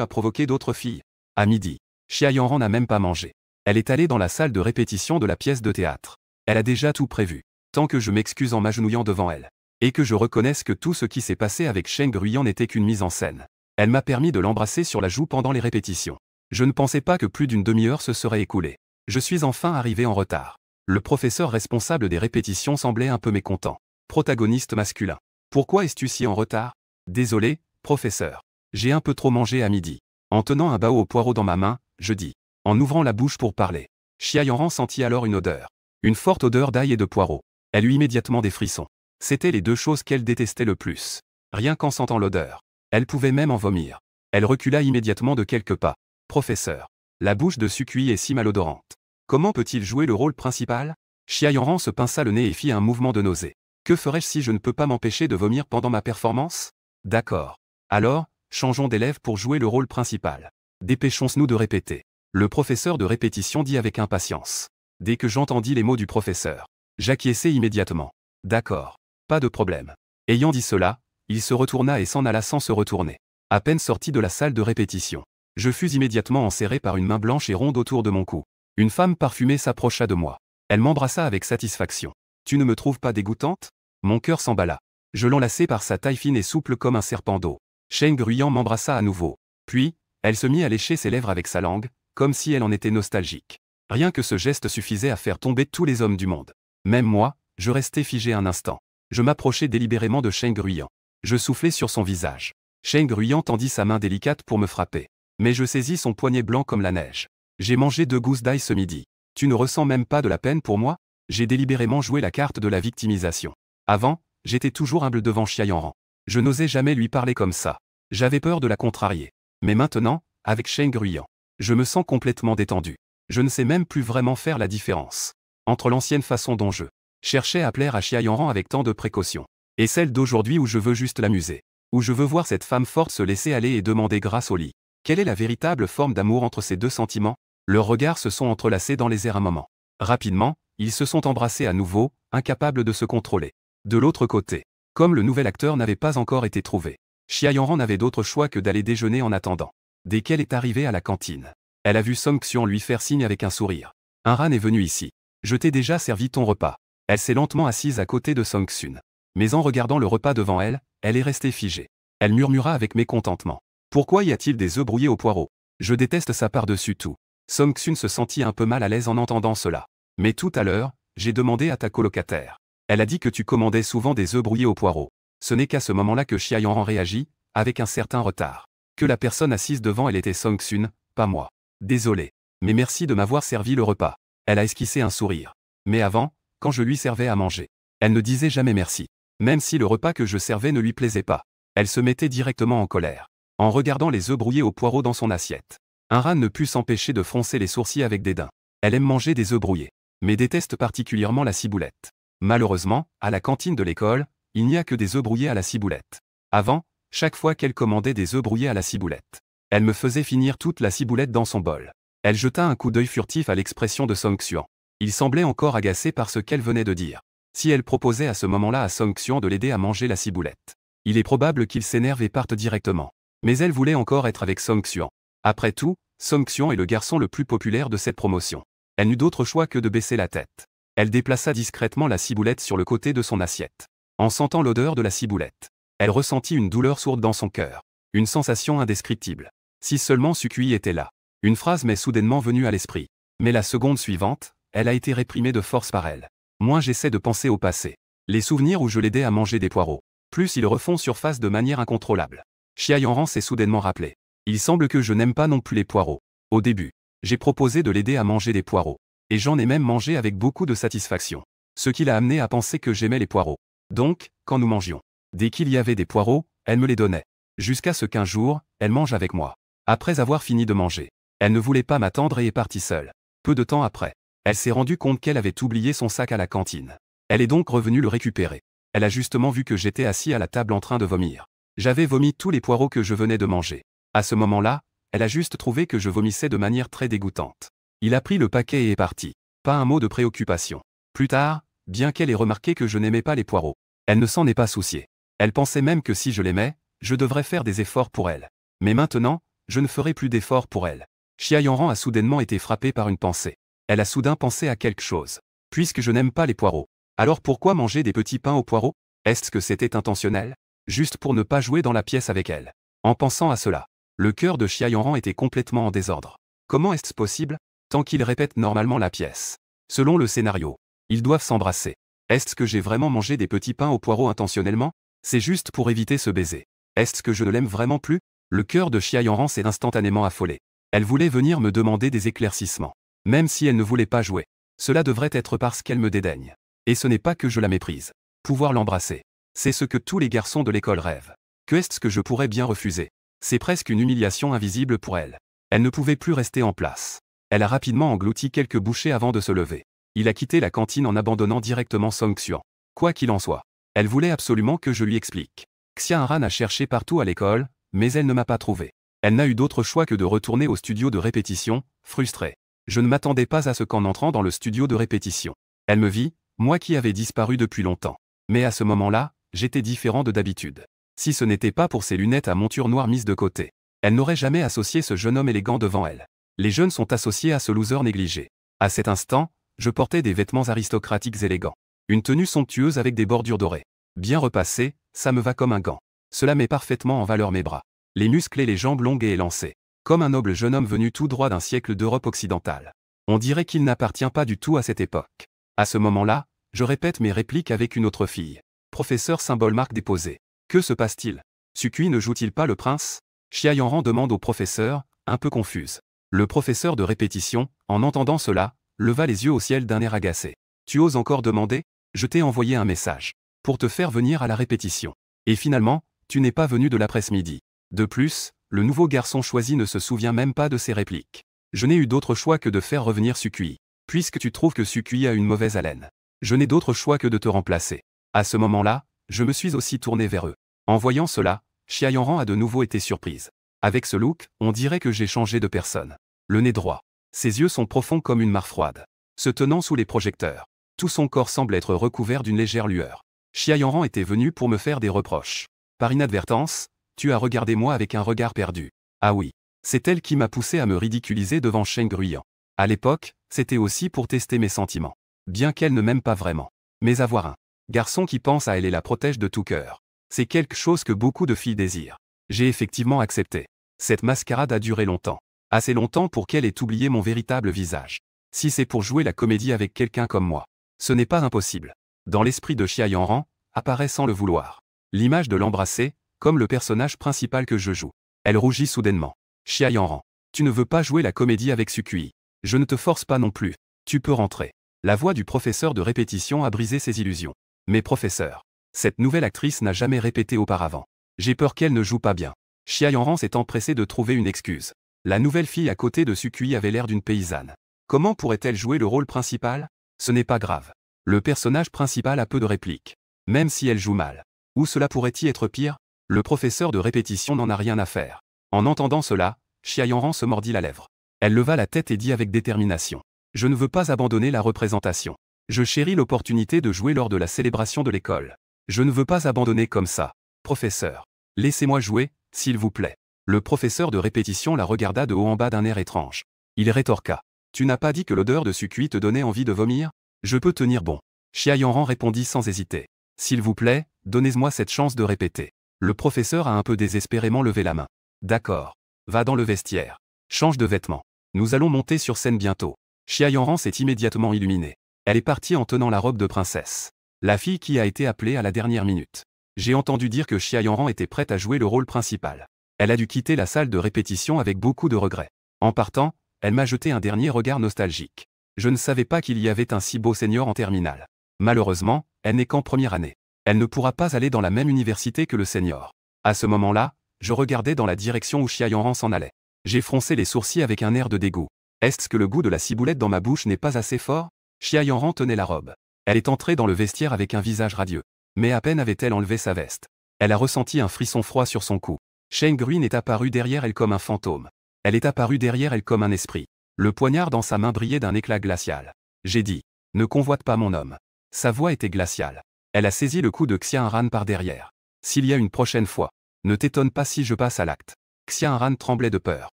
à provoquer d'autres filles? À midi, Xia Yanran n'a même pas mangé. Elle est allée dans la salle de répétition de la pièce de théâtre. Elle a déjà tout prévu. Tant que je m'excuse en m'agenouillant devant elle. Et que je reconnaisse que tout ce qui s'est passé avec Shen Gruyan n'était qu'une mise en scène. Elle m'a permis de l'embrasser sur la joue pendant les répétitions. Je ne pensais pas que plus d'une demi-heure se serait écoulée. Je suis enfin arrivé en retard. Le professeur responsable des répétitions semblait un peu mécontent. Protagoniste masculin. Pourquoi es-tu si en retard? Désolé, professeur. J'ai un peu trop mangé à midi. En tenant un bao au poireau dans ma main, je dis. En ouvrant la bouche pour parler. Xia Yanran sentit alors une odeur. Une forte odeur d'ail et de poireau. Elle eut immédiatement des frissons. C'étaient les deux choses qu'elle détestait le plus. Rien qu'en sentant l'odeur. Elle pouvait même en vomir. Elle recula immédiatement de quelques pas. Professeur. La bouche de Sukui est si malodorante. Comment peut-il jouer le rôle principal? Xia Yanran se pinça le nez et fit un mouvement de nausée. Que ferais-je si je ne peux pas m'empêcher de vomir pendant ma performance? D'accord. Alors, changeons d'élève pour jouer le rôle principal. Dépêchons-nous de répéter. Le professeur de répétition dit avec impatience. Dès que j'entendis les mots du professeur, j'acquiesçai immédiatement. D'accord. Pas de problème. Ayant dit cela, il se retourna et s'en alla sans se retourner. À peine sorti de la salle de répétition, je fus immédiatement enserré par une main blanche et ronde autour de mon cou. Une femme parfumée s'approcha de moi. Elle m'embrassa avec satisfaction. Tu ne me trouves pas dégoûtante? Mon cœur s'emballa. Je l'enlaçai par sa taille fine et souple comme un serpent d'eau. Shen Gruyan m'embrassa à nouveau. Puis, elle se mit à lécher ses lèvres avec sa langue, comme si elle en était nostalgique. Rien que ce geste suffisait à faire tomber tous les hommes du monde. Même moi, je restais figé un instant. Je m'approchai délibérément de Shen Gruyan. Je soufflai sur son visage. Shen Gruyan tendit sa main délicate pour me frapper. Mais je saisis son poignet blanc comme la neige. J'ai mangé 2 gousses d'ail ce midi. Tu ne ressens même pas de la peine pour moi? J'ai délibérément joué la carte de la victimisation. Avant, j'étais toujours humble devant Xia Yanran. Je n'osais jamais lui parler comme ça. J'avais peur de la contrarier. Mais maintenant, avec Shen Gruyan, je me sens complètement détendu. Je ne sais même plus vraiment faire la différence entre l'ancienne façon dont je cherchais à plaire à Xia Yanran avec tant de précaution, et celle d'aujourd'hui où je veux juste l'amuser, où je veux voir cette femme forte se laisser aller et demander grâce au lit. Quelle est la véritable forme d'amour entre ces deux sentiments? Leurs regards se sont entrelacés dans les airs un moment. Rapidement, ils se sont embrassés à nouveau, incapables de se contrôler. De l'autre côté, comme le nouvel acteur n'avait pas encore été trouvé, Xia Yanran n'avait d'autre choix que d'aller déjeuner en attendant. Dès qu'elle est arrivée à la cantine, elle a vu Song Xian lui faire signe avec un sourire. Un ran est venu ici. Je t'ai déjà servi ton repas. Elle s'est lentement assise à côté de Song Xian. Mais en regardant le repas devant elle, elle est restée figée. Elle murmura avec mécontentement. Pourquoi y a-t-il des œufs brouillés au poireau? Je déteste ça par-dessus tout. Song Xian se sentit un peu mal à l'aise en entendant cela. Mais tout à l'heure, j'ai demandé à ta colocataire. Elle a dit que tu commandais souvent des œufs brouillés au poireau. Ce n'est qu'à ce moment-là que Xia Yanran réagit, avec un certain retard. Que la personne assise devant elle était Song Xian, pas moi. Désolé. Mais merci de m'avoir servi le repas. Elle a esquissé un sourire. Mais avant, quand je lui servais à manger, elle ne disait jamais merci. Même si le repas que je servais ne lui plaisait pas. Elle se mettait directement en colère. En regardant les œufs brouillés au poireau dans son assiette. Un ran ne put s'empêcher de froncer les sourcils avec dédain. Elle aime manger des œufs brouillés. Mais déteste particulièrement la ciboulette. Malheureusement, à la cantine de l'école, il n'y a que des œufs brouillés à la ciboulette. Avant, chaque fois qu'elle commandait des œufs brouillés à la ciboulette, elle me faisait finir toute la ciboulette dans son bol. Elle jeta un coup d'œil furtif à l'expression de Song Xian. Il semblait encore agacé par ce qu'elle venait de dire. Si elle proposait à ce moment-là à Song Xian de l'aider à manger la ciboulette, il est probable qu'il s'énerve et parte directement. Mais elle voulait encore être avec Song Xian. Après tout, Song Xian est le garçon le plus populaire de cette promotion. Elle n'eut d'autre choix que de baisser la tête. Elle déplaça discrètement la ciboulette sur le côté de son assiette. En sentant l'odeur de la ciboulette, elle ressentit une douleur sourde dans son cœur. Une sensation indescriptible. Si seulement Sukui était là. Une phrase m'est soudainement venue à l'esprit. Mais la seconde suivante, elle a été réprimée de force par elle. Moins j'essaie de penser au passé. Les souvenirs où je l'aidais à manger des poireaux. Plus ils refont surface de manière incontrôlable. Xia Yanran s'est soudainement rappelé. Il semble que je n'aime pas non plus les poireaux. Au début, j'ai proposé de l'aider à manger des poireaux. Et j'en ai même mangé avec beaucoup de satisfaction. Ce qui l'a amené à penser que j'aimais les poireaux. Donc, quand nous mangions, dès qu'il y avait des poireaux, elle me les donnait. Jusqu'à ce qu'un jour, elle mange avec moi. Après avoir fini de manger, elle ne voulait pas m'attendre et est partie seule. Peu de temps après, elle s'est rendue compte qu'elle avait oublié son sac à la cantine. Elle est donc revenue le récupérer. Elle a justement vu que j'étais assis à la table en train de vomir. J'avais vomi tous les poireaux que je venais de manger. À ce moment-là, elle a juste trouvé que je vomissais de manière très dégoûtante. Il a pris le paquet et est parti. Pas un mot de préoccupation. Plus tard, bien qu'elle ait remarqué que je n'aimais pas les poireaux. Elle ne s'en est pas souciée. Elle pensait même que si je l'aimais, je devrais faire des efforts pour elle. Mais maintenant, je ne ferai plus d'efforts pour elle. Xia Yanran a soudainement été frappée par une pensée. Elle a soudain pensé à quelque chose. Puisque je n'aime pas les poireaux, alors pourquoi manger des petits pains aux poireaux? Est-ce que c'était intentionnel? Juste pour ne pas jouer dans la pièce avec elle. En pensant à cela, le cœur de Xia Yanran était complètement en désordre. Comment est-ce possible? Tant qu'ils répètent normalement la pièce. Selon le scénario, ils doivent s'embrasser. Est-ce que j'ai vraiment mangé des petits pains aux poireaux intentionnellement? C'est juste pour éviter ce baiser. Est-ce que je ne l'aime vraiment plus? Le cœur de Xia Yanran s'est instantanément affolé. Elle voulait venir me demander des éclaircissements. Même si elle ne voulait pas jouer. Cela devrait être parce qu'elle me dédaigne. Et ce n'est pas que je la méprise. Pouvoir l'embrasser. C'est ce que tous les garçons de l'école rêvent. Que est-ce que je pourrais bien refuser? C'est presque une humiliation invisible pour elle. Elle ne pouvait plus rester en place. Elle a rapidement englouti quelques bouchées avant de se lever. Il a quitté la cantine en abandonnant directement Song Xian. Quoi qu'il en soit, elle voulait absolument que je lui explique. Xianran a cherché partout à l'école, mais elle ne m'a pas trouvé. Elle n'a eu d'autre choix que de retourner au studio de répétition, frustrée. Je ne m'attendais pas à ce qu'en entrant dans le studio de répétition, elle me vit, moi qui avais disparu depuis longtemps. Mais à ce moment-là, j'étais différent de d'habitude. Si ce n'était pas pour ses lunettes à monture noire mises de côté, elle n'aurait jamais associé ce jeune homme élégant devant elle. Les jeunes sont associés à ce loser négligé. À cet instant, je portais des vêtements aristocratiques élégants. Une tenue somptueuse avec des bordures dorées. Bien repassée, ça me va comme un gant. Cela met parfaitement en valeur mes bras. Les muscles et les jambes longues et élancées. Comme un noble jeune homme venu tout droit d'un siècle d'Europe occidentale. On dirait qu'il n'appartient pas du tout à cette époque. À ce moment-là, je répète mes répliques avec une autre fille. Professeur symbole marque déposée. Que se passe-t-il? Sukui ne joue-t-il pas le prince? Xia Yanran demande au professeur, un peu confuse. Le professeur de répétition, en entendant cela, leva les yeux au ciel d'un air agacé. Tu oses encore demander? Je t'ai envoyé un message. Pour te faire venir à la répétition. Et finalement, tu n'es pas venu de l'après-midi. De plus, le nouveau garçon choisi ne se souvient même pas de ses répliques. Je n'ai eu d'autre choix que de faire revenir Sukui. Puisque tu trouves que Sukui a une mauvaise haleine. Je n'ai d'autre choix que de te remplacer. À ce moment-là, je me suis aussi tourné vers eux. En voyant cela, Xia Yanran a de nouveau été surprise. Avec ce look, on dirait que j'ai changé de personne. Le nez droit. Ses yeux sont profonds comme une mare froide. Se tenant sous les projecteurs. Tout son corps semble être recouvert d'une légère lueur. Xia Yanran était venu pour me faire des reproches. Par inadvertance, tu as regardé moi avec un regard perdu. Ah oui. C'est elle qui m'a poussé à me ridiculiser devant Shen Gruyan. À l'époque, c'était aussi pour tester mes sentiments. Bien qu'elle ne m'aime pas vraiment. Mais avoir un garçon qui pense à elle et la protège de tout cœur. C'est quelque chose que beaucoup de filles désirent. J'ai effectivement accepté. Cette mascarade a duré longtemps. Assez longtemps pour qu'elle ait oublié mon véritable visage. Si c'est pour jouer la comédie avec quelqu'un comme moi, ce n'est pas impossible. Dans l'esprit de Xia Yanran, apparaît sans le vouloir. L'image de l'embrasser, comme le personnage principal que je joue. Elle rougit soudainement. Xia Yanran, tu ne veux pas jouer la comédie avec Sukui. Je ne te force pas non plus. Tu peux rentrer. La voix du professeur de répétition a brisé ses illusions. Mais professeur, cette nouvelle actrice n'a jamais répété auparavant. J'ai peur qu'elle ne joue pas bien. Xia Yanran s'est empressée de trouver une excuse. La nouvelle fille à côté de Sukui avait l'air d'une paysanne. Comment pourrait-elle jouer le rôle principal? Ce n'est pas grave. Le personnage principal a peu de répliques. Même si elle joue mal. Ou cela pourrait-y être pire? Le professeur de répétition n'en a rien à faire. En entendant cela, Xia Yanran se mordit la lèvre. Elle leva la tête et dit avec détermination. Je ne veux pas abandonner la représentation. Je chéris l'opportunité de jouer lors de la célébration de l'école. Je ne veux pas abandonner comme ça. Professeur. Laissez-moi jouer, s'il vous plaît. Le professeur de répétition la regarda de haut en bas d'un air étrange. Il rétorqua. Tu n'as pas dit que l'odeur de Sukui te donnait envie de vomir? Je peux tenir bon. Xia Yanran répondit sans hésiter. S'il vous plaît, donnez-moi cette chance de répéter. Le professeur a un peu désespérément levé la main. D'accord. Va dans le vestiaire. Change de vêtements. Nous allons monter sur scène bientôt. Xia Yanran s'est immédiatement illuminée. Elle est partie en tenant la robe de princesse. La fille qui a été appelée à la dernière minute. J'ai entendu dire que Xia Yanran était prête à jouer le rôle principal. Elle a dû quitter la salle de répétition avec beaucoup de regrets. En partant, elle m'a jeté un dernier regard nostalgique. Je ne savais pas qu'il y avait un si beau senior en terminale. Malheureusement, elle n'est qu'en première année. Elle ne pourra pas aller dans la même université que le senior. À ce moment-là, je regardais dans la direction où Xia Yanran s'en allait. J'ai froncé les sourcils avec un air de dégoût. Est-ce que le goût de la ciboulette dans ma bouche n'est pas assez fort? Xia Yanran tenait la robe. Elle est entrée dans le vestiaire avec un visage radieux. Mais à peine avait-elle enlevé sa veste. Elle a ressenti un frisson froid sur son cou. Shen Gruyan est apparu derrière elle comme un fantôme. Elle est apparue derrière elle comme un esprit. Le poignard dans sa main brillait d'un éclat glacial. J'ai dit. Ne convoite pas mon homme. Sa voix était glaciale. Elle a saisi le cou de Xianran par derrière. S'il y a une prochaine fois, ne t'étonne pas si je passe à l'acte. Xianran tremblait de peur.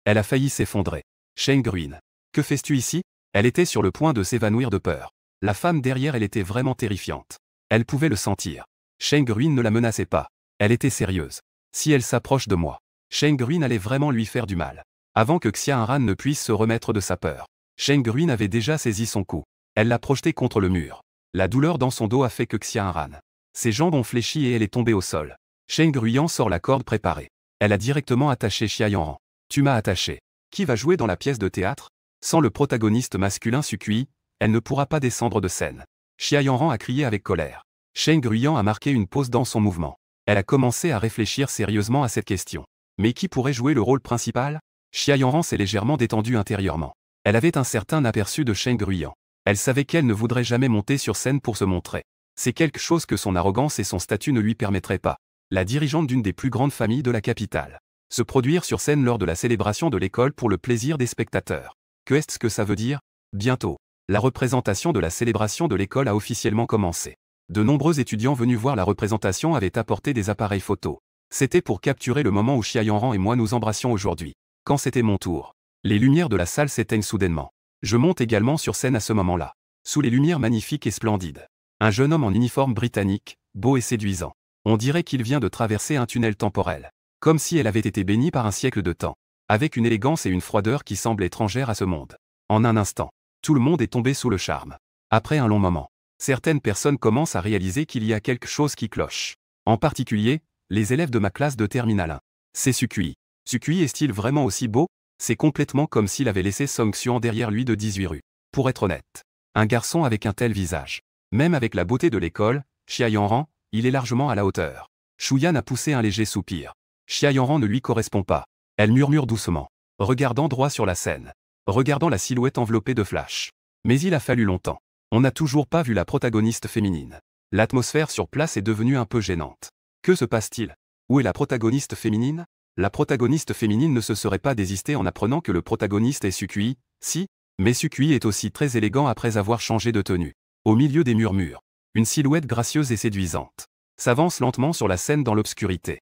Elle a failli s'effondrer. Shen Gruin. Que fais-tu ici? Elle était sur le point de s'évanouir de peur. La femme derrière elle était vraiment terrifiante. Elle pouvait le sentir. Shen Gruin ne la menaçait pas. Elle était sérieuse. Si elle s'approche de moi, Shen Gruin allait vraiment lui faire du mal. Avant que Xianran ne puisse se remettre de sa peur, Shen Gruin avait déjà saisi son cou. Elle l'a projeté contre le mur. La douleur dans son dos a fait que Xianran. Ses jambes ont fléchi et elle est tombée au sol. Shen Gruyan sort la corde préparée. Elle a directement attaché Xiaoran. Tu m'as attaché. Qui va jouer dans la pièce de théâtre? Sans le protagoniste masculin Sukui, elle ne pourra pas descendre de scène. Xiaoran a crié avec colère. Shen Gruyan a marqué une pause dans son mouvement. Elle a commencé à réfléchir sérieusement à cette question. Mais qui pourrait jouer le rôle principal? Xiaoran s'est légèrement détendue intérieurement. Elle avait un certain aperçu de Shen Gruyan. Elle savait qu'elle ne voudrait jamais monter sur scène pour se montrer. C'est quelque chose que son arrogance et son statut ne lui permettraient pas. La dirigeante d'une des plus grandes familles de la capitale. Se produire sur scène lors de la célébration de l'école pour le plaisir des spectateurs. Qu'est-ce que ça veut dire? Bientôt, la représentation de la célébration de l'école a officiellement commencé. De nombreux étudiants venus voir la représentation avaient apporté des appareils photo. C'était pour capturer le moment où Xiaoran et moi nous embrassions aujourd'hui. Quand c'était mon tour, les lumières de la salle s'éteignent soudainement. Je monte également sur scène à ce moment-là. Sous les lumières magnifiques et splendides. Un jeune homme en uniforme britannique, beau et séduisant. On dirait qu'il vient de traverser un tunnel temporel. Comme si elle avait été bénie par un siècle de temps. Avec une élégance et une froideur qui semblent étrangères à ce monde. En un instant, tout le monde est tombé sous le charme. Après un long moment, certaines personnes commencent à réaliser qu'il y a quelque chose qui cloche. En particulier, les élèves de ma classe de Terminal 1. C'est Sukui. Sukui est-il vraiment aussi beau? C'est complètement comme s'il avait laissé Song Xuan derrière lui de 18 rues. Pour être honnête, un garçon avec un tel visage. Même avec la beauté de l'école, Xiaoran, il est largement à la hauteur. Shuyan a poussé un léger soupir. Xiaoran ne lui correspond pas. Elle murmure doucement, regardant droit sur la scène. Regardant la silhouette enveloppée de flash. Mais il a fallu longtemps. On n'a toujours pas vu la protagoniste féminine. L'atmosphère sur place est devenue un peu gênante. Que se passe-t-il? Où est la protagoniste féminine? La protagoniste féminine ne se serait pas désistée en apprenant que le protagoniste est Sukui, si? Mais Sukui est aussi très élégant après avoir changé de tenue. Au milieu des murmures, une silhouette gracieuse et séduisante s'avance lentement sur la scène dans l'obscurité.